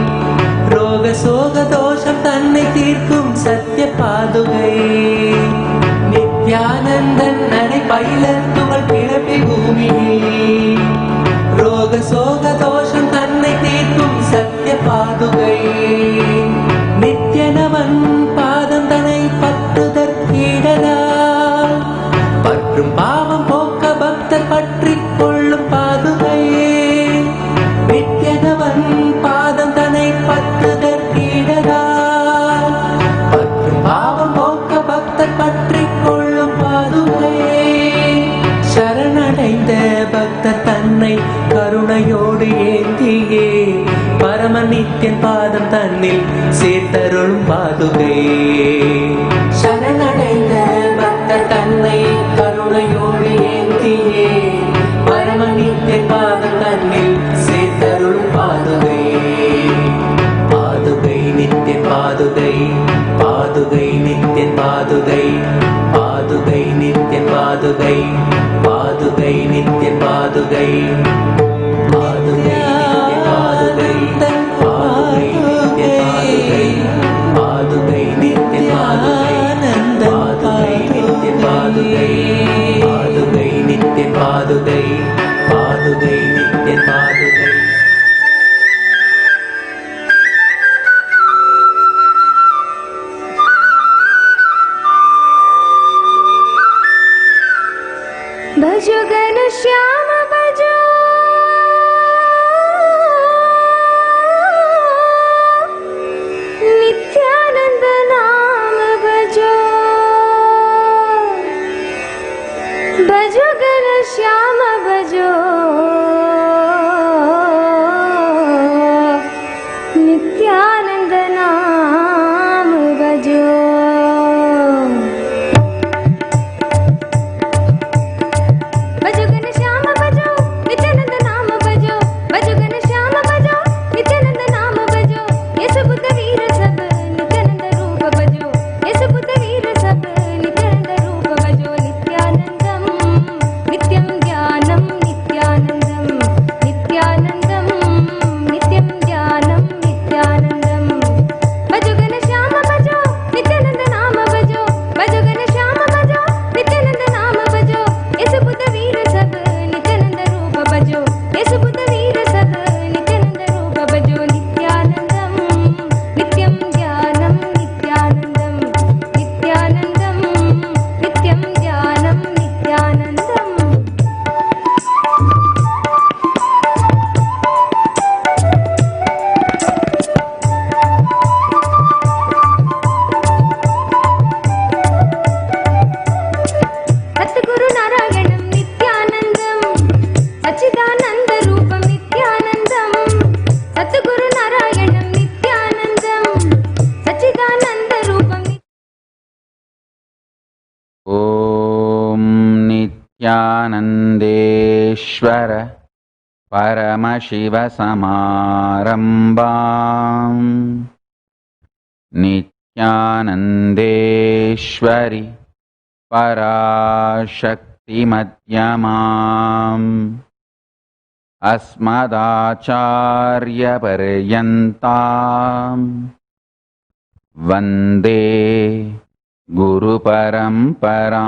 ரோக சோக தோஷம் தன்னை தீர்க்கும் சத்திய பாதுகை நித்யானந்தன் நடை பயிலத்துகள் கிளப்பி பூமியில் ரோக சோக தோஷம் தன்னை தீர்க்கும் சத்திய பாதுகை நித்யனவன் பாதம் தன்னை பற்றுதற்கீடலால் பற்றும் பாவம் போக்க பக்தர் பற்றி கொள்ளும் பாதுகை நித்யனவன் பாதம் தன்னை பற்றுதற்கீடலால் பற்றும் பாவம் போக்க பக்தர் பற்றி கொள்ளும் பாதுகை சரணடைந்த பக்தர் தன்னை கருணையோடு ஏந்தியே பரம நித்யன் பாதம் தன்னில் சேர்த்தருளும் பாதுகை சரணடைந்த பக்தர் தன்னை கருணையோடு ஏந்தியே பரம நித்யன் பாதம் தன்னில் சேர்த்தருளும் பாதுகை பாதுகை நித்யன் பாதுகை பாதுகை நித்யன் பாதுகை பாதுகை நித்யன் பாதுகை பாதுகை நித்யன் பாதுகை பாதுகை நித்யன் பாதுகை பாதுகை நித்யன் பாதுகை பாதுகை நித்யன் பாதுகை பாதுகை நித்யன் பாதுகை भजो घन श्याम भजो नित्यानंद नाम भजो भजो घन श्याम भजो नित्यानंद नाम भजो Nityanandeshwara Paramashivoham Nityanandeshwari Parashakti Madhyamam Asmadacharya Paryantam Vande Guru Paramparam.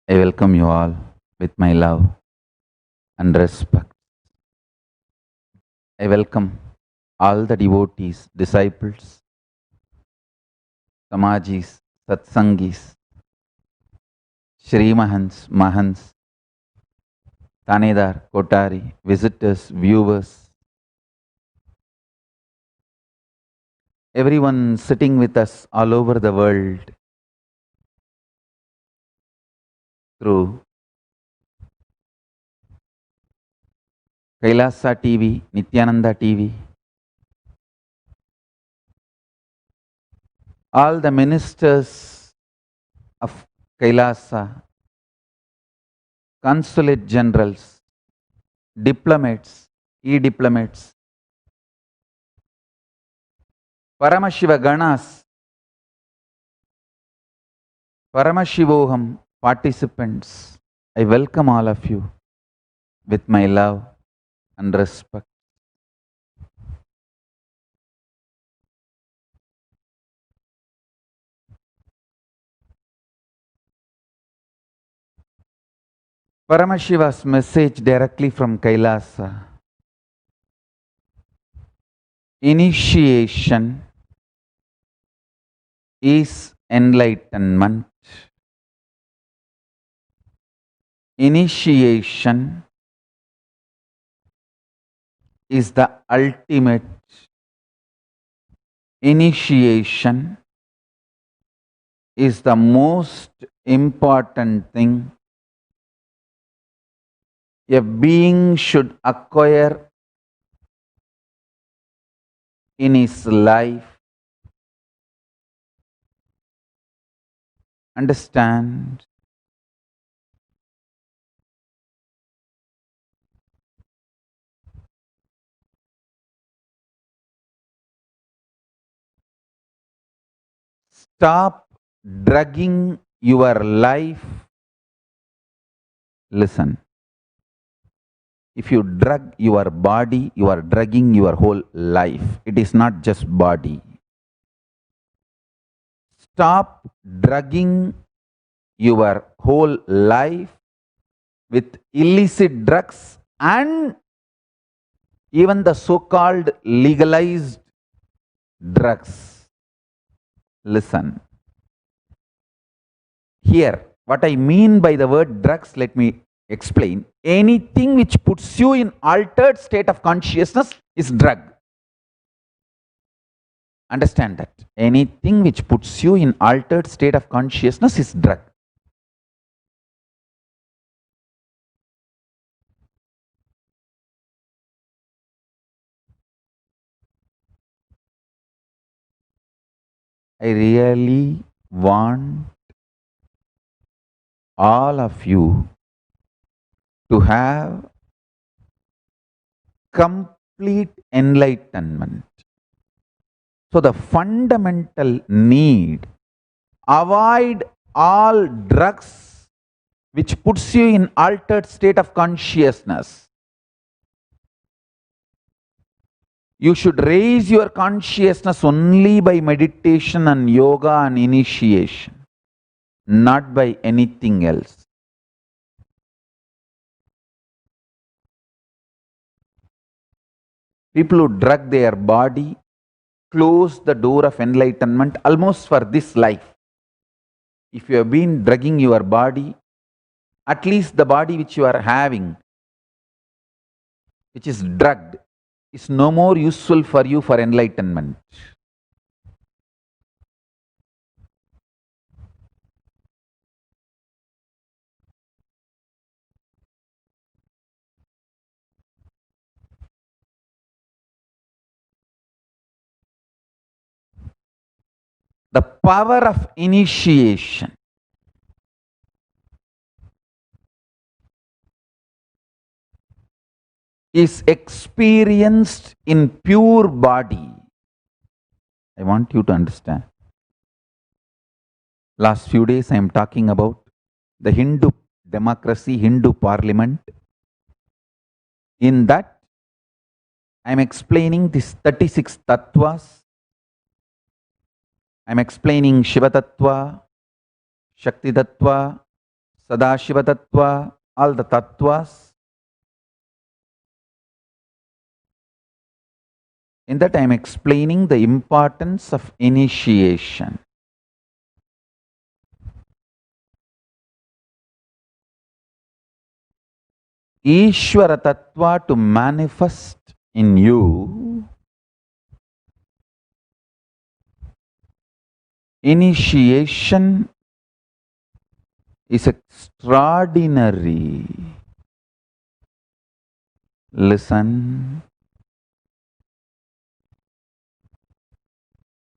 I welcome you all with my love and respect. I welcome all the devotees, disciples, Samajis, Satsangis, Shri Mahants, Mahants, Tanedar, Kotari, visitors, viewers, everyone sitting with us all over the world through Kailasa TV, Nithyananda TV, all the ministers of Kailasa, consulate generals, diplomats, e-diplomats, Paramashiva Ganas, Paramashivoham participants, I welcome all of you with my love and respect. Paramashiva's message directly from Kailasa. Initiation is enlightenment. Initiation is the ultimate. Initiation is the most important thing a being should acquire in his life. Understand? Stop drugging your life. Listen. If you drug your body, you are drugging your whole life. It is not just body. Stop drugging your whole life with illicit drugs and even the so-called legalized drugs. Listen. Here, what I mean by the word drugs, let me explain. Anything which puts you in altered state of consciousness is drug. Understand that. Anything which puts you in altered state of consciousness is drug. I really want all of you to have complete enlightenment. So the fundamental need, avoid all drugs which puts you in altered state of consciousness. You should raise your consciousness only by meditation and yoga and initiation, not by anything else. People who drug their body close the door of enlightenment almost for this life. if you have been drugging your body, at least the body which you are having, which is drugged, is no more useful for you for enlightenment. The power of initiation is experienced in pure body. I want you to understand. Last few days I am talking about the Hindu democracy, Hindu parliament. In that, I am explaining these 36 tattvas. I am explaining Shiva tattva, Shakti tattva, Sadashiva tattva, all the tattvas. In that I am explaining the importance of initiation. Ishvara tattva to manifest in you, initiation is extraordinary. Listen.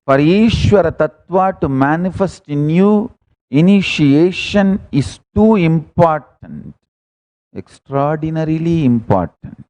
For Ishvara tattva to manifest in you, initiation is too important, extraordinarily important.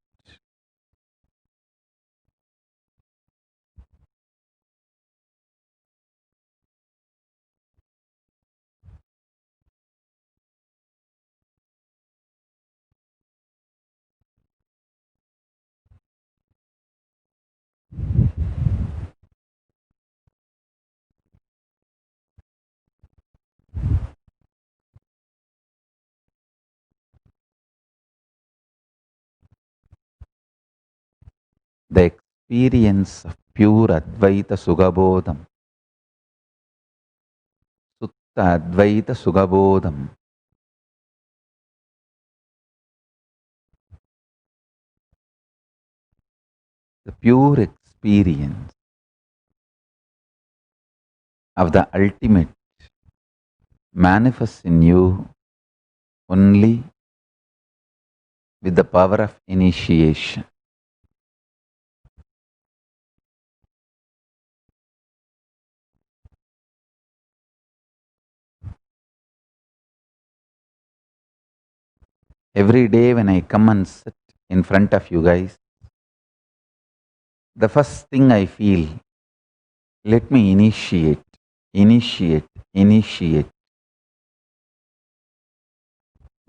The experience of pure Advaita Sugabodham, Sutta Advaita Sugabodham, the pure experience of the ultimate manifests in you only with the power of initiation. Every day when I come and sit in front of you guys, the first thing I feel, let me initiate.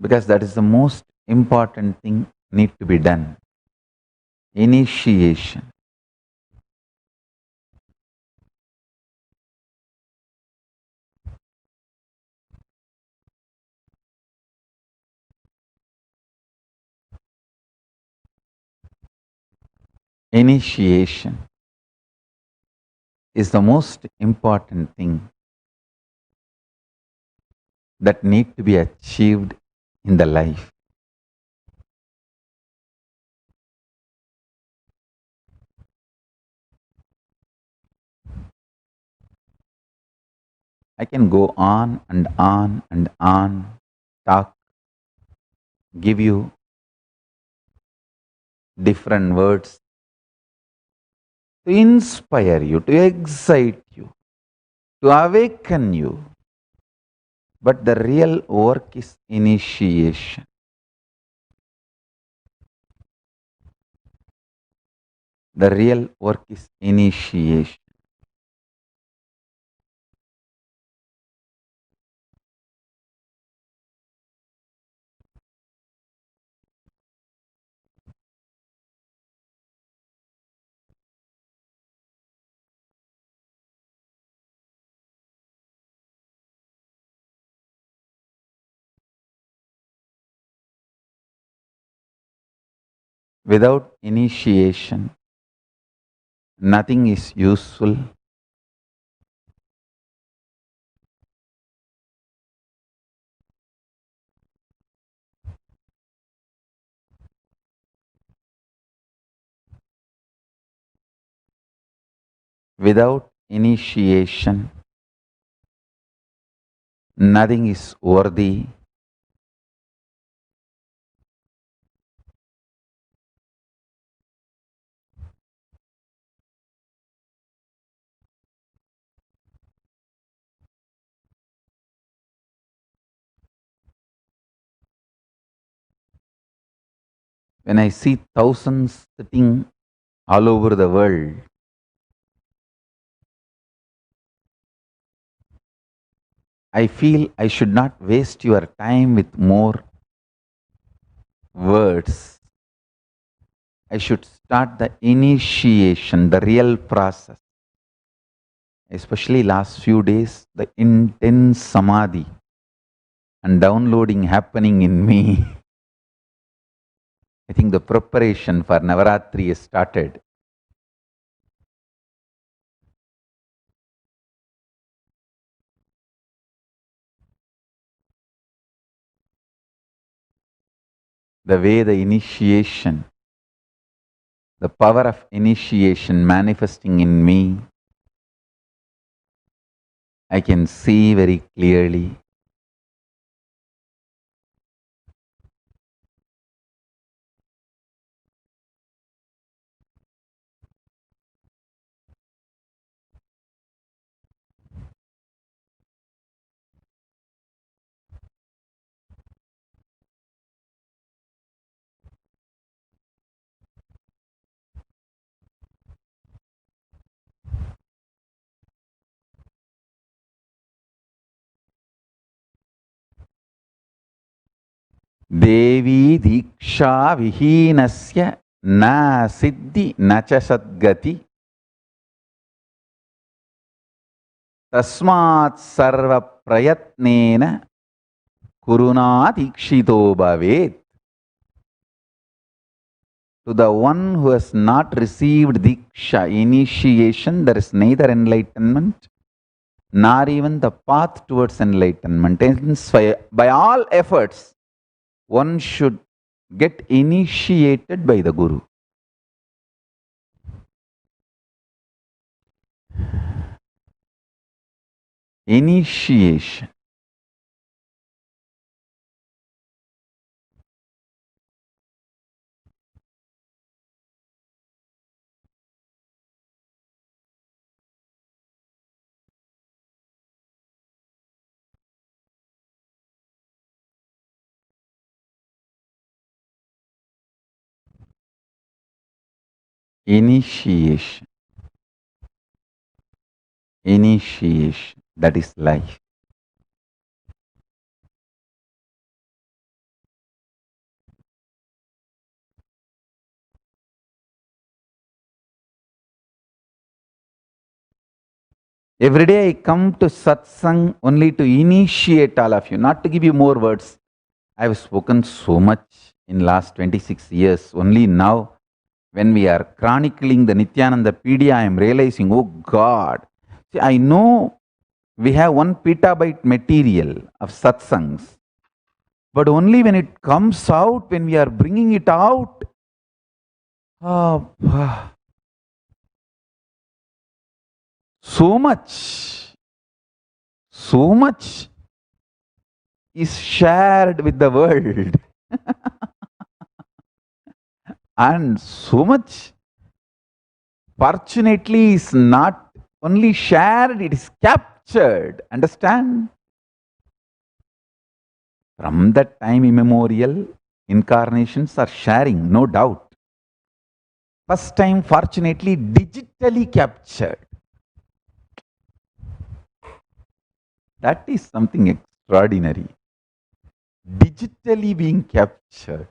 Because that is the most important thing need to be done. Initiation. Initiation is the most important thing that need to be achieved in the life. I can go on and on and on, talk, give you different words to inspire you, to excite you, to awaken you. But the real work is initiation. The real work is initiation. Without initiation, nothing is useful. Without initiation, nothing is worthy. When I see thousands sitting all over the world, I feel I should not waste your time with more words. I should start the initiation, the real process. Especially last few days, the intense samadhi and downloading happening in me. I think the preparation for Navaratri has started. The way the initiation, the power of initiation manifesting in me, I can see very clearly. Devi Diksha Vihinasya Na Siddhi Nacha Sadgati Tasmat Sarva Prayatnena Kuruna Dikshito Bhavet. To the one who has not received Diksha, initiation, there is neither enlightenment nor even the path towards enlightenment. Hence, by all efforts, one should get initiated by the Guru. Initiation. Initiation. Initiation. That is life. Every day I come to Satsang only to initiate all of you, not to give you more words. I have spoken so much in last 26 years. Only now, when we are chronicling the Nithyananda Pedia, I am realizing, oh God. See, I know we have 1 petabyte material of Satsangs. But only when it comes out, when we are bringing it out, so much is shared with the world. And so much, fortunately, is not only shared, it is captured. Understand? From that time immemorial, incarnations are sharing, no doubt. First time, fortunately, digitally captured. That is something extraordinary. Digitally being captured.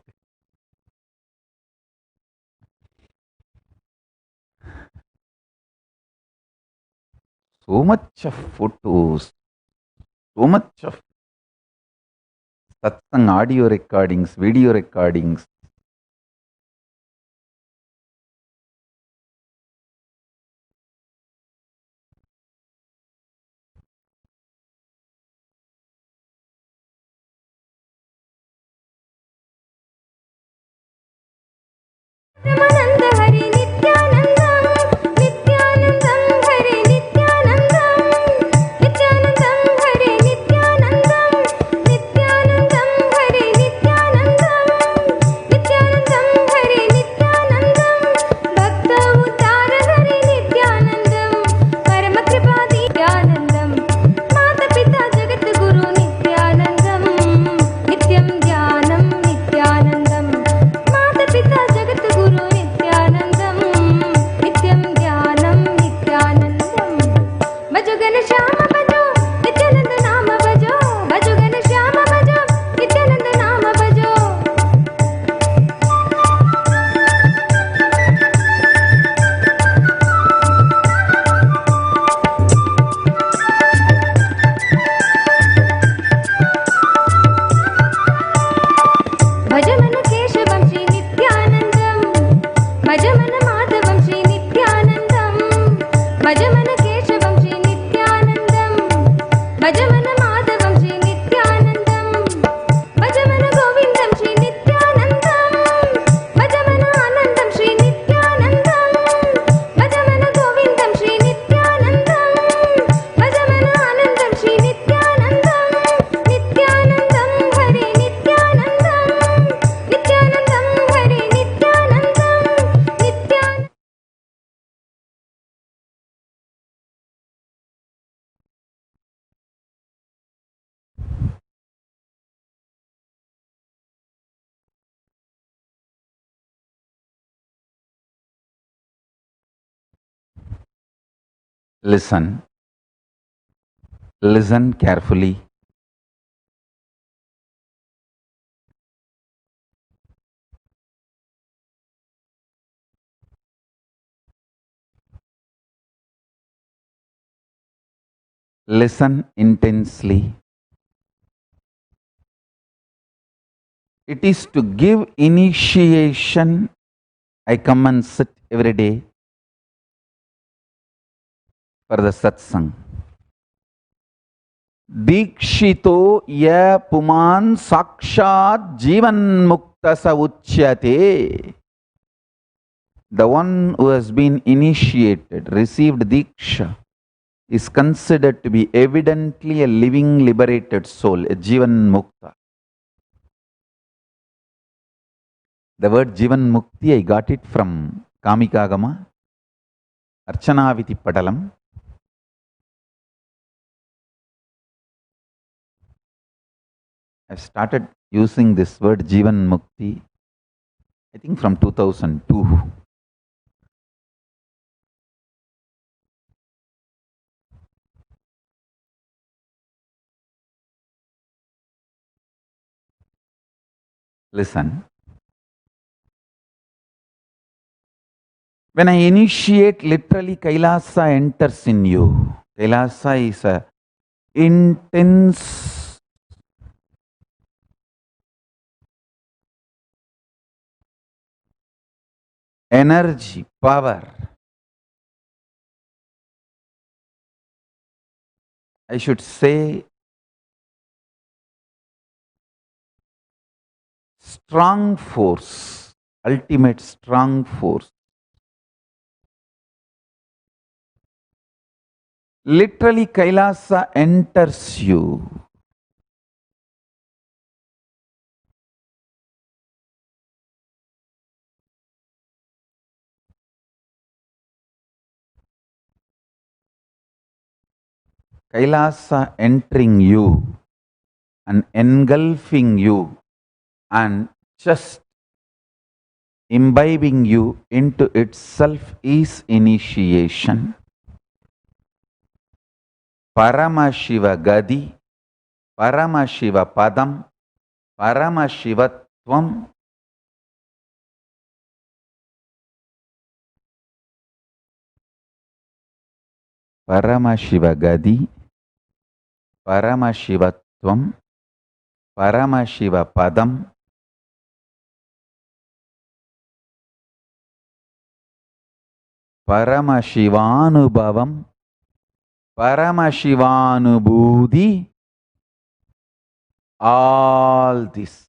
So much of photos, so much of Satsang audio recordings, video recordings. Paramananda Hari Nithyanandam Nithyanandam Hari Listen. Listen carefully. Listen intensely. It is to give initiation. I come and sit every day for the satsang. Dikshito ya puman sakshat jivan mukta sa uchyate. The one who has been initiated, received diksha, is considered to be evidently a living liberated soul, a jivan mukta. The word jivan mukti, I got it from Kamikagama, Archanaviti Padalam. I've started using this word jivan mukti, I think from 2002. Listen. When I initiate, literally Kailasa enters in you. Kailasa is a intense energy, power. I should say strong force, ultimate strong force. Literally Kailasa enters you. Kailasa entering you and engulfing you and just imbibing you into itself is initiation. Paramashiva Gadi, Paramashiva Padam, Paramashivatvam, Paramashiva Gadi, Paramashivatvam, Paramashiva Padam, Paramashivanubhavam, Paramashivanubhudi, all this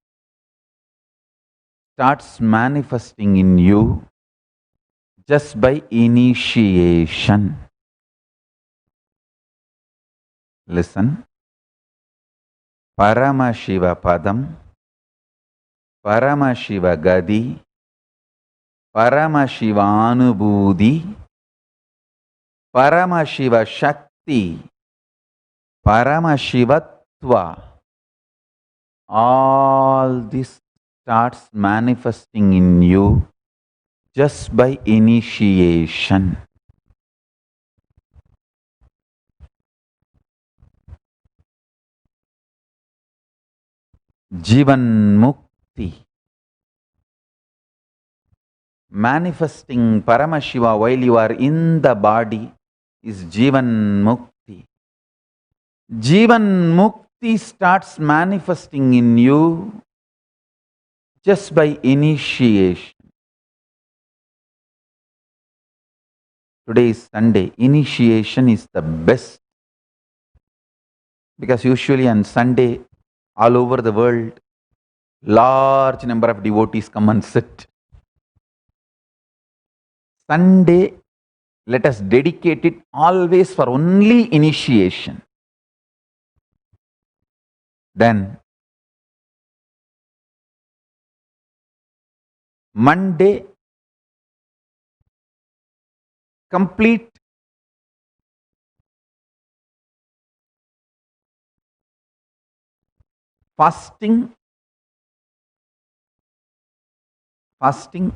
starts manifesting in you just by initiation. Listen. Paramashiva Padam, Paramashiva Gadi, Paramashivanubhudi, Paramashiva Shakti, Paramashivatva, all this starts manifesting in you just by initiation. Jivan Mukti. Manifesting Paramashiva while you are in the body is Jivan Mukti. Jivan Mukti starts manifesting in you just by initiation. Today is Sunday. Initiation is the best. Because usually on Sunday, all over the world, large number of devotees come and sit. Sunday, let us dedicate it always for only initiation. Then, Monday, complete fasting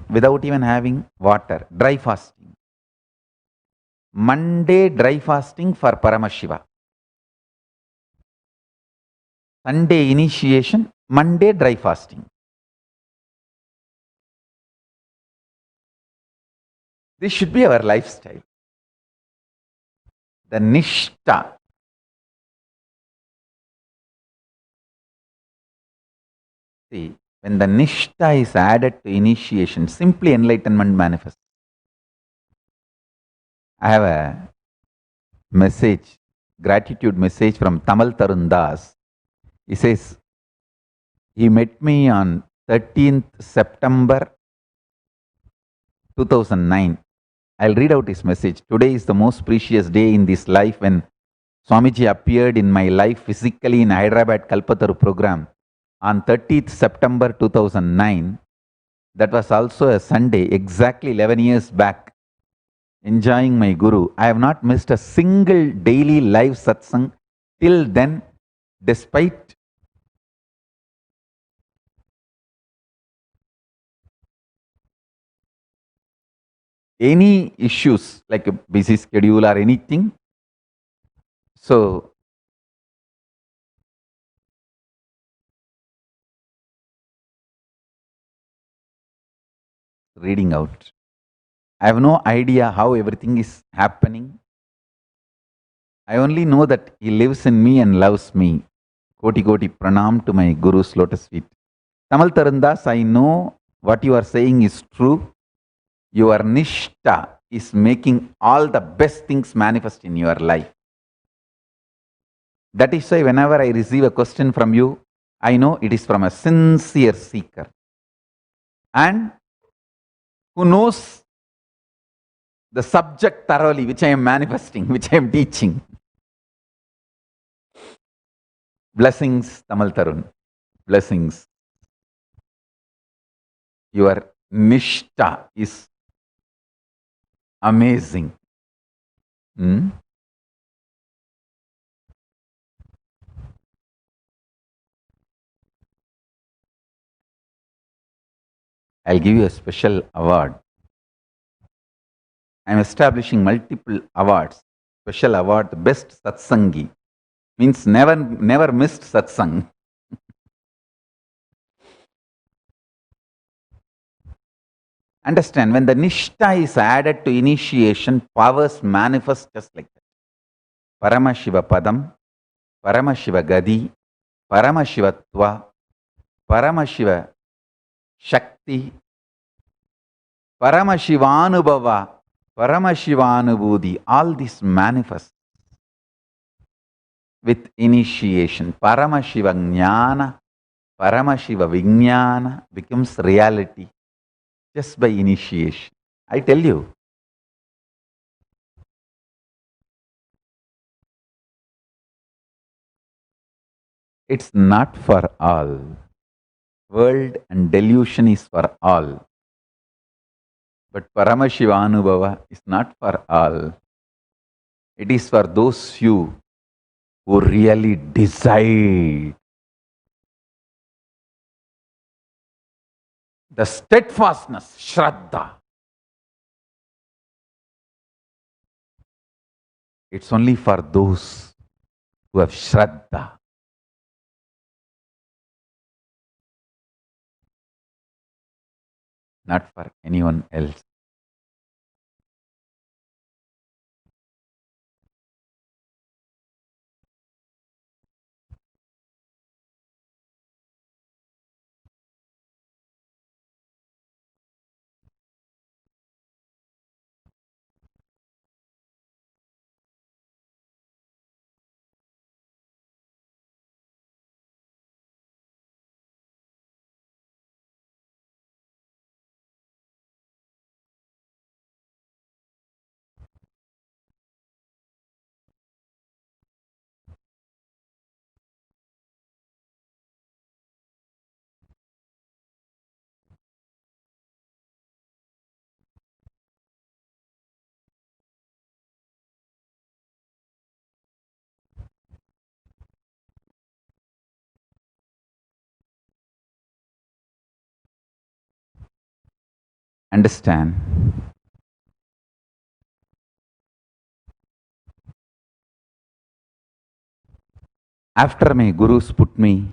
without even having water, dry fasting. Monday dry fasting for Paramashiva. Sunday initiation, Monday dry fasting. This should be our lifestyle. The Nishta. See, when the Nishta is added to initiation, simply enlightenment manifests. I have a message, gratitude message from Tamal Tarun Das. He says, he met me on 13th September 2009. I'll read out his message. Today is the most precious day in this life when Swamiji appeared in my life physically in Hyderabad Kalpataru program on 30th September 2009. That was also a Sunday, exactly 11 years back. Enjoying my Guru. I have not missed a single daily live satsang till then, despite any issues like a busy schedule or anything. So, reading out. I have no idea how everything is happening. I only know that he lives in me and loves me. Koti Koti Pranam to my Guru's lotus feet. Tamal Tarandas, I know what you are saying is true. Your Nishta is making all the best things manifest in your life. That is why whenever I receive a question from you, I know it is from a sincere seeker. And who knows the subject thoroughly, which I am manifesting, which I am teaching. Blessings, Tamal Tarun. Blessings. Your Nishta is amazing. I'll give you a special award. I'm establishing multiple awards. Special award, the best Satsangi. Means never missed Satsang. Understand, when the Nishta is added to initiation, powers manifest just like that. Paramashiva Padam, Paramashiva Gadi, Paramashivatva, Paramashiva Shakti, Paramashivanubhava, Paramashivanubhudi, all this manifests with initiation. Paramashiva Jnana, Paramashiva Vijnana becomes reality just by initiation. I tell you. It's not for all. World and delusion is for all. But Paramashivanubhava is not for all. It is for those few who really decide. The steadfastness, Shraddha. It's only for those who have Shraddha. Not for anyone else. Understand? After my gurus put me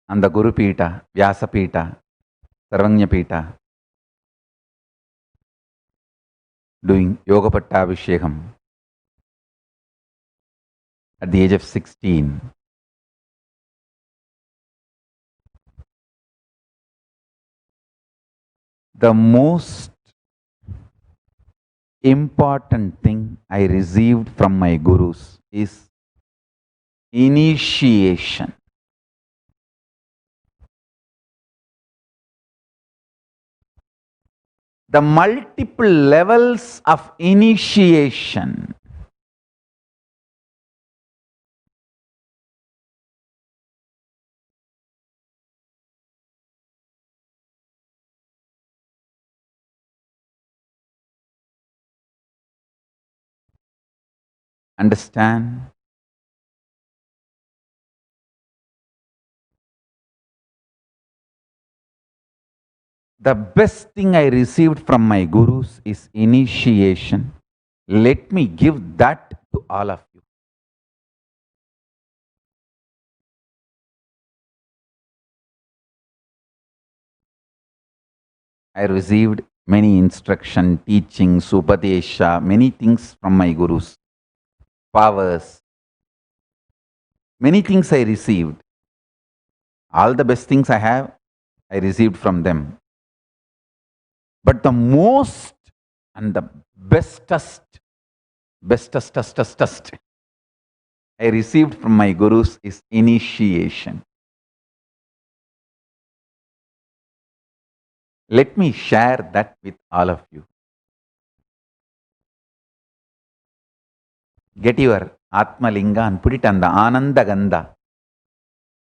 on the Guru Pita, Vyasa Pita, Sarvanya Pita, doing Yoga Pattabhishekam at the age of 16. The most important thing I received from my gurus is initiation. The multiple levels of initiation. Understand? The best thing I received from my gurus is initiation. Let me give that to all of you. I received many instruction, teachings, upadesha, many things from my gurus. Powers. Many things I received. All the best things I have, I received from them. But the most and the bestest I received from my gurus is initiation. Let me share that with all of you. Get your Atma Linga and put it on the Ananda Gandha.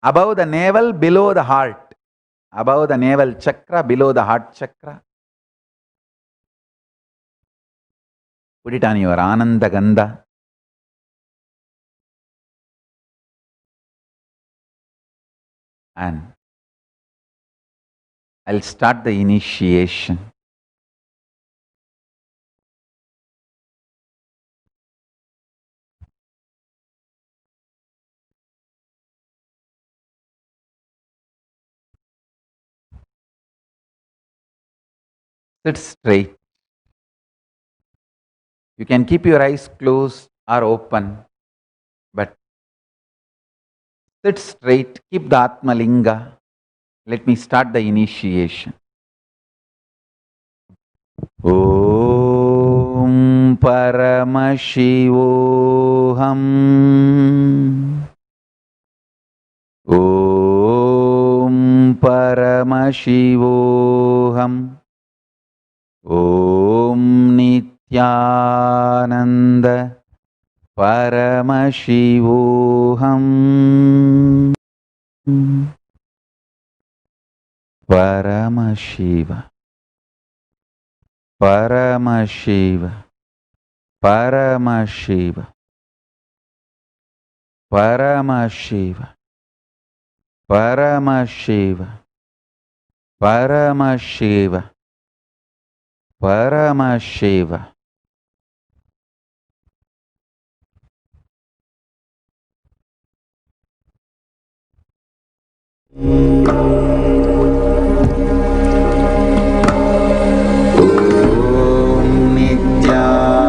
Above the navel, below the heart. Above the navel chakra, below the heart chakra. Put it on your Ananda Gandha. And I'll start the initiation. Sit straight. You can keep your eyes closed or open, but sit straight, keep the Atma Linga. Let me start the initiation. Om Paramashivoham. Om Paramashivoham. Om Nithyananda Paramashivoham. Paramashiva. Paramashiva. Paramashiva. Paramashiva. Paramashiva. Paramashiva. Paramashiva.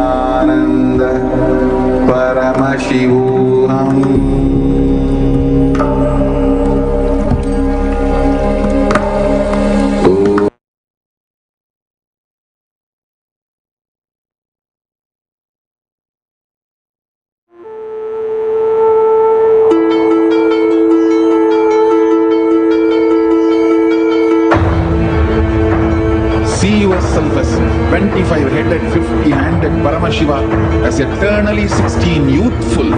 Nithyananda Paramashivoham. See yourself as 25-headed, 50-handed Paramashiva, as eternally 16, youthful.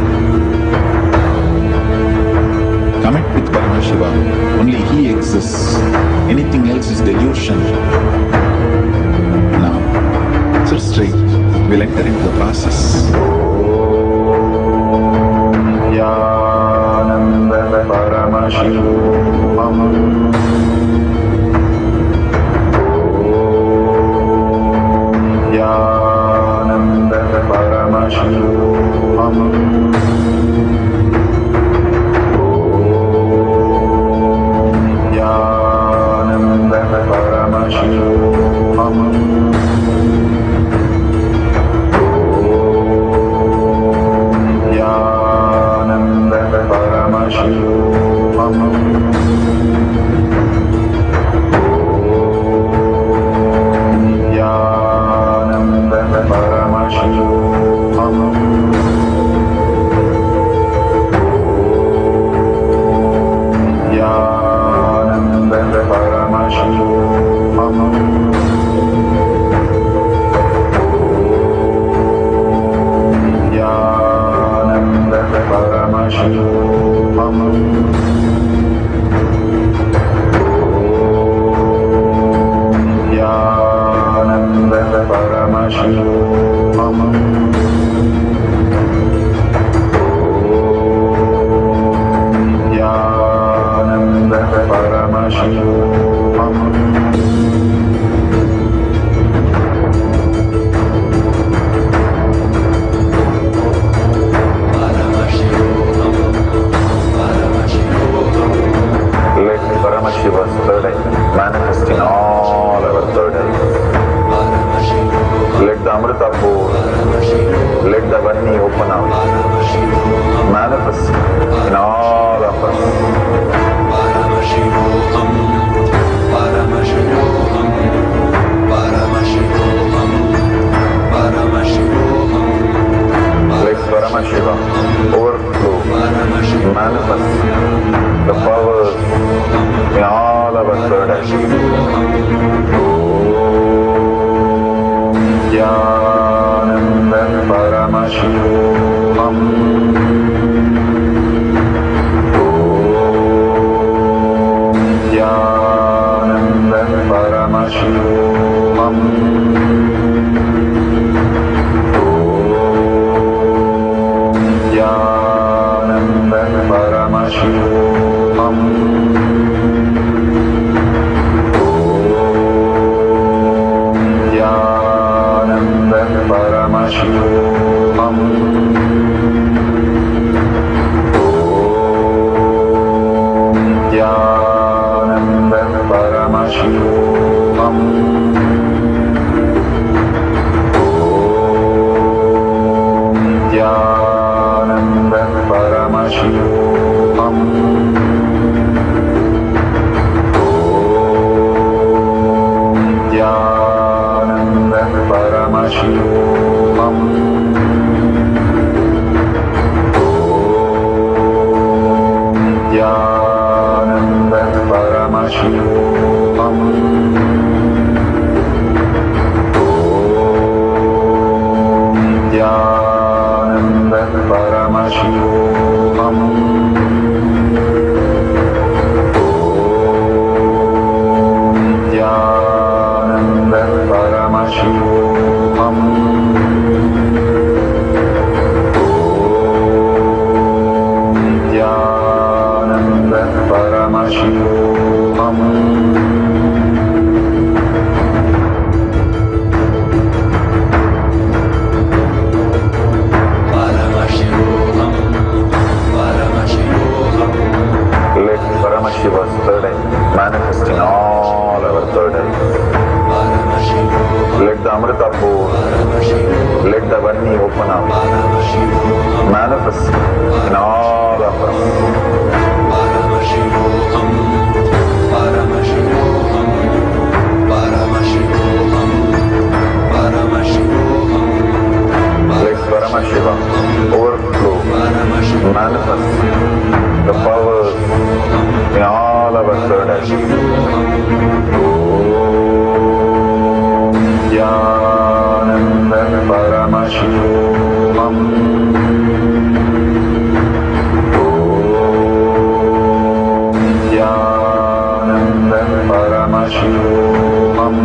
Commit with Paramashiva. Only He exists. Anything else is delusion. Now, sit straight. We'll enter into the process. Nithyananda Paramashivoham. Nithyananda Paramashivoham. Paramashiva's third eye manifest in all our third eyes. Let the Amrita pour, let the Vanni open out, manifest in all of us. Paramashivoham, Paramashivoham, Paramashivoham, Paramashivoham. Let Paramashiva overflow, manifest the powers in all our third eyes. Nithyananda Paramashivoham. Nithyananda Paramashivoham. Nithyananda Paramashivoham. Nithyananda Paramashivoham. Nithyananda Paramashivoham. Nithyananda Paramashivoham. Nithyananda Paramashivoham. Nithyananda Paramashivoham. Nithyananda Paramashivoham. Nithyananda Paramashivoham. Nithyananda Paramashivoham. Paramashivoham, Paramashivoham. Let Paramashiva's third eye manifest in all our third eyes. Let the Amrita pour, let the Vanni open out, manifest in all of us. Paramashivoham, Paramashivoham, Paramashivoham, Paramashivoham. Let Paramashiva overflow, manifest the powers in all our third eyes. Nithyananda Paramashivoham. Nithyananda Paramashivoham.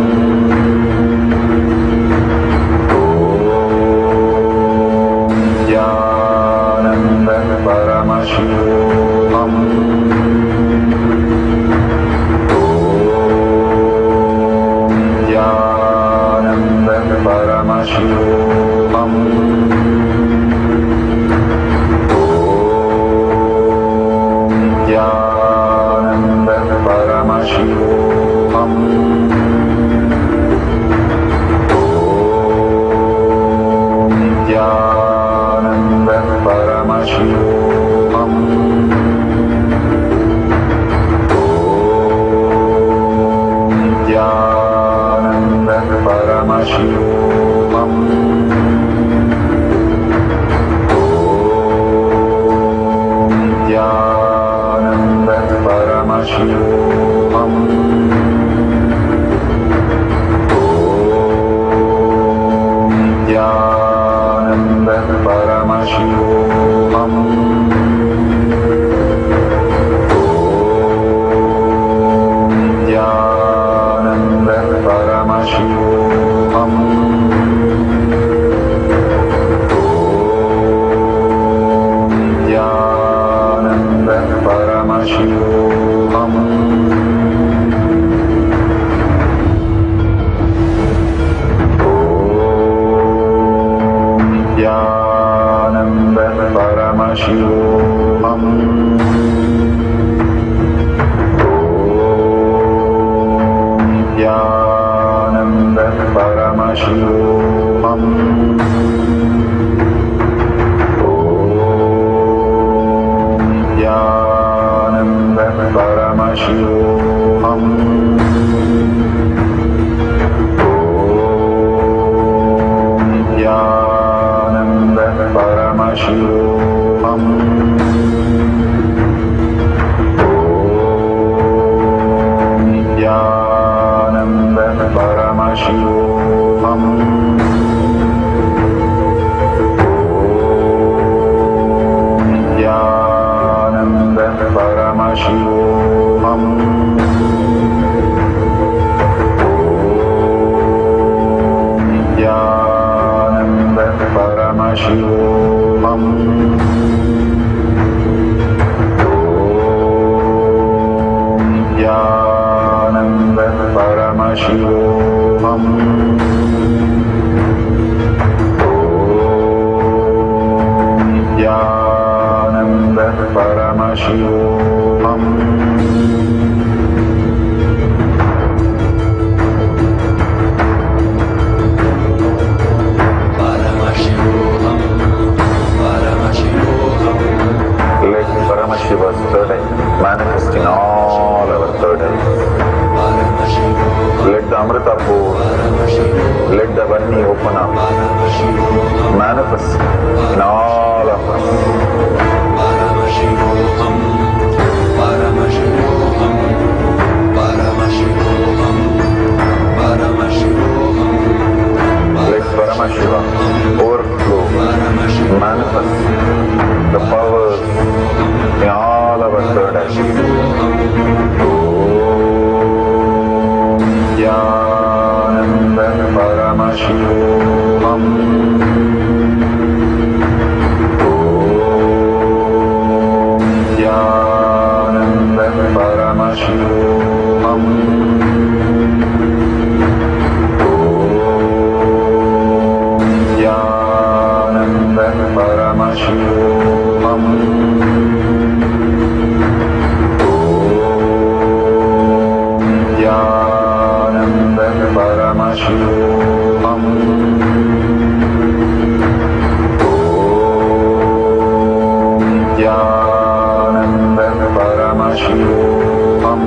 Nithyananda Paramashivoham. Nithyananda Paramashivoham. Nithyananda Paramashivoham. Nithyananda Paramashivoham. Nithyananda Paramashivoham. Nithyananda Paramashivoham. Nithyananda Paramashivoham. Nithyananda Paramashivoham. Nithyananda Paramashivoham. Paramashivoham. Nithyananda Paramashivoham. Nithyananda Paramashivoham. Nithyananda Paramashivoham. Nithyananda Paramashivoham. Nithyananda Paramashivoham. Nithyananda Paramashivoham. Paramashivoham, Paramashivoham. Let Paramashiva's third eye manifest in all our third eyes. Let the Amrita pour, let the Vani open up, manifest in all of us. Paramashivoham, Paramashivoham, Paramashivoham, Paramashivoham. Let Paramashiva overflow, manifest the powers in all our third eyes. Nithyananda Paramashivoham. Nithyananda Paramashivoham. Nithyananda Paramashivoham. Nithyananda Paramashivoham. Nithyananda Paramashivoham.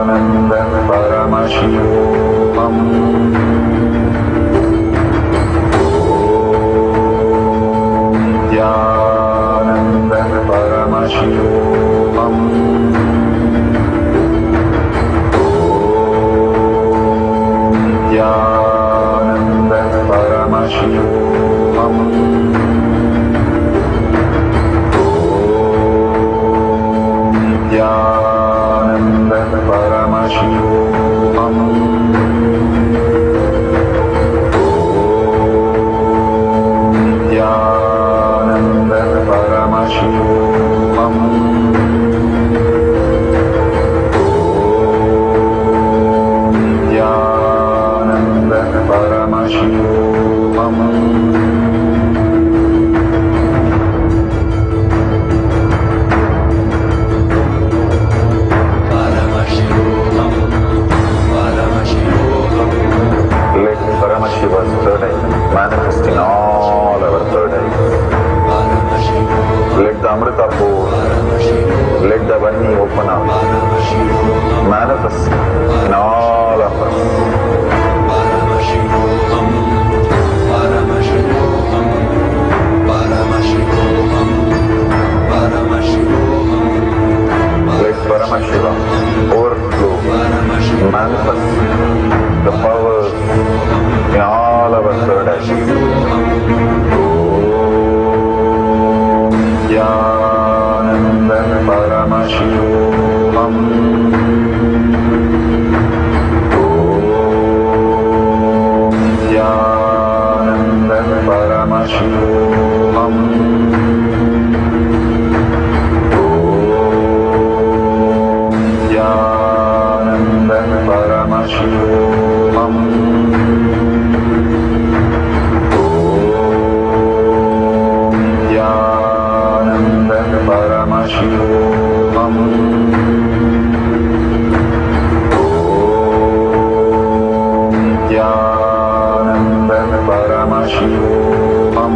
Nithyananda Paramashivoham. Nithyananda Paramashivoham. Nithyananda Paramashivoham. Nithyananda Paramashivoham. Nithyananda Paramashivoham. Nithyananda Paramashivoham. Paramashivoham, Paramashivoham. Let Paramashiva's third eye manifest in all our third eyes. Let the Amrita pour, let the Vani open up, manifest in all of us. Paramashivoham, Paramashivoham, Paramashivoham, Paramashivoham. Let Paramashiva overflow, manifest the powers in all our third eyes. Nithyananda Paramashivoham. Nithyananda Paramashivoham. Nithyananda Paramashivoham. Nithyananda Paramashivoham. Nithyananda Paramashivoham.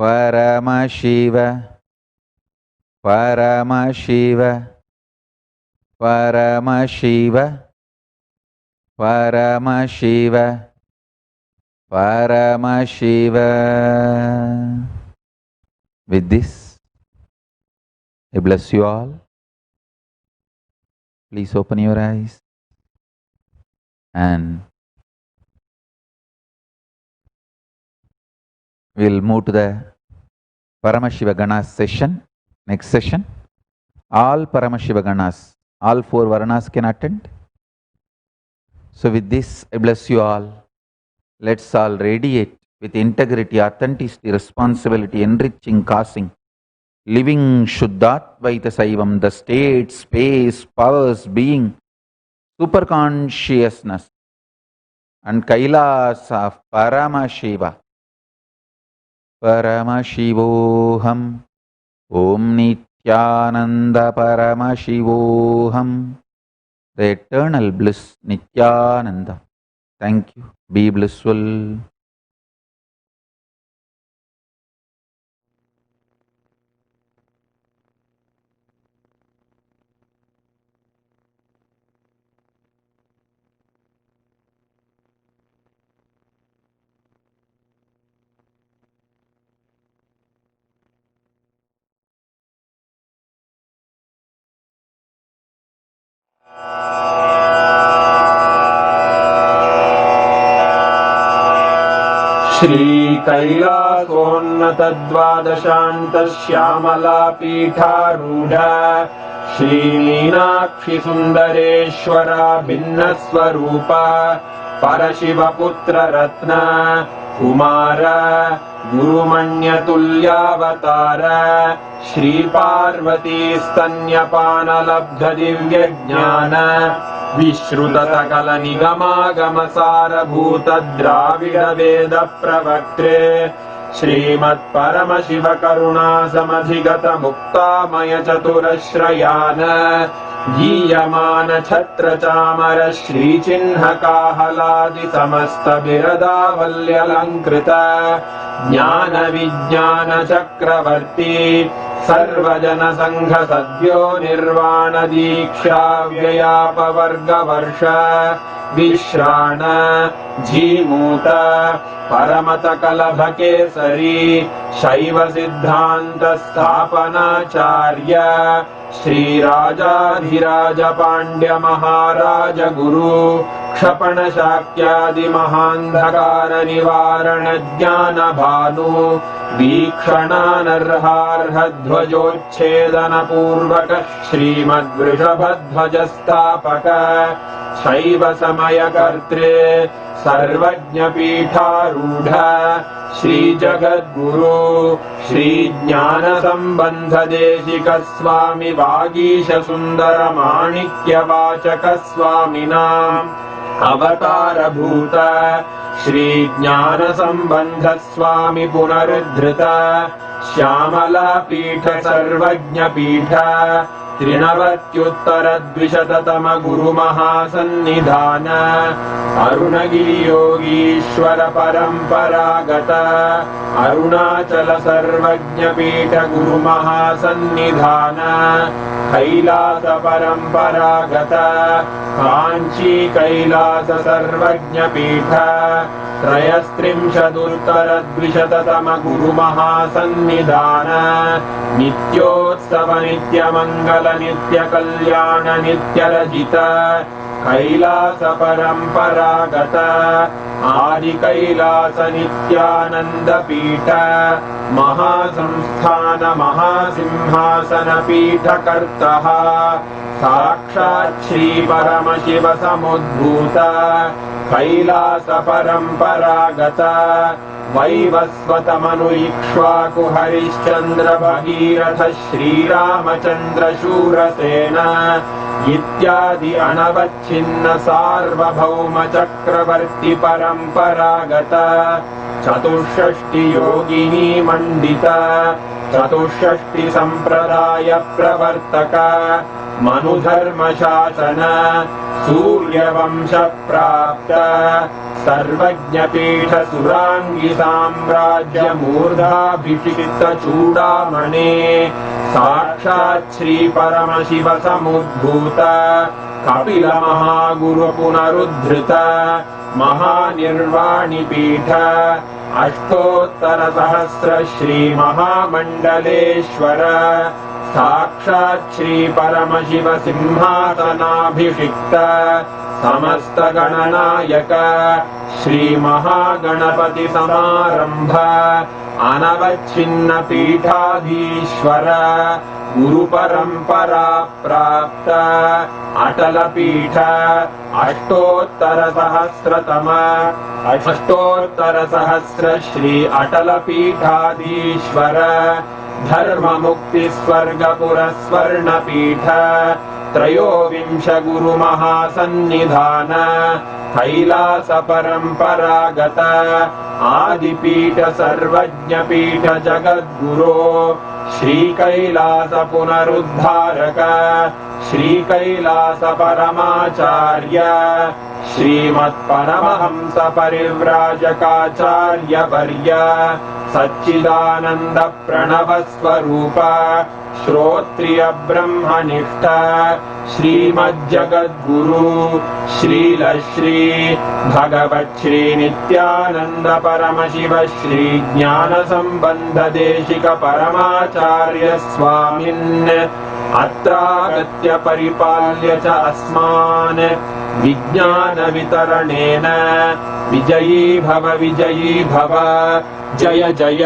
Paramashiva, Paramashiva, Paramashiva, Paramashiva, Paramashiva. With this, I bless you all. Please open your eyes and we'll move to the Paramashiva Ganas session. Next session. All Paramashiva Ganas, all 4 Varanas can attend. So with this, I bless you all. Let's all radiate with integrity, authenticity, responsibility, enriching, causing, living Shuddhatvaita Saivam, the state, space, powers, being, super consciousness, and Kailasa of Paramashiva. Paramashivoham, Om Nithyananda Paramashivoham, the eternal bliss Nithyananda. Thank you. Be blissful. श्रीकैलासोन्नतद्वादशान्तश्यामलापीठारूढा श्रीमीनाक्षिसुन्दरेश्वरा भिन्नस्वरूपा परशिवपुत्ररत्न Kumar गुरुमण्यतुल्यावतार श्रीपार्वतीस्तन्यपानलब्धदिव्यज्ञान विश्रुतसकलनिगमागमसारभूतद्राविडवेदप्रवक्त्रे श्रीमत्परमशिवकरुणासमधिगतमुक्तामयचतुरश्रयान् गीयमानछत्रचामर श्रीचिह्नकाहलादिसमस्तबिरदावल्यलङ्कृत ज्ञानविज्ञानचक्रवर्ती सर्वजनसङ्घसद्यो निर्वाणदीक्षाव्ययापवर्गवर्ष विश्राण Jimuta परमतकलभकेसरी शैवसिद्धान्तस्थापनाचार्य श्रीराजाधिराजपाण्ड्यमहाराज गुरु क्षपणशाक्यादिमहान्धकारनिवारणज्ञानभानु वीक्षणानर्हार्हध्वजोच्छेदनपूर्वक श्रीमद्वृषभध्वजस्थापक शैवसमयकर्त्रे सर्वज्ञपीठारूढ श्रीजगद्गुरु श्रीज्ञानसम्बन्धदेशिकस्वामि वागीशसुन्दरमाणिक्यवाचकस्वामिनाम् अवतारभूत श्रीज्ञानसम्बन्धस्वामि पुनरुद्धृत श्यामलापीठ सर्वज्ञपीठ 93 गुरुमहासन्निधान अरुणगिरियोगीश्वर परम्परागत अरुणाचल सर्वज्ञपीठ गुरुमहासन्निधान कैलास परम्परागत काञ्ची कैलास सर्वज्ञपीठ 33 गुरुमहासन्निधान नित्योत्सव नित्यमङ्गल नित्यकल्याण नित्यरजित कैलास परम्परागत आदिकैलास नित्यानन्दपीठ महासंस्थान महासिंहासनपीठकर्तः साक्षात् श्री परमशिव समुद्भूत कैलास परम्परागत वैवस्वतमनु इक्ष्वाकु हरिश्चन्द्र भगीरथ श्रीरामचन्द्र शूरसेन इत्यादि अनवच्छिन्न सार्वभौम चक्रवर्ति परम्परागत 64 योगिनी मंडित 64 संप्रदाय प्रवर्तक मनु मनुधर्मशासन सूर्यवंश प्राप्त सर्वज्ञपीठ सुराङ्गी साम्राज्य मूर्धाभिषिक्त चूडामणे साक्षात् श्री परमशिव समुद्भूत कपिल महागुरु पुनरुद्धृत महानिर्वाणि पीठ अष्टोत्तर सहस्र श्री महामण्डलेश्वर साक्षात् श्री परमशिव सिंहासनाभिषिक्त समस्त गणनायक श्री महागणपति समारंभ अनवच्छिन्न पीठाधीश्वर गुरु परंपरा प्राप्त अटल पीठ अष्टोत्तर सहस्र श्री अटल पीठाधीश्वर धर्म मुक्ति स्वर्ग पुरस्वर्ण पीठ त्रयोविंश गुरु महासन्निधान कैलास परंपरागत आदिपीठ सर्वज्ञ पीठ जगद्गुरो श्री कैलास पुनरुद्धारक श्री कैलास परमाचार्य श्रीमत् परमहंस परिव्राजकाचार्य वर्य सच्चिदानंद प्रणव स्वरूप श्रोत्रिय ब्रह्मनिष्ठ श्रीमज्जगद्गुरु श्रील श्री भगवत् श्री नित्यानंद परमशिव श्री ज्ञान संबंध देशिक परमाचार्य स्वामिन् अत्रागत्य परिपाल्य च अस्मान् विज्ञान वितरणेन विजयी भव जय जय।